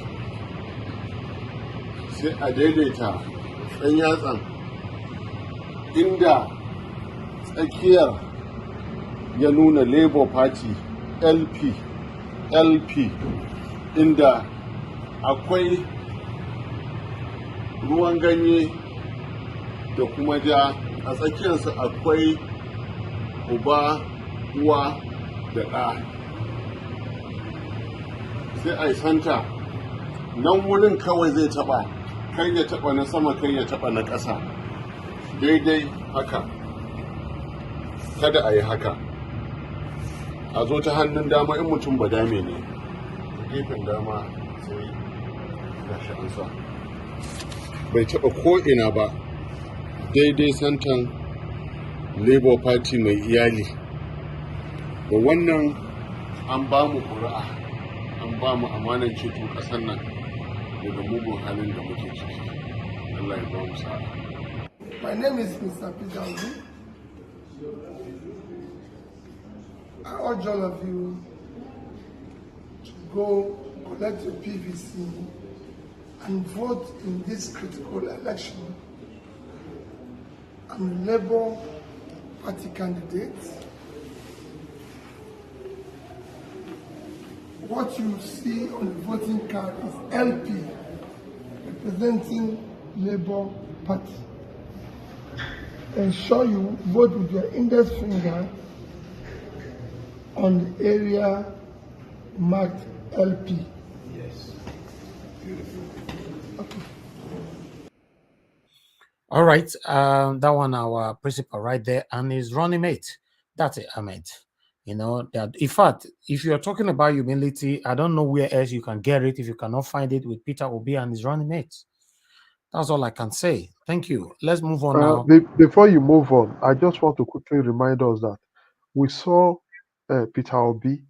sai a daidaita ɗan yatsan inda tsakiyar ya nuna Labour Party LP inda akwai ruwan ganye da kuma ja, a tsakiyarsa akwai uba, uwa da ɗa. Sai a yi santa nan wurin kawai zai taɓa, kai ya taɓa na sama, kai ya taɓa na ƙasa, daidai haka. Kada a yi haka. A zo ta hannun dama in mutum ba dame ne, gefen dama sai gashi an sa. Bai taɓa ko'ina ba, daidai santan Labour Party mai iyali. Da wannan an ba mu ƙuri'a, an ba mu amanan ceto ƙasar nan daga mugun halin da muke ciki. Allah ya ba mu sa'a. My name is Mr. Peter Obi. I urge all of you to go collect your PVC and vote in this critical election. I'm a Labour Party candidate. What you see on the voting card is LP, representing Labour Party. Ensure you vote with your index finger on the area marked LP. Yes. Beautiful. Okay. All right, that one our principal right there and his running mate. That's it, Ahmed. You know that. In fact, if you are talking about humility, I don't know where else you can get it if you cannot find it with Peter Obi and his running mates. That's all I can say. Thank you. Let's move on now. Before you move on, I just want to quickly remind us that we saw Peter Obi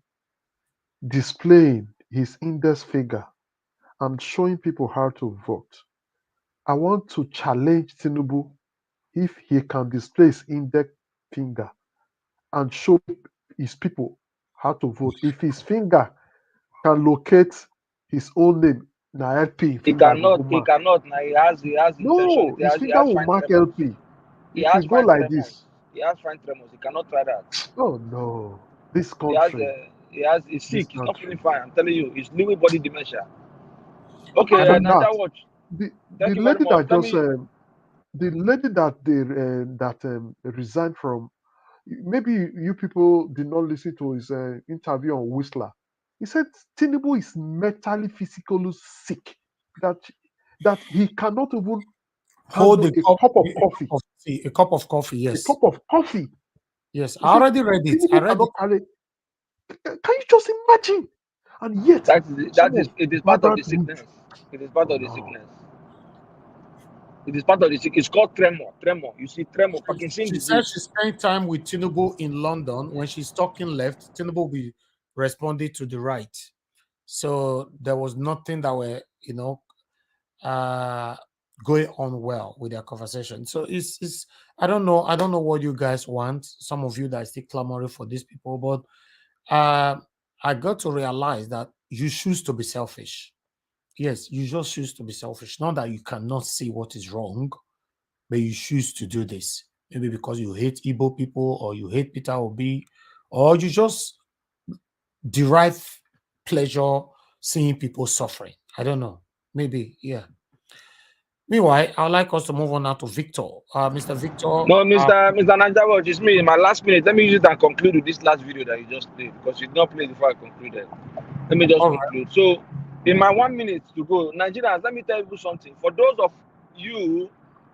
displaying his index finger and showing people how to vote. I want to challenge Tinubu if he can display his index finger and show his people how to vote. If his finger can locate his own name, na LP He finger cannot. go He mark. cannot. Now he has No, intention. his He finger has will fine mark tremors. LP. He If has he go fine like tremors. this, He has fine tremors. He cannot try that. oh no, this He has. country, He's this sick. He's not feeling country. fine. I'm telling you, it's Lewy body dementia. Okay, Other than Naija that, Watch. the Thank you very lady much. that just the lady that resigned from, maybe you people did not listen to his interview on Whistler. He said Tinubu is mentally, physically sick. That he cannot even Hold handle a cup of coffee. A cup of coffee, A yes. cup of coffee. Yes, He I said already read it. I Tinubu read it. cannot carry. Can you just imagine? And yet, some of It is part of the Barbara's route. sickness. It is part Oh of the no. sickness. It is part of the sick. It's called tremor. Tremor. You see, tremor. Parkinson's She said disease. she spent time with Tinubu in London. When she's talking left, Tinubu will be responding to the right. So there was nothing that were, going on well with their conversation. So it's I don't know what you guys want. Some of you that are still clamoring for these people, but I got to realize that you choose to be selfish. Yes, you just choose to be selfish. Not that you cannot see what is wrong, but you choose to do this. Maybe because you hate Igbo people, or you hate Peter Obi, or you just derive pleasure seeing people suffering. I don't know. Maybe, yeah. Meanwhile, I'd like us to move on now to Victor. Mr. Victor. No, Mr. Naija Watch, it's me. In my last minute, let me use it and conclude with this last video that you just played, because you did not play before I concluded. Let me just conclude. So, in my 1 minute to go, Nigerians, let me tell you something. For those of you,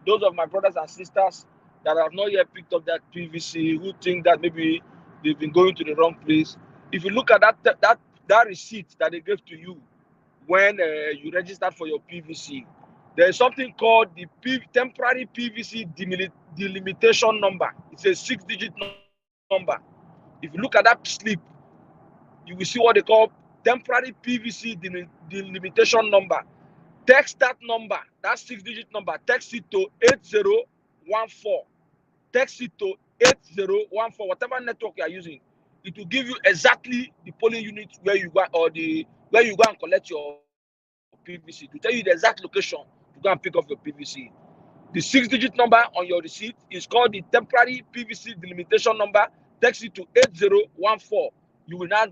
those of my brothers and sisters that have not yet picked up that PVC, who think that maybe they've been going to the wrong place, if you look at that receipt that they gave to you when you registered for your PVC, there is something called the temporary PVC delimitation number. It's a 6-digit number. If you look at that slip, you will see what they call temporary PVC delimitation number. Text that number, that 6-digit number, text it to 8014. Text it to 8014, whatever network you are using. It will give you exactly the polling unit where you go, or where you go and collect your PVC, to tell you the exact location to go and pick up your PVC. The 6-digit number on your receipt is called the temporary PVC delimitation number. text it to 8014. You will now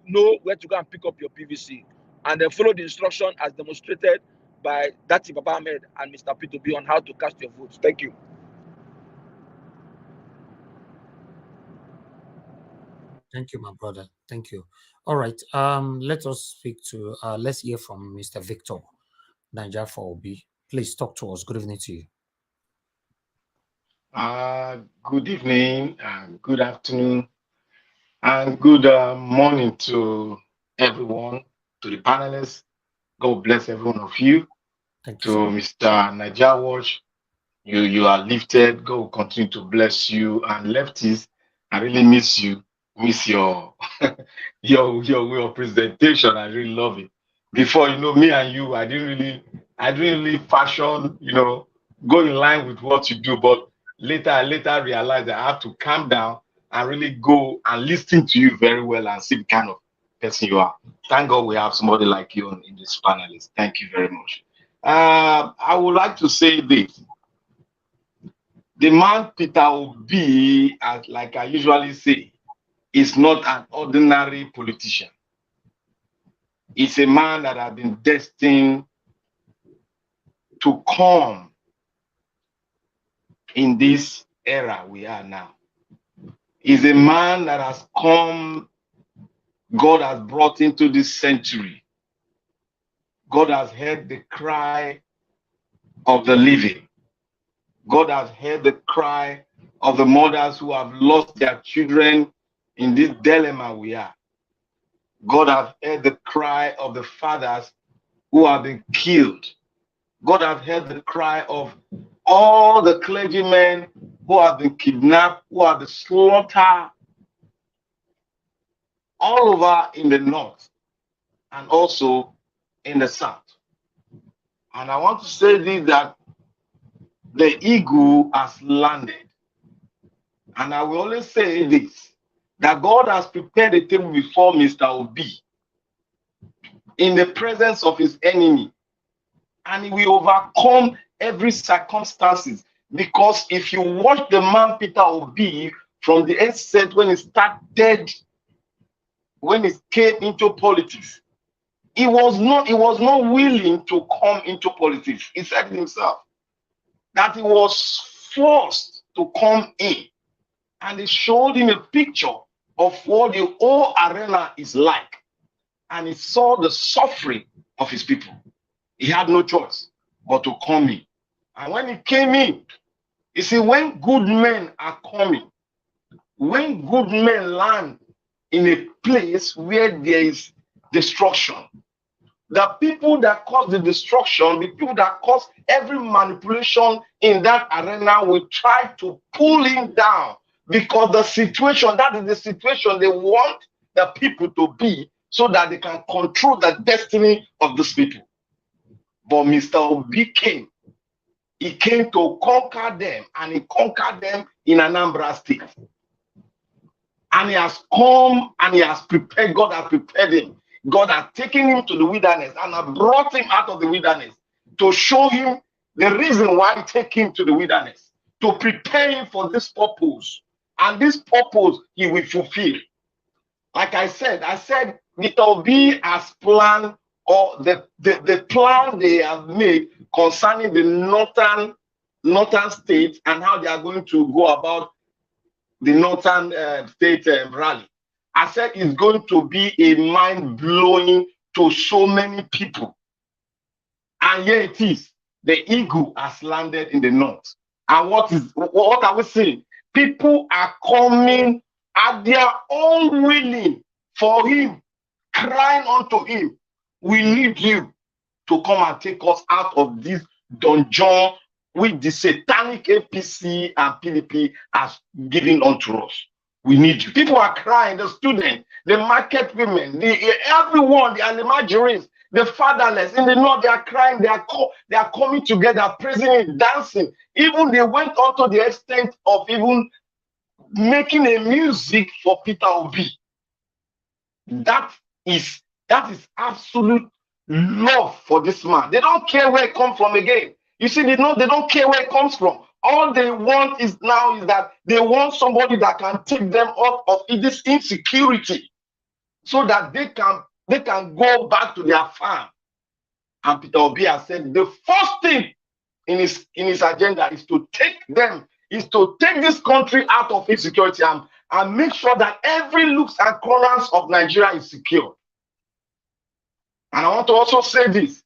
know where to go and pick up your PVC, and then follow the instruction as demonstrated by Dati Baba Ahmed and Mr. P2B on how to cast your votes. Thank you. Thank you, my brother. Thank you. All right. Let us speak to let's hear from Mr. Victor Niger for Obi. Please talk to us. Good evening to you. Good evening, good afternoon, and good morning to everyone, to the panelists. God bless every one of you. Thank you. To Mr. Niger Watch, you are lifted. God will continue to bless you. And lefties, I really miss you. Miss your your presentation. I really love it. Before, me and you, I didn't really fashion, go in line with what you do. But later, I realized that I have to calm down and really go and listen to you very well and see the kind of person you are. Thank God we have somebody like you in this panelist. Thank you very much. I would like to say this. The man Peter Obi, like I usually say, is not an ordinary politician. He's a man that has been destined to come in this era we are now. He's a man that has come, God has brought into this century. God has heard the cry of the living. God has heard the cry of the mothers who have lost their children in this dilemma we are. God has heard the cry of the fathers who have been killed. God has heard the cry of all the clergymen who have been kidnapped, who have been slaughtered all over in the north and also in the south. And I want to say this, that the eagle has landed. And I will always say this, that God has prepared a table before Mr. Obi in the presence of his enemy. And he will overcome every circumstances. Because if you watch the man Peter Obi from the outset, when he started, when he came into politics, he was not willing to come into politics. He said himself that he was forced to come in. And he showed him a picture of what the whole arena is like. And he saw the suffering of his people. He had no choice but to come in. And when he came in, you see, when good men are coming, when good men land in a place where there is destruction, the people that cause the destruction, the people that cause every manipulation in that arena will try to pull him down, because the situation, that is the situation they want the people to be, so that they can control the destiny of these people. But Mr. Obi came. He came to conquer them, and he conquered them in Anambra State. And he has come and he has prepared, God has prepared him. God has taken him to the wilderness and has brought him out of the wilderness to show him the reason why he take him to the wilderness, to prepare him for this purpose. And this purpose he will fulfill. Like I said, Mr. Obi has planned, or the plan they have made concerning the northern states and how they are going to go about the northern state rally. I said it's going to be a mind-blowing to so many people. And here it is. The eagle has landed in the north. And what are we seeing? People are coming at their own willing for him, crying unto him, we need you to come and take us out of this dungeon which the satanic APC and PDP has given unto us. We need you. People are crying, the students, the market women, everyone, the animagiris, the fatherless in the north, they are crying, they are coming together, praising him, dancing. Even they went on to the extent of even making a music for Peter Obi. That is absolute love for this man. They don't care where it comes from again. You see, they don't care where it comes from. All they want is that they want somebody that can take them out of this insecurity so that they can go back to their farm. And Peter Obi has said the first thing in his agenda is to take this country out of insecurity and make sure that every nooks and corners of Nigeria is secure. And I want to also say this: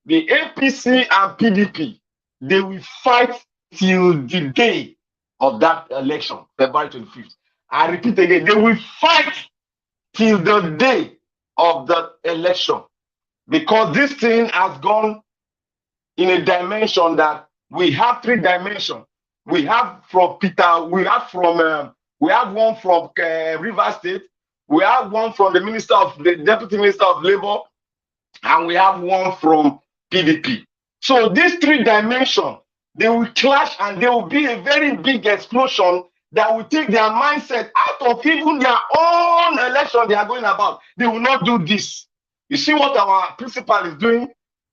the APC and PDP, they will fight till the day of that election, February 25th. I repeat again, they will fight till the day of the election, because this thing has gone in a dimension that we have 3 dimensions. We have from Peter, we have one from Rivers State, we have one from the Deputy Minister of Labor, and we have one from PDP. So these 3 dimensions, they will clash, and there will be a very big explosion that will take their mindset out of even their own election they are going about. They will not do this. You see what our principal is doing?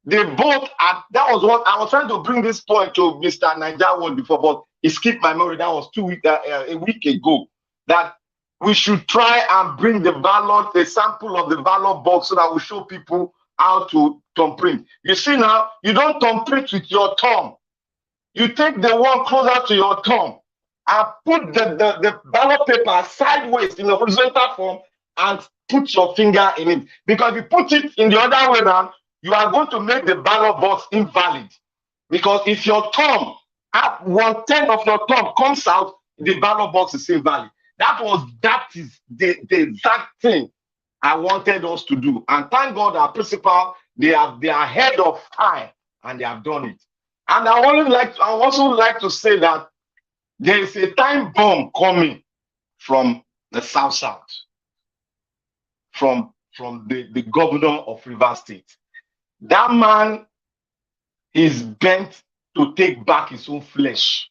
They both that was what I was trying to bring this point to Mr. Niger before, but he skipped my memory. That was a week ago. That we should try and bring the ballot, a sample of the ballot box, so that we show people how to thumbprint. You see now, you don't thumbprint with your thumb. You take the one closer to your thumb and put the ballot paper sideways in a horizontal form and put your finger in it. Because if you put it in the other way around, you are going to make the ballot box invalid. Because if your thumb, 1/10 of your thumb comes out, the ballot box is invalid. That is the exact thing I wanted us to do. And thank God our principal, they are ahead of time and they have done it. And I also like to say that there is a time bomb coming from the South, from the governor of Rivers State. That man is bent to take back his own flesh.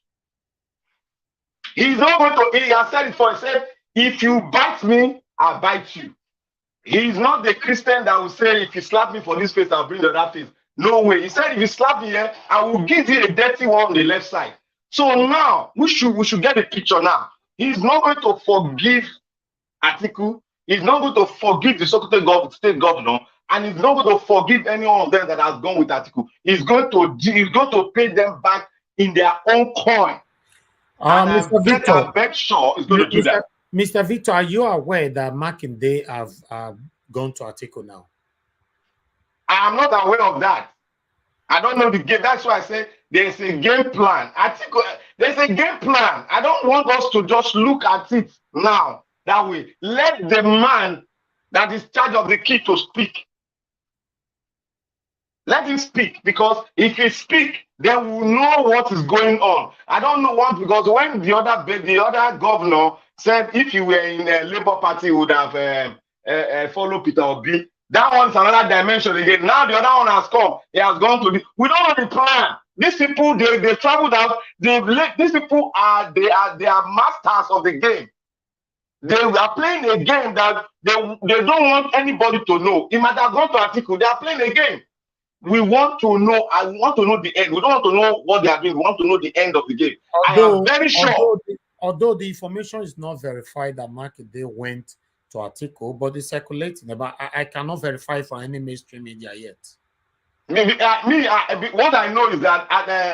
He's not going to, he has said it before, he said, if you bite me, I'll bite you. He's not the Christian that will say, if you slap me for this face, I'll bring the other face. No way. He said, if you slap me here, I will give you a dirty one on the left side. So now, we should get a picture now. He's not going to forgive Atiku. He's not going to forgive the Sokoto state governor. And he's not going to forgive any one of them that has gone with Atiku. He's going to pay them back in their own coin. And Mr. Victor, I'm very sure he's going to do that. Mr. Victor, are you aware that Makinde have gone to Atiku now? I am not aware of that. I don't know the game. That's why I say there's a game plan. Atiku, there's a game plan. I don't want us to just look at it now that way. Let the man that is in charge of the key to speak. Let him speak, because if he speak, then we'll know what is going on. I don't know what, because when the other governor said if you were in a Labour Party, would have followed Peter Obi. That one's another dimension again. Now the other one has come. He has gone to we don't know the plan. These people, they traveled out. These people are masters of the game. They are playing a game that they don't want anybody to know. It might have gone to Atiku. They are playing a game. We want to know. I want to know the end. We don't want to know what they are doing. We want to know the end of the game. I am very sure. Although the information is not verified that Makinde went to Atiku, but it's circulating. But I cannot verify for any mainstream media yet. What I know is that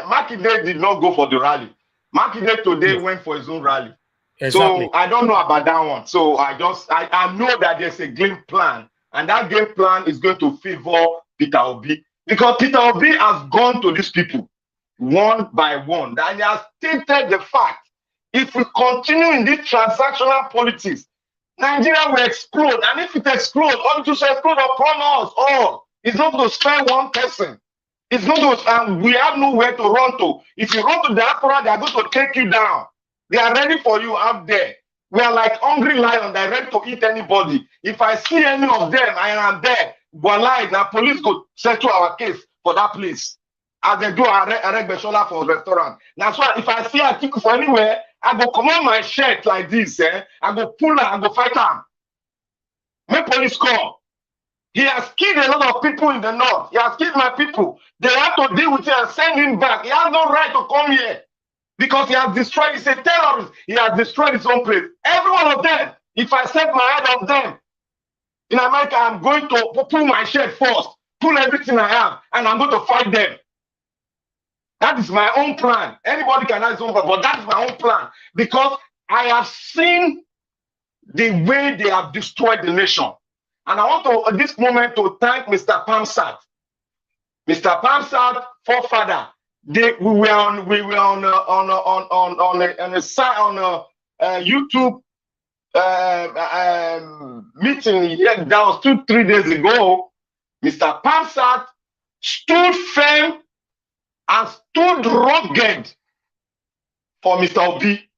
Makinde did not go for the rally. Makinde today went for his own rally. Exactly. So I don't know about that one. So I know that there's a game plan, and that game plan is going to favor Peter Obi, because Peter Obi has gone to these people one by one, and he has stated the fact: if we continue in this transactional politics, Nigeria will explode, and if it explodes, it will explode upon us all. It's not going to spare one person. It's not going to, and we have nowhere to run to. If you run to the diaspora, they are going to take you down. They are ready for you out there. We are like hungry lions. They are ready to eat anybody. If I see any of them, I am there. Walai, the police go settle our case for that place, as they do Arek Beshola for restaurant. That's why if I see Atiku for anywhere, I go come on my shirt like this. I go pull her, I go fight her. Make police come. He has killed a lot of people in the north. He has killed my people. They have to deal with it and send him back. He has no right to come here. because he has destroyed, he's a terrorist. He has destroyed his own place. Every one of them, if I set my head on them, in America, I'm going to pull my shirt first, pull everything I have, and I'm going to fight them. That is my own plan. Anybody can have his own plan, but that is my own plan. Because I have seen the way they have destroyed the nation. And I want to, at this moment, to thank Mr. Pamsat. Mr. Pamsat, forefather, we were on a YouTube meeting. Yeah, that was 2-3 days ago. Mr. Pamsat stood firm and stood rugged for Mr. Obi.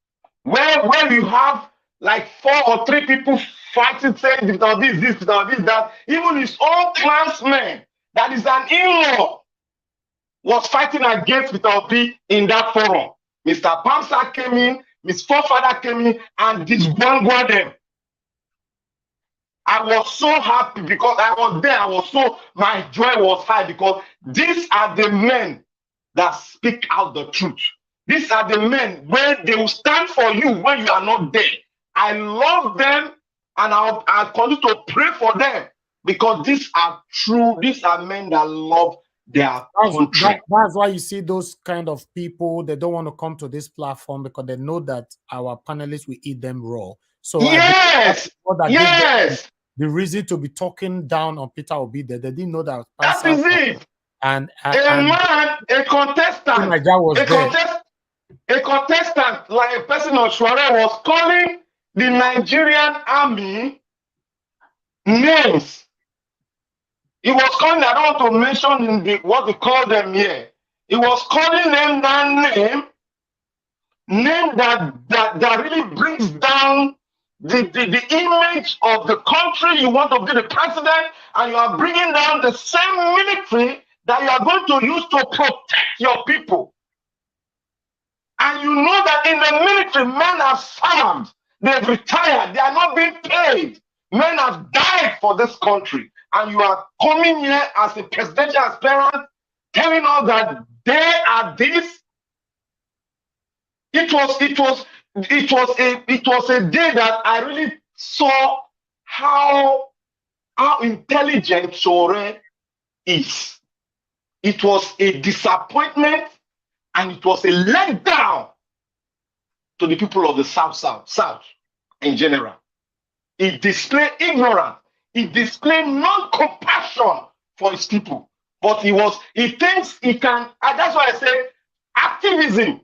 Where you have like 4 or 3 people fighting, saying Mr. Obi is this, Mr. Obi is that. Even his own clansman, that is an in-law, was fighting against Mr. Obi in that forum. Mr. Pamsat came in, his forefather came in, and disgwangwed them. I was so happy because I was there. My joy was high because these are the men that speak out the truth. These are the men where they will stand for you when you are not there. I love them, and I'll continue to pray for them because these are true. These are men that love their country. That's why you see those kind of people. They don't want to come to this platform because they know that our panelists will eat them raw. So yes, the reason to be talking down on Peter Obi, they didn't know that. That is it. And a contestant, a contestant, like a person of Shwara, was calling the Nigerian army names. He was calling, I don't want to mention in what we call them here. He was calling them that name that really brings down the image of the country. You want to be the president, and you are bringing down the same military that you are going to use to protect your people. And you know that in the military, men have served, they've retired, they are not being paid. Men have died for this country. And you are coming here as a presidential aspirant, telling us that they are this. It was a day that I really saw how intelligent Sore is. It was a disappointment, and it was a letdown to the people of the South in general. It displayed ignorance. It displayed non-compassion for his people. But he thinks he can, and that's why I say activism.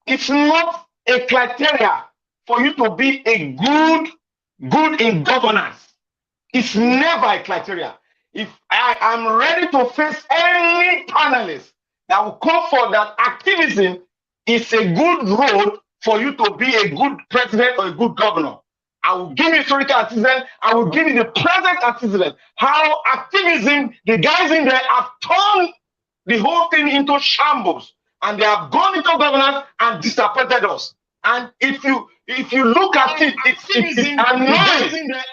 It's not a criteria for you to be a good in governance. It's never a criteria. If I am ready to face any panelist that will call for that activism is a good road for you to be a good president or a good governor. I will give you historical antecedent. I will give you the present antecedent. How activism, the guys in there have turned the whole thing into shambles, and they have gone into governance and disappointed us. And if you look at it, it's annoying. They have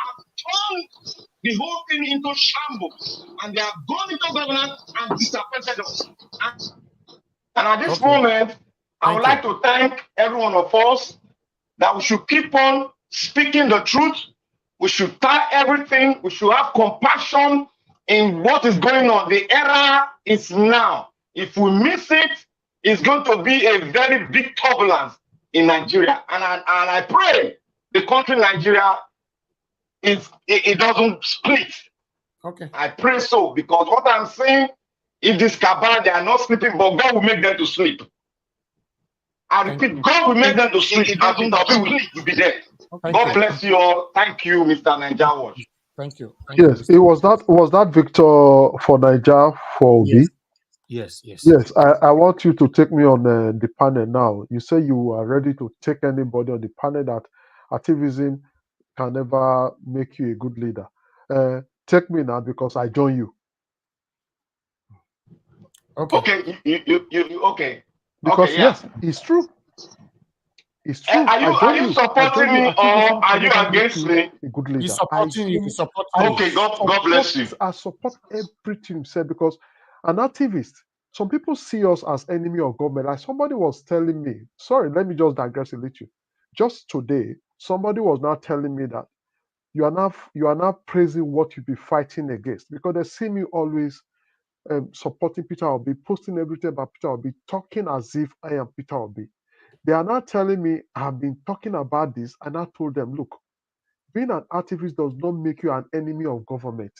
turned the whole thing into shambles, and they have gone into governance and disappointed us. And at this moment, I would like to thank every one of us that we should keep on speaking the truth. We should tie everything. We should have compassion in what is going on. The era is now. If we miss it, it's going to be a very big turbulence in Nigeria. And I pray the country Nigeria it doesn't split. Okay. I pray so, because what I'm saying, if this cabal, they are not sleeping, but God will make them to sleep. I repeat, God will make them to sleep, and Peter will be there. God bless you all. Thank you, Mr. Naija Watch. Thank you. Yes, it was that Victor for Naija for Obi? Yes. Yes, I want you to take me on the panel now. You say you are ready to take anybody on the panel that activism can never make you a good leader. Take me now, because I join you. Okay. You okay. Because okay, yeah. yes, it's true. It's true. Are you supporting me, or are you against me? A good leader. He's supporting you. Okay, God bless you. I support everything you said, because an activist Some people see us as enemy of government. Like somebody was telling me, sorry, let me just digress a little. Just today, somebody was now telling me that you are now praising what you be fighting against because they see me always supporting Peter Obi, posting everything about Peter Obi, talking as if I am Peter Obi. They are now telling me I've been talking about this, and I told them, look, being an activist does not make you an enemy of government.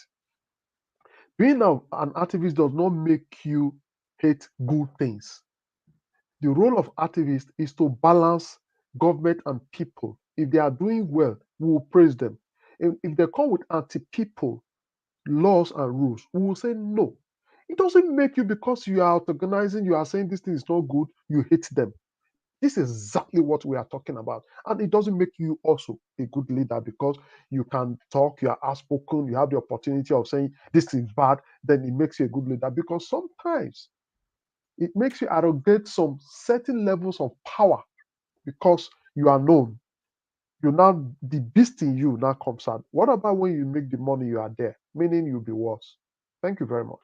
Being an activist does not make you hate good things. The role of activists is to balance government and people. If they are doing well, we will praise them. If they come with anti-people laws and rules, we will say no. It doesn't make you because you are organizing, you are saying this thing is not good, you hate them. This is exactly what we are talking about. And it doesn't make you also a good leader because you can talk, you are outspoken, you have the opportunity of saying this is bad, then it makes you a good leader. Because sometimes it makes you arrogate some certain levels of power because you are known. You now, the beast in you now comes out. What about when you make the money, you are there, meaning you'll be worse? Thank you very much.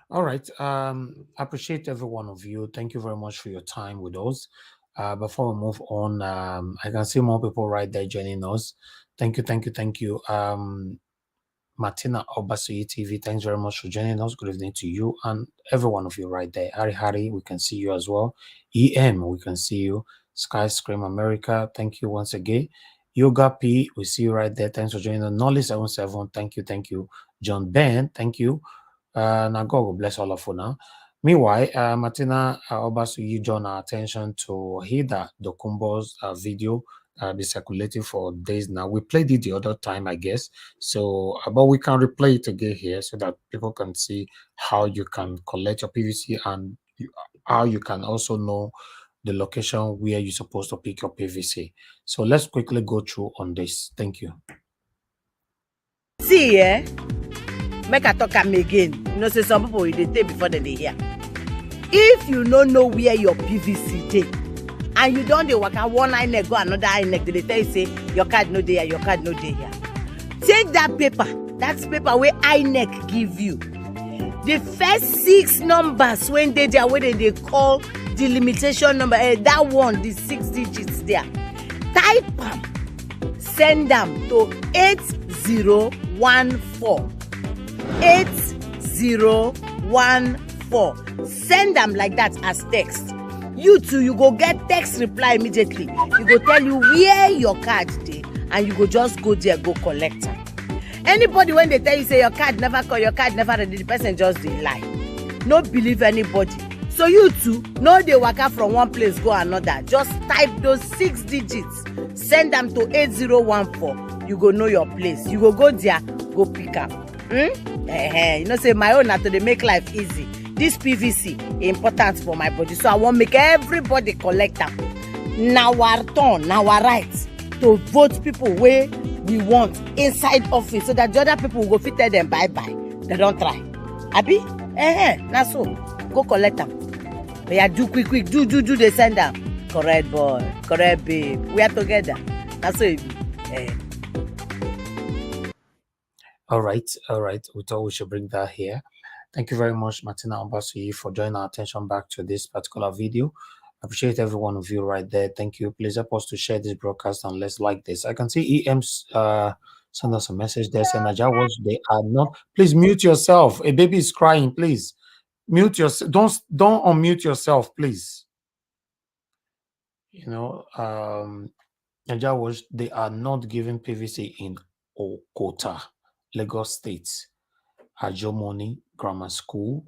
All right. I appreciate every one of you. Thank you very much for your time with us. Before we move on, I can see more people right there joining us. Thank you. Martina Obasuyi TV, thanks very much for joining us. Good evening to you and every one of you right there. Harry, we can see you as well. EM, we can see you. Sky Scream America, thank you once again. Yoga P, we see you right there. Thanks for joining us. Nolly77, thank you. John Ben, thank you. Now God will bless all of you now. Meanwhile, Martina Obasuyi drawn our attention to Hida Dokumbo's video be circulating for days now. We played it the other time, I guess. So, but we can replay it again here so that people can see how you can collect your PVC and how you can also know the location where you're supposed to pick your PVC. So let's quickly go through on this. Thank you. See, make I talk am again. You know, say some people they take before they hear. If you don't know where your PVC take, and you don't dey waka one INEC go another INEC, they tell you say your card no dey here, your card no dey here. Take that paper where INEC give you. The first 6 numbers when they there, where they call the limitation number, that one, the 6 digits there. Type them, send them to 8014. 8014. Send them like that as text. You too, you go get text reply immediately. You go tell you where your card dey, and you go just go there, go collect them. Anybody when they tell you say your card never call, your card never ready, the person just dey lie. No believe anybody. So you too, no dey waka from one place go another. Just type those 6 digits, send them to 8014. You go know your place. You go there, go pick up. You know say my own na to dey make life easy. This PVC important for my body, so I want make everybody collect them. Now our turn, now our right to vote people where we want inside office, so that the other people will go fit tell them bye. They don't try. Abi? Now so go collect them. But yeah, do quick, do they send them. Correct boy, correct babe. We are together. That's so it be. All right. We thought we should bring that here. Thank you very much, Martina Obasuyi, for drawing our attention back to this particular video. I appreciate every one of you right there. Thank you. Please help us to share this broadcast and let's like this. I can see EM's send us a message there saying Najawas, they are not. Please mute yourself. A baby is crying. Please mute yourself. Don't unmute yourself, please. You know, Najawas, they are not giving PVC in Okota, Lagos State. Ajomoni Grammar School,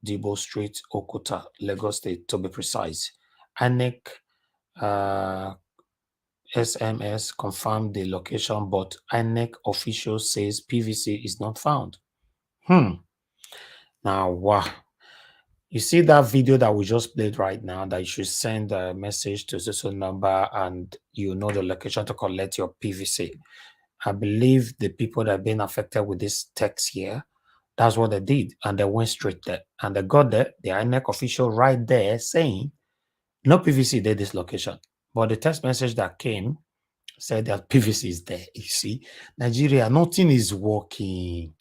Debo Street, Okota, Lagos State, to be precise. ANEC SMS confirmed the location, but ANEC official says PVC is not found. Now, wow. You see that video that we just played right now, that you should send a message to this number and you know the location to collect your PVC. I believe the people that have been affected with this text here, that's what they did. And they went straight there. And they got there, the INEC official right there saying, no PVC there, this location. But the text message that came said that PVC is there. You see, Nigeria, nothing is working.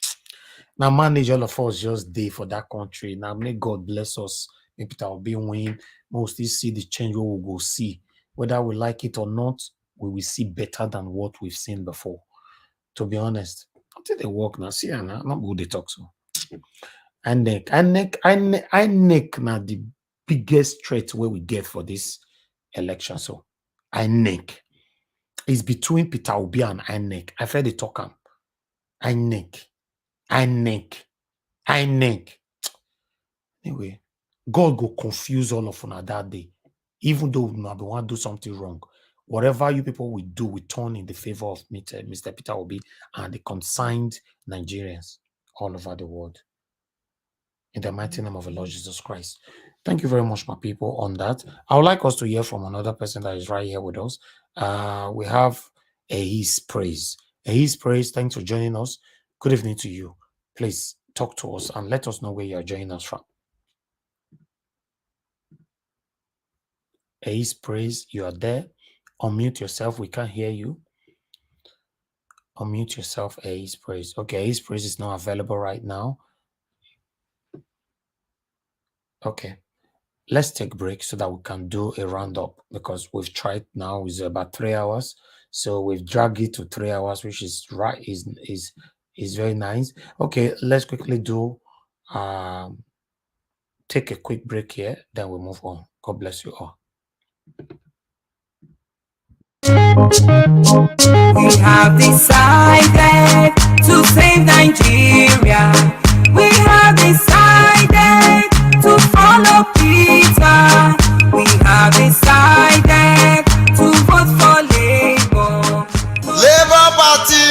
Now manage all of us just day for that country. Now may God bless us. Maybe Peter Obi win. Mostly see the change we will go see. Whether we like it or not, we will see better than what we've seen before. To be honest, until they work now, see, I'm not good. They talk so. I neck now the biggest threat where we get for this election. So I neck is between Peter Obi and INEC. I've heard they talk him. INEC. Anyway, God go confuse all of us that day. Even though we want to do something wrong, whatever you people will do, we turn in the favor of Mr. Peter Obi and the consigned Nigerians all over the world. In the mighty name of the Lord Jesus Christ. Thank you very much, my people, on that. I would like us to hear from another person that is right here with us. We have His Praise. His Praise, thanks for joining us. Good evening to you. Please talk to us and let us know where you are joining us from. His Praise, you are there. Unmute yourself. We can't hear you. Unmute yourself. His Praise. Okay, His Praise is not available right now. Okay. Let's take a break so that we can do a roundup because we've tried now is about 3 hours. So we've dragged it to 3 hours, which is right, is very nice. Okay, let's quickly do take a quick break here, then we'll move on. God bless you all. We have decided to save Nigeria. We have decided to follow Peter. We have decided to vote for Labour. Labour Party.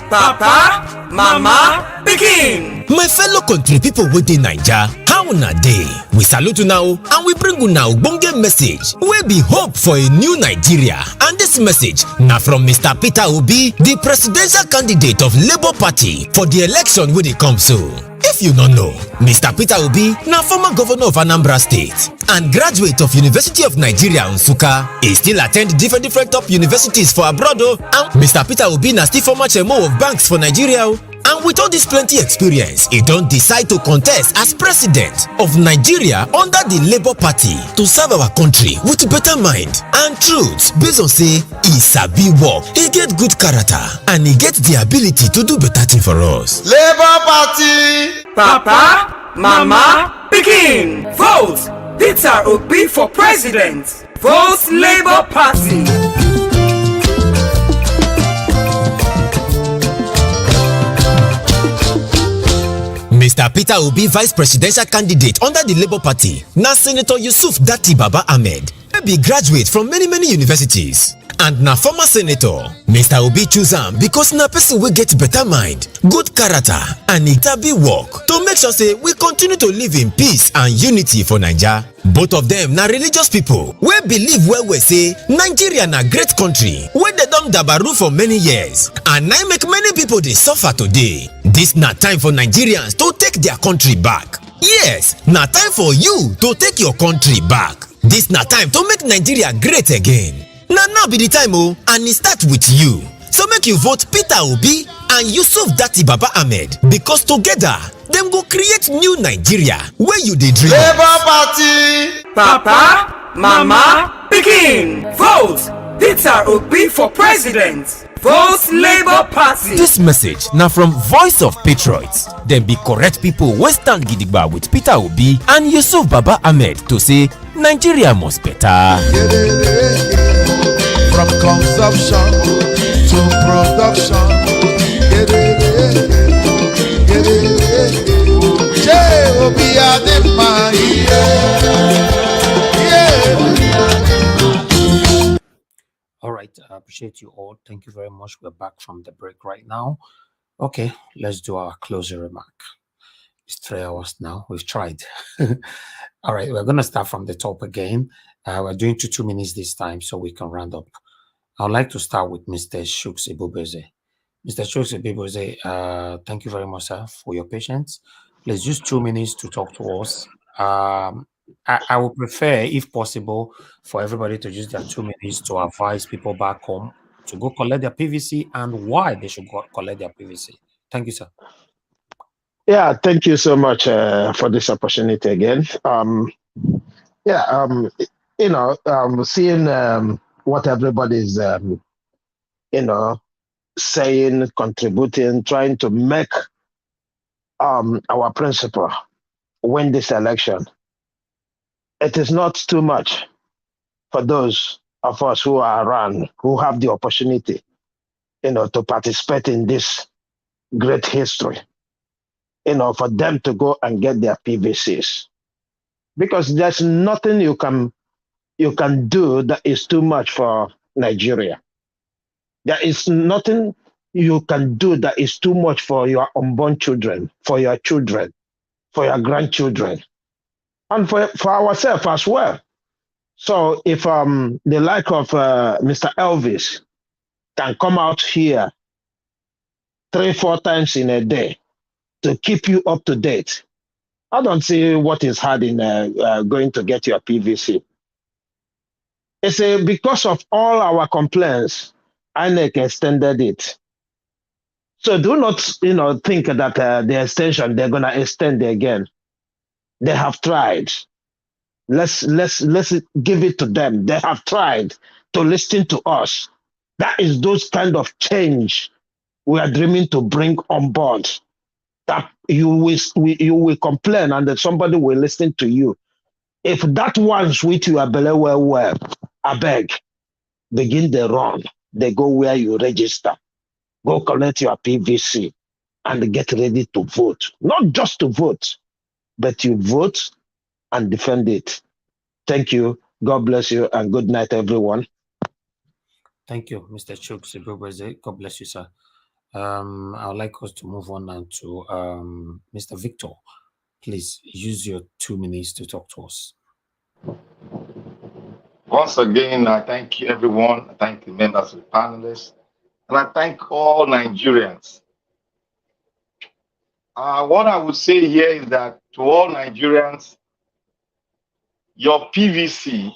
Papa, Mama, begin. My fellow country people within Naija, how una dey? We salute una and we bring una ogbonge message wey be hope for a new Nigeria. And this message na from Mr. Peter Obi, the presidential candidate of Labour Party for the election wey dey come so. If you don't know, Mr. Peter Obi na former governor of Anambra State and graduate of University of Nigeria Nsukka. He still attend different top universities for abroad and Mr. Peter Obi na still former chairman of banks for Nigeria. And with all this plenty experience, he don't decide to contest as president of Nigeria under the Labour Party to serve our country with better mind and truth based on say he sabi work, he get good character and he get the ability to do better thing for us. Labour Party. Papa, Mama, begin. Vote Peter Obi for president. Vote Labour Party. Mr. Peter Obi, vice presidential candidate under the Labour Party, na Senator Yusuf Datti Baba Ahmed, be graduate from many universities. And na former senator. Mr. Obi choose am because na person wey get better mind, good character, and it be work to make sure say we continue to live in peace and unity for Naija. Both of them na religious people wey believe well say Nigeria na great country wey they don dabaru for many years, and na make many people dey suffer today. This na time for Nigerians to take their country back. Yes, na time for you to take your country back. This na time to make Nigeria great again. Now be the time and it start with you. So make you vote Peter Obi and Yusuf Datti Baba Ahmed because together them go create new Nigeria where you dey dream. Labour Party. Papa, Mama, begin. Vote Peter Obi for president. Vote Labour Party. This message now from Voice of Patriots. Them be correct people wey stand gidigba with Peter Obi and Yusuf Baba Ahmed to say Nigeria must better. From consumption to production. All right, I appreciate you all. Thank you very much. We're back from the break right now. Okay, let's do our closing remark. It's 3 hours now. We've tried. All right, we're going to start from the top again. We're doing 2 minutes this time so we can round up. I'd like to start with Mr. Shooks Ibubeze. Mr. Shooks Ibubeze, thank you very much, sir, for your patience. Please use 2 minutes to talk to us. I would prefer, if possible, for everybody to use their 2 minutes to advise people back home to go collect their PVC and why they should go collect their PVC. Thank you, sir. Yeah, thank you so much for this opportunity again. Seeing what everybody's, saying, contributing, trying to make our principal win this election. It is not too much for those of us who are around, who have the opportunity, to participate in this great history, for them to go and get their PVCs. Because there's nothing you can do that is too much for Nigeria. There is nothing you can do that is too much for your unborn children, for your children, for your grandchildren, and for ourselves as well. So if the like of Mr. Elvis can come out here 3-4 times in a day to keep you up to date, I don't see what is hard in going to get your PVC. It's because of all our complaints, INEC extended it. So do not, think that the extension they're gonna extend again. They have tried. Let's give it to them. They have tried to listen to us. That is those kind of change we are dreaming to bring on board. That you will complain and that somebody will listen to you. If that one sweet you are well, I beg, begin the run. They go where you register. Go collect your PVC and get ready to vote. Not just to vote, but you vote and defend it. Thank you. God bless you and good night, everyone. Thank you, Mr. Chuks. God bless you, sir. I would like us to move on now to Mr. Victor. Please use your 2 minutes to talk to us. Once again, I thank you, everyone. I thank the members of the panelists, and I thank all Nigerians. What I would say here is that to all Nigerians, your PVC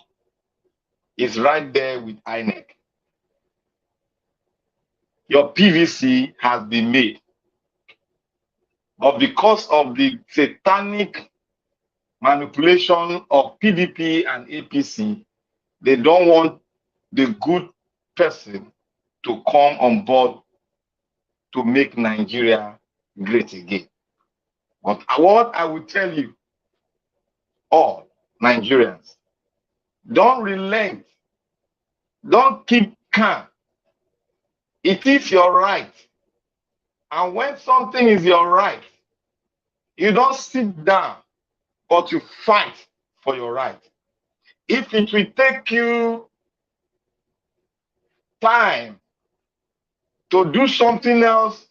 is right there with INEC. Your PVC has been made. But because of the satanic manipulation of PDP and APC, they don't want the good person to come on board to make Nigeria great again. But what I will tell you, all Nigerians, don't relent. Don't keep calm. It is your right. And when something is your right, you don't sit down, but you fight for your right. If it will take you time to do something else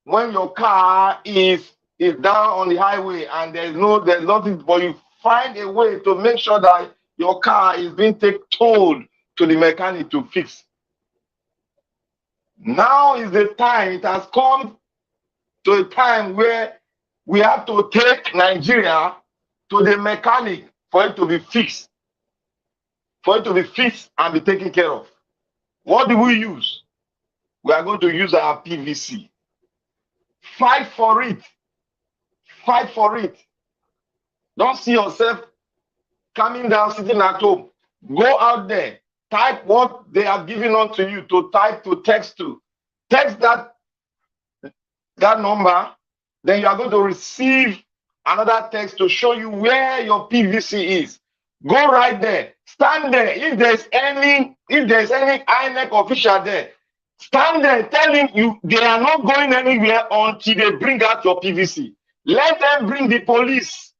when your car is down on the highway and there's nothing, but you find a way to make sure that your car is being towed to the mechanic to fix. Now is the time. It has come to a time where we have to take Nigeria to the mechanic for it to be fixed. For it to be fixed and be taken care of. What do we use? We are going to use our PVC. Fight for it. Fight for it. Don't see yourself coming down, sitting at home. Go out there. Type what they are giving on to you to type, to text to. Text that number. Then you are going to receive another text to show you where your PVC is. Go right there. Stand there. If there's any INEC official there, stand there telling you they are not going anywhere until they bring out your PVC. Let them bring the police.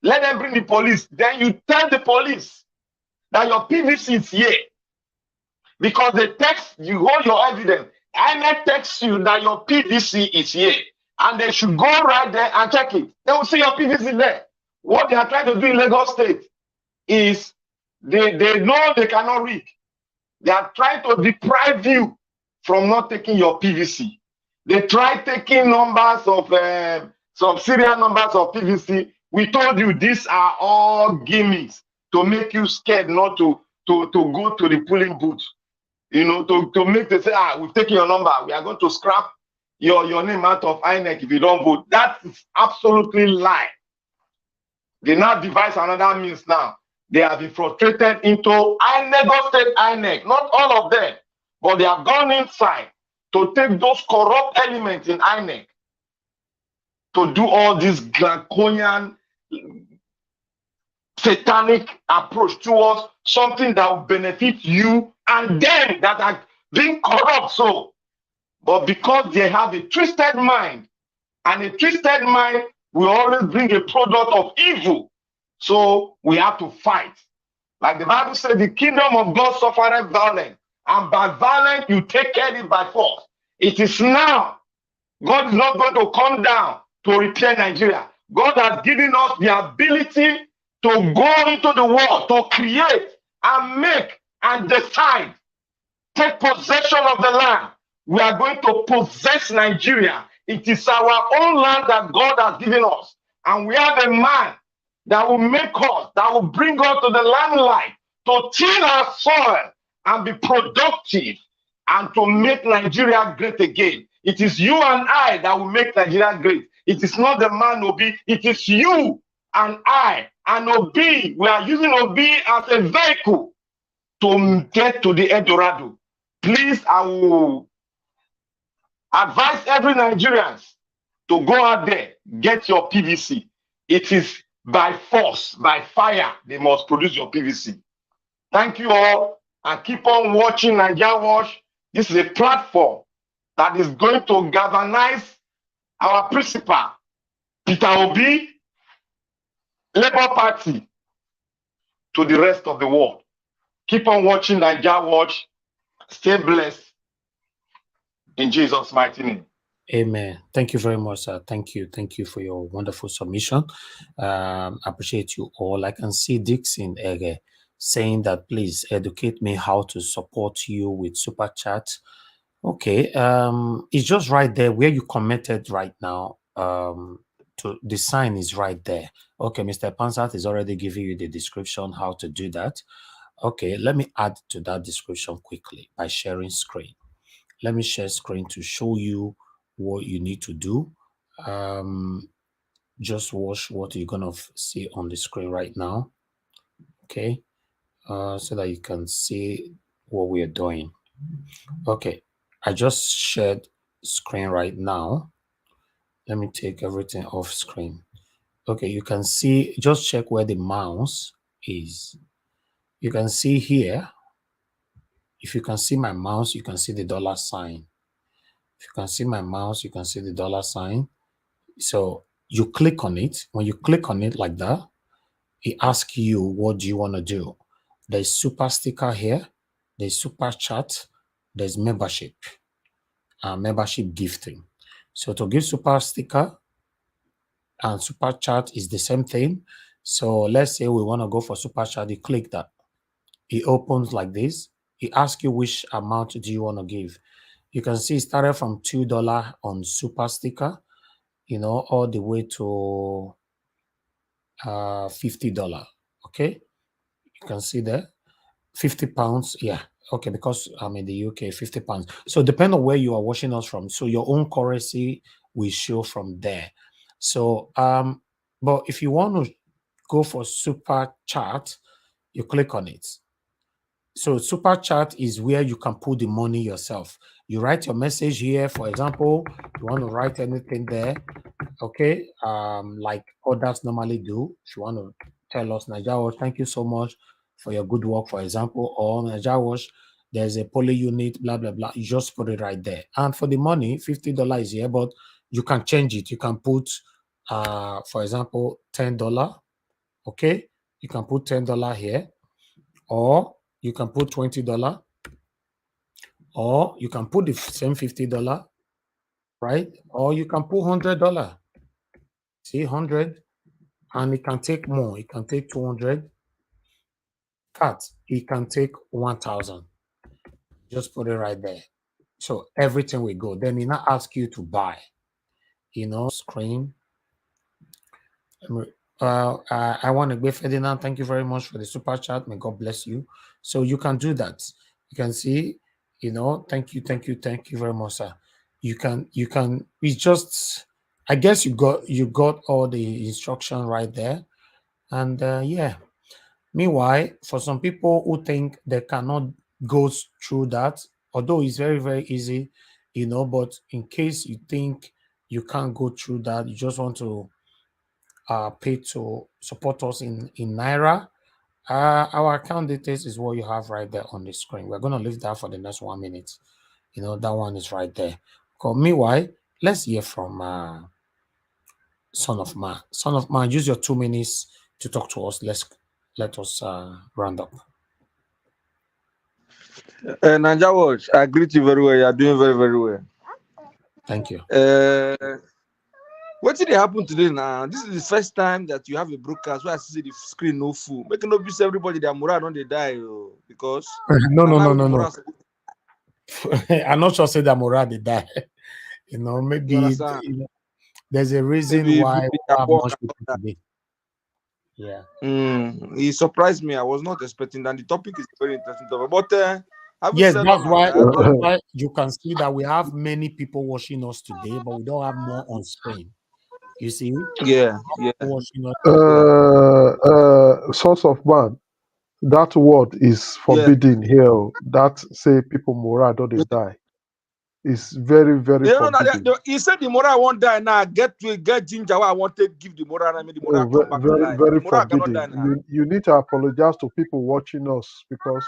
Let them bring the police. Then you tell the police that your PVC is here. Because they text, you hold your evidence. INEC texts you that your PVC is here. And they should go right there and check it. They will see your PVC there. What they are trying to do in Lagos State is they know they cannot read. They are trying to deprive you from not taking your PVC. They try taking numbers of some serial numbers of PVC. We told you these are all gimmicks to make you scared not to go to the polling booth. To make them say, we've taken your number. We are going to scrap your name out of INEC if you don't vote. That is absolutely lie. They now devise another means now. They have been frustrated into Lagos State INEC, not all of them, but they have gone inside to take those corrupt elements in INEC to do all this draconian, satanic approach towards something that will benefit you and them that are being corrupt. So, but because they have a twisted mind, and a twisted mind will always bring a product of evil. So we have to fight. Like the Bible said, the kingdom of God suffereth violence, and by violence you take it by force. It is now. God is not going to come down to repair Nigeria. God has given us the ability to go into the world, to create and make and decide. Take possession of the land. We are going to possess Nigeria. It is our own land that God has given us. And we have a man that will make us, that will bring us to the limelight, to till our soil and be productive and to make Nigeria great again. It is you and I that will make Nigeria great. It is not the man Obi. It is you and I and Obi. We are using Obi as a vehicle to get to the Eldorado. Please, I will advise every Nigerian to go out there, get your PVC. It is by force, by fire, they must produce your PVC. Thank you all, and keep on watching Naija Watch. This is a platform that is going to galvanize our principal, Peter Obi, Labour Party, to the rest of the world. Keep on watching Naija Watch. Stay blessed. In Jesus' mighty name. Amen. Thank you very much, sir. Thank you. Thank you for your wonderful submission. Appreciate you all. I can see Dixon Ege saying that please educate me how to support you with super chat. Okay. It's just right there where you commented right now. To the sign is right there. Okay, Mr. Pansat is already giving you the description how to do that. Okay, let me add to that description quickly by sharing screen. Let me share screen to show you what you need to do. Just watch what you're gonna see on the screen right now. Okay, so that you can see what we are doing. Okay, I just shared screen right now. Let me take everything off screen. Okay, you can see, just check where the mouse is. You can see here, if you can see my mouse, you can see the dollar sign. If you can see my mouse, you can see the dollar sign. So you click on it. When you click on it like that, it asks you, what do you want to do? There's super sticker here. There's super chat. There's membership. Membership gifting. So to give super sticker and super chat is the same thing. So let's say we want to go for super chat. You click that. It opens like this. It asks you which amount do you want to give. You can see it started from $2 on super sticker, you know, all the way to $50. Okay, you can see there, £50. Yeah, okay, because I'm in the UK, £50. So depending on where you are watching us from, so your own currency will show from there. So but if you want to go for super chat, you click on it. So super chat is where you can put the money yourself. You write your message here. For example, you want to write anything there, okay, like others normally do. If you want to tell us, Naija Watch, thank you so much for your good work, for example, or Naija Watch, there's a poly unit, blah, blah, blah. You just put it right there. And for the money, $50 is here, but you can change it. You can put, for example, $10, okay? You can put $10 here, or you can put $20, or you can put the same $50, right? Or you can put $100. See, 100, and it can take more. It can take 200. Cut. It can take 1,000. Just put it right there. So everything will go. Then it not ask you to buy. You know, screen. I want to be Ferdinand. Thank you very much for the super chat. May God bless you. So you can do that. You can see, you know, thank you very much, sir. it's just, I guess you got all the instruction right there. And yeah, meanwhile, for some people who think they cannot go through that, although it's very, very easy, but in case you think you can't go through that, you just want to pay to support us in Naira, our account details is what you have right there on the screen. We're going to leave that for the next 1 minute. That one is right there. Meanwhile, let's hear from Son of Man. Son of Man, use your 2 minutes to talk to us. Let us round up. Nanja Watch, I greet you very well. You are doing very, very well. Thank you. What did happen today now? This is the first time that you have a broadcast where I see the screen no full. Making no be everybody that Murad don't they die because no. I'm not sure say that Murad they die. Maybe there's a reason why we have much people today. Yeah. He surprised me. I was not expecting that. The topic is very interesting. But yes, that's why you can see that we have many people watching us today, but we don't have more on screen. You see? Yeah. Source of Man, that word is forbidden here. That say people Murad don't they die. It's very, very forbidden. He said the Murad won't die now. Get ginger. I want to give the Murad. I mean, the Murad come back very, to life. very forbidden. You need to apologize to people watching us, because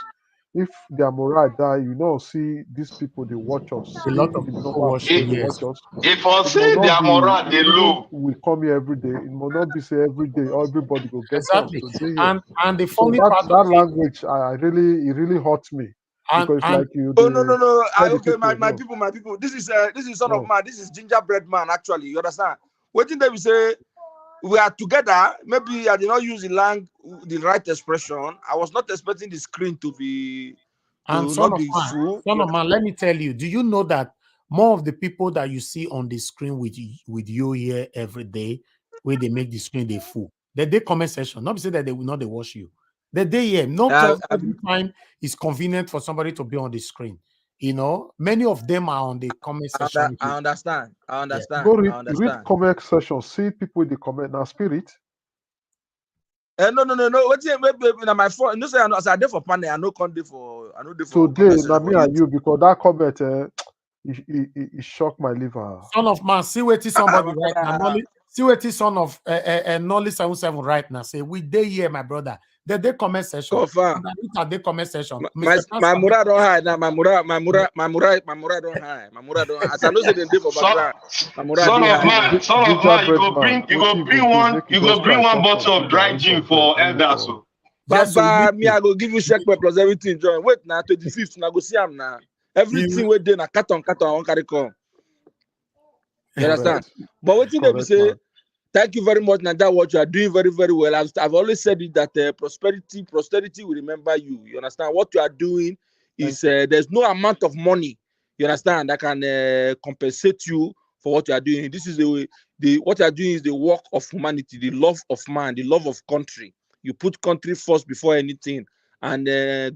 if their Murad die, see these people they watch us. A lot of people watching. Watch us. If I say their moral, they low. We come here every day. It will not be say every day everybody will get exactly. chance to say here. And the funny part that language, it really hurts me. Because like you. No. Okay, my people. This is Son of Man. This is gingerbread man. Actually, you understand? Waiting there, we say we are together. Maybe I did not use the right expression. I was not expecting the screen to be full. Son of Man, let me tell you. Do you know that more of the people that you see on the screen with you here every day, where they make the screen they full, they comment section. Not to say that they will not watch you. The day here, not every time is convenient for somebody to be on the screen. Many of them are on the comment section. I understand. Go read comment section. See people in the comment now. Spirit. No. What's my phone? No, say I know. As I did for panel, I know conde for. I know for today. Na me and you, because that comment it shocked my liver. Son of Man, see what is somebody right now. See what is son of Nolly 77 right now. Say we day here, my brother. They comment session. They comment session. My Murad don't hide now. My Murad don't hide. My Murad don't hide. As I know say they did for background. Son of man, you go bring one bottle of dry gin for elders. Baba, me I go give you check plus everything. Join. Wait now, 25th. Now go see him now. Everything we did na carton. I won't carry come. You understand? But what did they say? Thank you very much, Nanja. What you are doing very, very well. I've always said it that posterity will remember you. You understand? What you are doing is there's no amount of money, you understand, that can compensate you for what you are doing. This is what you are doing is the work of humanity, the love of man, the love of country. You put country first before anything, and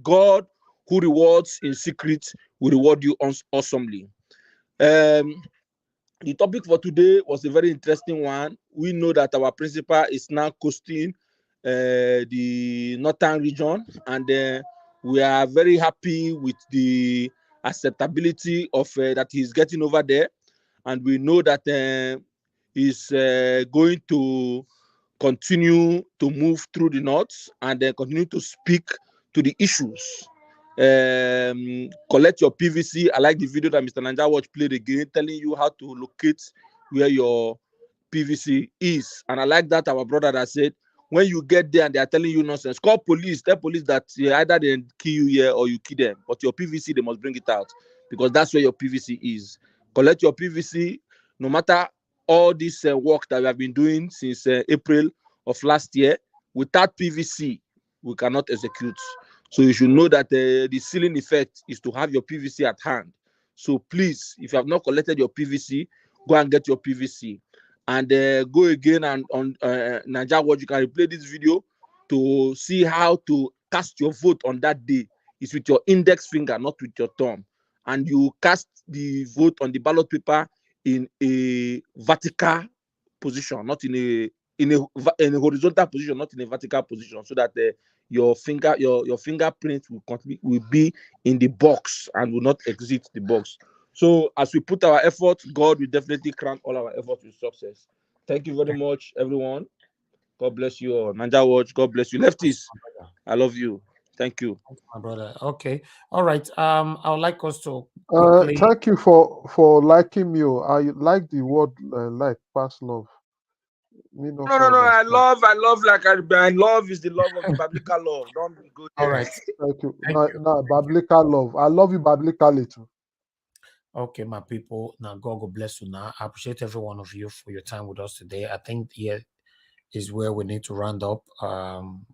God, who rewards in secret, will reward you awesomely. The topic for today was a very interesting one. We know that our principal is now coasting the northern region, and we are very happy with the acceptability of that he's getting over there. And we know that he's going to continue to move through the north and continue to speak to the issues. Collect your PVC. I like the video that Mr. Nanja Watch played again, telling you how to locate where your PVC is. And I like that our brother that said, when you get there and they are telling you nonsense, call police. Tell police that either they kill you here or you kill them. But your PVC, they must bring it out, because that's where your PVC is. Collect your PVC. No matter all this work that we have been doing since April of last year, without PVC, we cannot execute. So you should know that the ceiling effect is to have your PVC at hand. So please, if you have not collected your PVC, go and get your PVC. And go again and on Nanja Watch, you can replay this video to see how to cast your vote on that day. It's with your index finger, not with your thumb. and you cast the vote on the ballot paper in a vertical position, not in a horizontal position, not in a vertical position, so that your fingerprint will be in the box and will not exit the box. So as we put our effort, God will definitely crown all our efforts with success. Thank you very much, everyone. God bless you all. Nanja Watch, God bless you. Lefties, I love you. Thank you. Thanks, my brother. Okay. All right. I would like us to quickly. Thank you for liking me. I like the word like past love. No. I love like I love is the love of the biblical love. Don't go there. All right. Thank you. No, biblical love. I love you biblically too. Okay, my people. Now God will bless you. Now I appreciate every one of you for your time with us today. I think here is where we need to round up.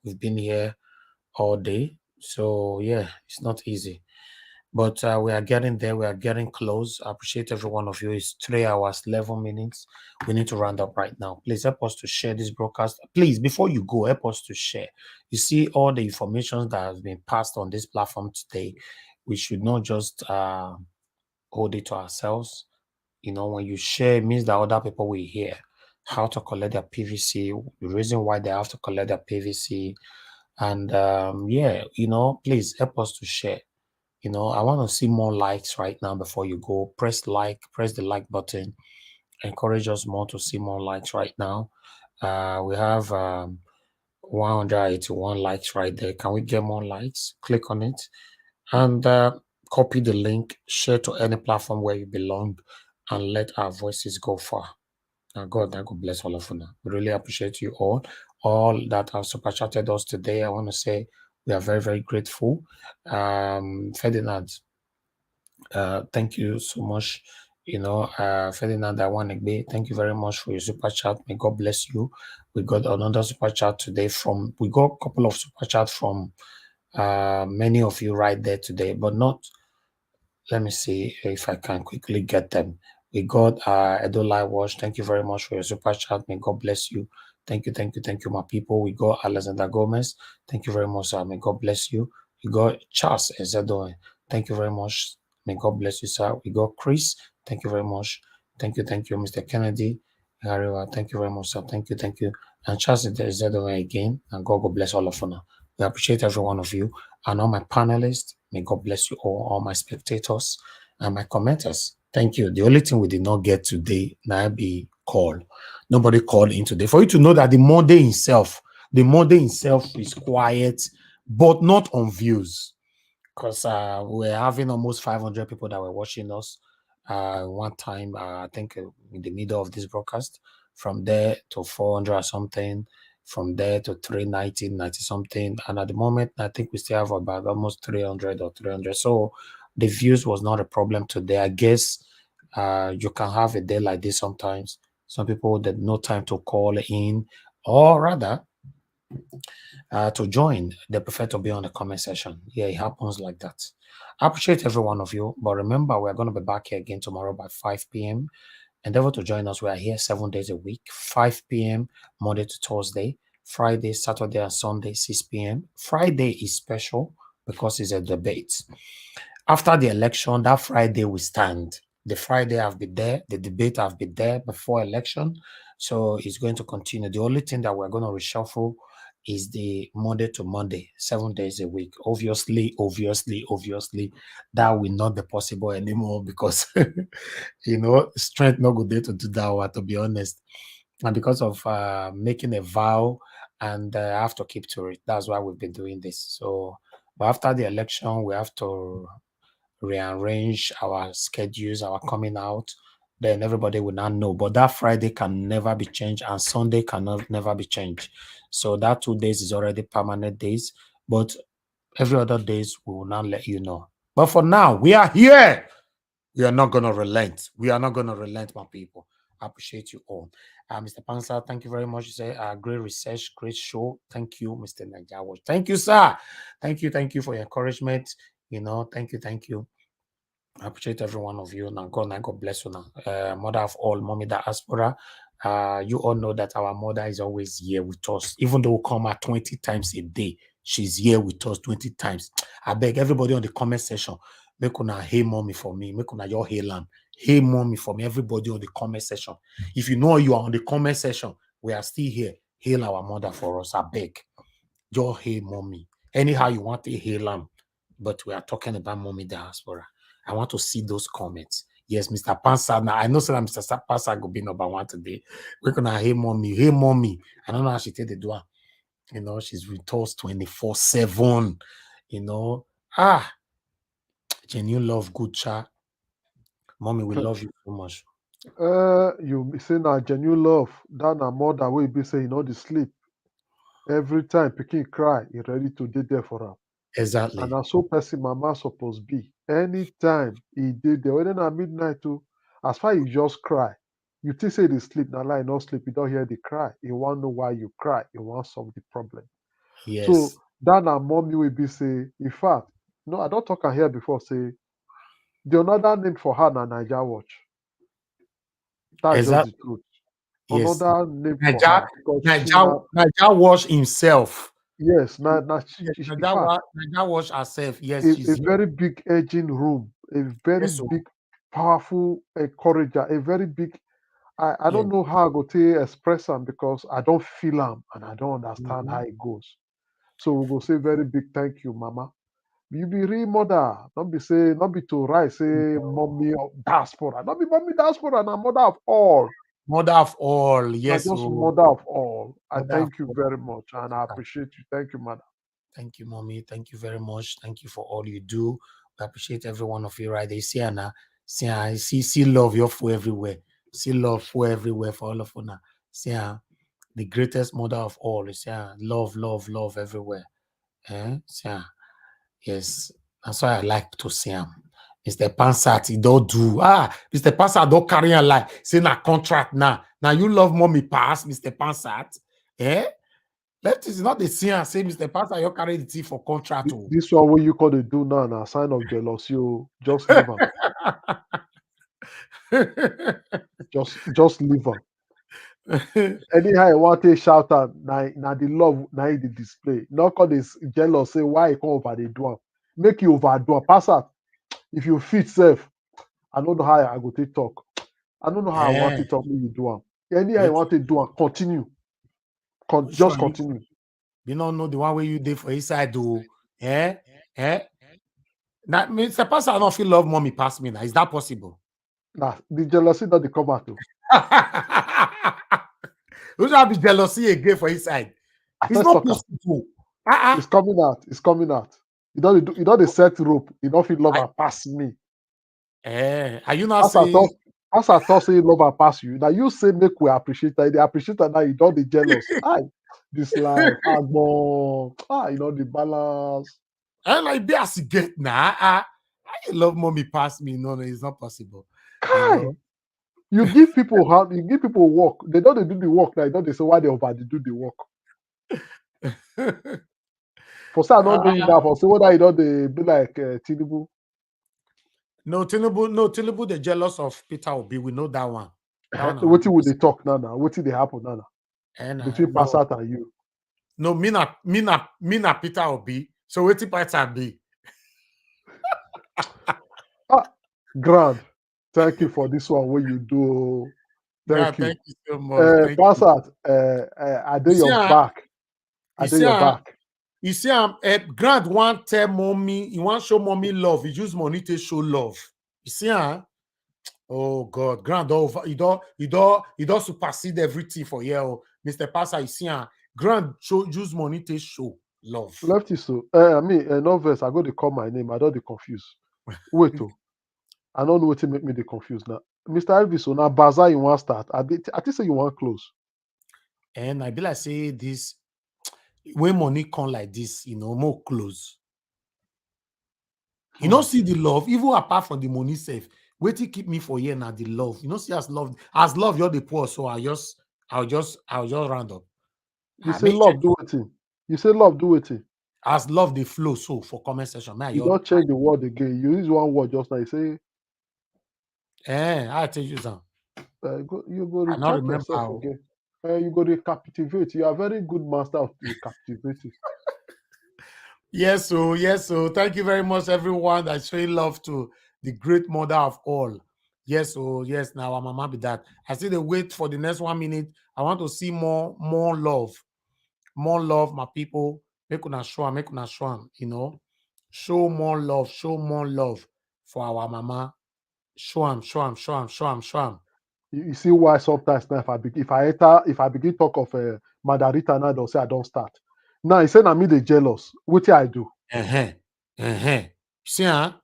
We've been here all day, so yeah, it's not easy. But we are getting there. We are getting close. I appreciate every one of you. It's 3 hours, 11 minutes. We need to round up right now. Please help us to share this broadcast. Please, before you go, help us to share. You see all the information that has been passed on this platform today. We should not just hold it to ourselves. You know, when you share, it means that other people will hear how to collect their PVC, the reason why they have to collect their PVC. And yeah, you know, please help us to share. You know, I want to see more likes right now before you go. Press the like button. Encourage us more to see more likes right now. We have 181 likes right there. Can we get more likes? Click on it and copy the link, share to any platform where you belong, and let our voices go far. Now, God bless all of you now. We really appreciate you all that have super chatted us today. I want to say we are very, very grateful. Ferdinand, thank you so much. You know, Ferdinand Awanegbe, thank you very much for your super chat. May God bless you. We got another super chat today we got a couple of super chats from many of you right there today, but not, let me see if I can quickly get them. We got Edolai Wash. Thank you very much for your super chat. May God bless you. Thank you, my people. We got Alexander Gomez. Thank you very much, sir. May God bless you. We got Charles Ezedoe. Thank you very much. May God bless you, sir. We got Chris. Thank you very much. Thank you, Mr. Kennedy. Thank you very much, sir. Thank you. And Charles Ezedoe again. And God bless all of you now. We appreciate every one of you. And all my panelists, may God bless you all my spectators and my commenters. Thank you. The only thing we did not get today, now be call. Nobody called in today. For you to know that the Monday itself is quiet, but not on views. Because we're having almost 500 people that were watching us one time, I think in the middle of this broadcast. From there to 400 or something. From there to 390, 90 something. And at the moment, I think we still have about almost 300 or 300. So the views was not a problem today. I guess you can have a day like this sometimes. Some people that no time to call in, or rather to join, they prefer to be on the comment section. Yeah, it happens like that. I appreciate every one of you. But remember, we're going to be back here again tomorrow by 5 p.m. Endeavor to join us. We are here 7 days a week, 5 p.m. Monday to Thursday, Friday, Saturday, and Sunday, 6 p.m. Friday is special because it's a debate. After the election, that Friday we stand. The Friday have been there, the debate have been there before election. So it's going to continue. The only thing that we're going to reshuffle is the Monday to Monday, 7 days a week. Obviously, that will not be possible anymore because, you know, strength not good day to do that one, to be honest. And because of making a vow and I have to keep to it. That's why we've been doing this. So, but after the election, we have to rearrange our schedules, our coming out. Then everybody will not know. But that Friday can never be changed and Sunday cannot never be changed. So that 2 days is already permanent days. But every other days we will not let you know. But for now, we are here. We are not going to relent. We are not going to relent, my people. I appreciate you all. Mr. Pansa, thank you very much. You say great research, great show. Thank you, Mr. Najawa. Thank you, sir. Thank you for your encouragement. You know, thank you. I appreciate every one of you. Now, God bless you now. Mother of all, Mommy Diaspora. You all know that our mother is always here with us, even though we come at 20 times a day. She's here with us 20 times. I beg everybody on the comment section, make una hey mommy for me, make una your hail am. Hey mommy for me, everybody on the comment section. If you know you are on the comment section, we are still here. Hail our mother for us. I beg. Your hey mommy. Anyhow you want to hail am, but we are talking about mommy diaspora. I want to see those comments. Yes, Mr. Pansa. Now I know that Mr. Pansa will be number one today. We're gonna hey mommy, hey mommy. I don't know how she take the door. You know, she's with us 24/7. You know, genuine love, good chat. Mommy, we love you so much. You be say na genuine love. That na mother wey be say you know the sleep. Every time pikin cry, you ready to dey there for am. Exactly. And na so person mama suppose be. Anytime he did there, whether na midnight too, as far you just cry, you think say the sleep, na lie, no sleep, you don't hear the cry. You want know why you cry, you want solve the problem. Yes. So that na mommy will be say, in fact, no, I don't talk am here before, say the another name for her na Naija Watch. That's just the truth. Yes. Another name for her. Naija Watch himself. Yes, in fact, Naija Watch herself. Yes, a very big engine room, a very big, powerful encourager, a very big. I don't know how I go to express them because I don't feel them and I don't understand how it goes. So we go say very big thank you, Mama. You be real mother. Don't be to write say mommy of diaspora. Don't be mommy diaspora, na mother of all. Mother of all, yes. Just mother of all. I thank you very much and I appreciate you. Thank you, mother. Thank you, mommy. Thank you very much. Thank you for all you do. We appreciate every one of you right there. See, Anna, see love your for everywhere. See love for everywhere for all of you. See, the greatest mother of all is love, love, love everywhere. See, yes, that's why I like to see him. Mr. Pansat, he don't do. Mr. Pansat don't carry on like say na contract now. Now you love mommy pass, Mr. Pansat. That is not the same. Say, Mr. Pastor, you carry the tea for contract. This one what you call the do now, a sign of jealousy. Just leave them. just leave them. Anyhow, I want to shout out. Now the love, now the display. Not call this jealous. Say why you come over the do. Make you overdo. Pass out. If you fit self, I don't know how I go to talk. I don't know how I want to talk. You do. Anyhow, I want to do. Continue. Just continue. You don't know the one way you did for inside, do Now, Mr. Pastor, I don't feel love mommy pass me now. Is that possible? Nah, the jealousy that they come out to. You should be jealousy again for inside. It's not possible. It's coming out. It's coming out. You don't the set rope. You don't feel love and pass me. Are you not saying? As I thought say love and pass you. Now you say make we appreciate that. They appreciate that now you don't be jealous. This life, you know the balance. And like be as you get now. I love mommy pass me. No, it's not possible. You give people work. They don't do the work now. Don't they say why they do the work? For some, I don't do that. For say whether you don't they be like Tinubu. No, Tinubu, they're jealous of Peter Obi. We know that one. What would they talk now? What did they happen now? Between Passat and you. No, me na Peter Obi. So what if I be? Grand. Thank you for this one. What you do? Thank you. Thank you so much. Passat, I do your back. I do your back. You see, Grant want tell mommy, he want show mommy love. He use money to show love. You see, oh God, Grant he don't supersede everything for you, Mr. Pastor. You see, Grant use money to show love. Lefty so. No verse. I go to call my name. I don't be confused. Wait, I don't know what to make me the confused now. Mr. Elvis, so now bazaar you want start. I think say you want close. And I be like say this. When money come like this, more close. You don't see the love, even apart from the money safe. Wait to keep me for here now. The love, see as love, you're the poor. So I'll just round up. You say love do it. You say love do it. As love the flow. So for comment section, man, you don't change the word again. You use one word just now. You say, I tell you something. You go recharge yourself again. You go to captivate. You are very good master of the captivity. Yes, so yes, so thank you very much, everyone that's showing love to the great mother of all. Yes, so yes, now our mama be that. I see the wait for the next 1 minute. I want to see more love, my people. Make una show 'em, you know. Show more love for our mama. Show 'em. You see why sometimes now if I begin talk of Madarita now, they'll say I don't start. Now he said I me they jealous. What I do? See, not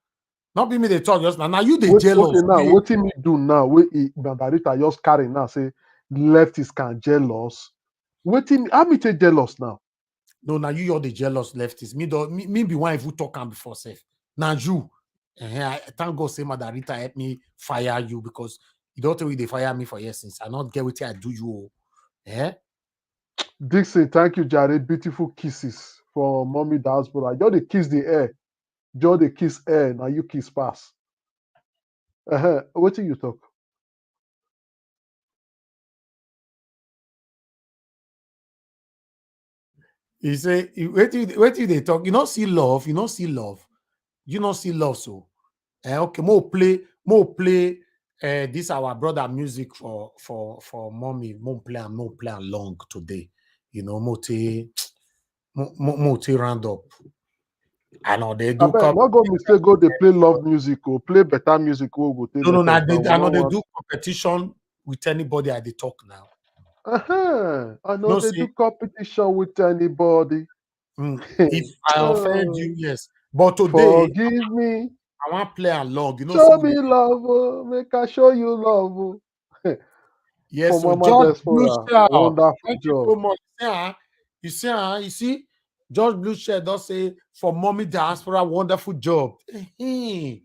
be me they talk just now. Now you the Okay, jealous. now what me do now? Madarita just carry now say leftists can jealous. How me take jealous now? No, now you're the jealous leftist. Me be one if you talk on before safe. Now you. I thank God say Madarita help me fire you because you don't tell me they fire me for years since I not get what I do you. Eh? Dixon, thank you, Jared. Beautiful kisses for mommy diaspora. Just they kiss the air. Just they kiss air. Now you kiss pass. What do you talk? He say, wait till they talk. You not see love. You not see love. So. Okay, more play. This our brother music for mommy. More play along today. You know, more round up. I know they do. Not go mistake. Go they play love music or play better music. Go take. No. I know they do competition with anybody at the talk now. I know they do competition with anybody. If I offend you, yes. But today, forgive me. I want to play along. You know, show me love. Make I show you love. Yes, for so Mama George Blue Shell. wonderful Thank job. you so much. You see, George Blue Shell does say for mommy diaspora, wonderful job. May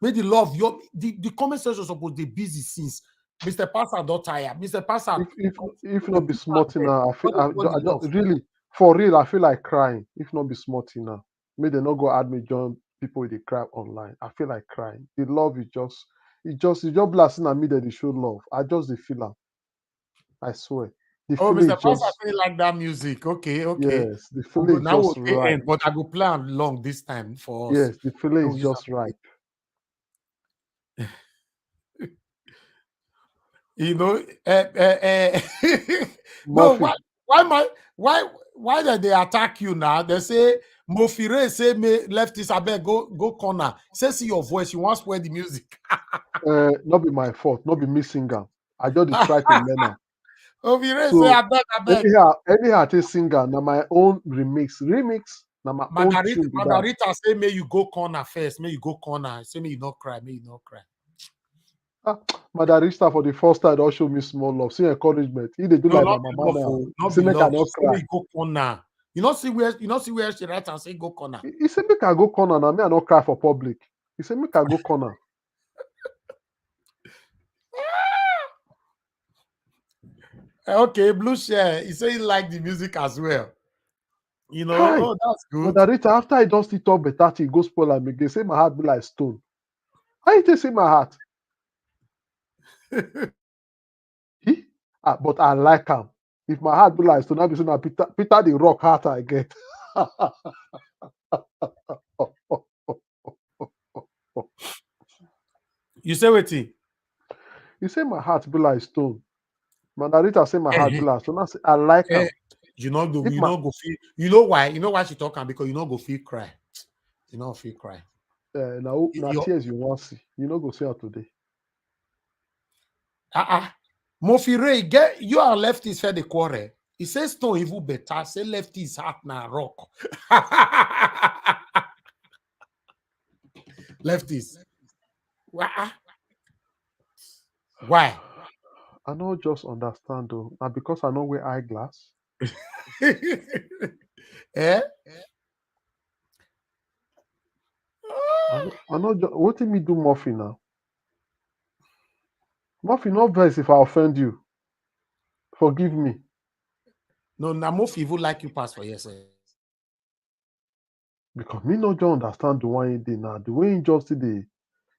the love the comment section supposed to be busy since Mr. Pastor don't tire. Mr. Pastor, if not be smart now, I really for real. I feel like crying. If not be smart now, may they not go add me join people with the cry online. I feel like crying. The love is just blasting at me that they show love. I just the feel. I swear. The feeling Mr. is Pastor, just I really like that music. Okay. yes. The feeling is Now just we'll right. end, but I will play along this time for us. Yes, the feeling is just right. You know, no, why did they attack you now? They say Mofire say me leftist abeg go corner. Say see your voice, you want to spread the music. Not be my fault, not be me singer. I just try to learn her. Mofire So say abeg. anyhow I take singer now my own remix. Now my own tune. Margarita say may you go corner first. May you go corner. Say may you not cry. May you not cry. Madarista for the first time don't show me small love. See encouragement. He they do like my mama now. Not Say be make I love. not cry. Go corner. You not see where she write and say go corner. He said make I go corner now. Me I not cry for public. He said make I go corner. Okay, Blue Share. He say he like the music as well. You know, Hi. that's good. Madarita, after I don't see talk better thing, go spoil am again. Say my heart be like stone. How you take say my heart? But I like him. If my heart be like stone, I be saying Peter the rock heart I get. You say what? You say my heart be like stone. Mandarita say my heart be like stone. I say I like him. You not go feel. You know why? You know why she talking? Because you not go feel cry. You not feel cry. Now tears you want see. You not go see her today. Mofire, get you are lefties for the quarrel. He says stone evil better. Say lefties heart na rock. Lefties. Why? I don't just understand though. Now because I don't wear eyeglass. Eh? I know what did me do Murphy now? Murphy, not best if I offend you. Forgive me. No, Murphy evil like you pass for yourself. Because me not just understand the one he did now. The way he just did the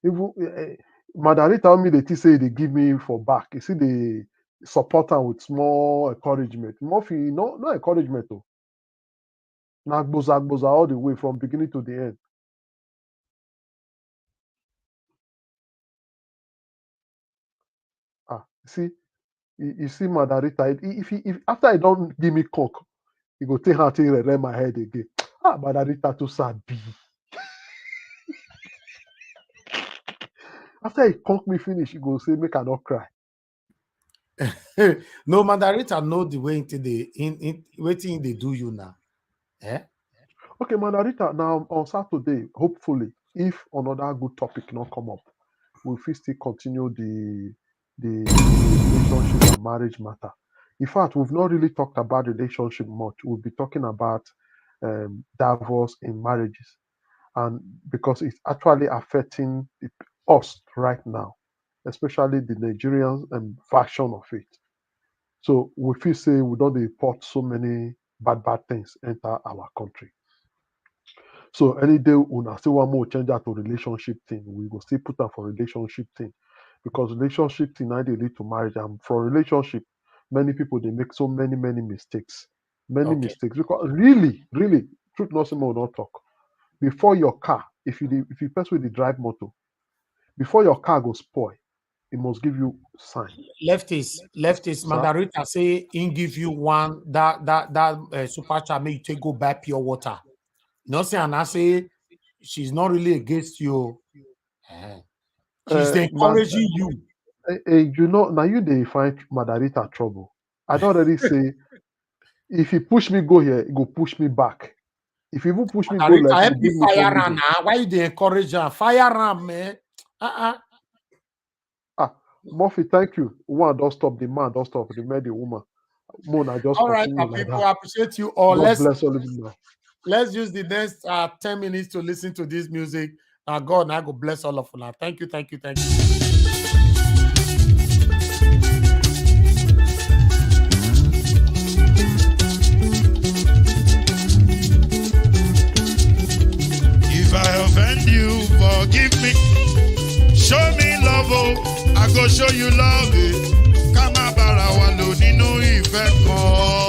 even Madari tell me they say they give me for back. You see the support her with small encouragement. Murphy, no encouragement though. Nagboza all the way from beginning to the end. See, you see, Madarita, if after I don't give me coke, you go take her to read my head again. Madarita too sad. After he conk me finish, he go say, make I not cry. No, Mandarita know the way into the waiting they do you now. Eh? Okay, Mandarita, now on Saturday, hopefully, if another good topic not come up, we'll still continue the relationship and marriage matter. In fact, we've not really talked about relationship much. We'll be talking about divorce in marriages, and because it's actually affecting us right now, especially the Nigerian version of it. So we feel say we don't import so many bad things enter our country. So any day when I still want more change that to relationship thing, we will still put that for relationship thing. Because relationship thing now they lead to marriage. And for relationship, many people they make so many mistakes. Many mistakes. Because really, truth not say more not talk. Before your car, if you pass with the drive motor, before your car goes spoil, it must give you sign. Leftist, Mandarita say in give you one that super chat make you take go buy pure water. No say and I say she's not really against you. She's encouraging you. You know, now you they find Madarita trouble. I don't already say if he push me go here, he go push me back. If he even push me go left, help me fire ram now. Why you they encourage her? Fire ram, man. Murphy, thank you. One don't stop the man, don't stop the man, the woman. Mona just all right, continue people, like I appreciate you all. God bless all of you now. Let's use the next 10 minutes to listen to this music. God, I go bless all of you now. Thank you. If I offend you, forgive me. Show me love, oh, I go show you love. Kama bara wa lo nínú ìfẹ́ kan.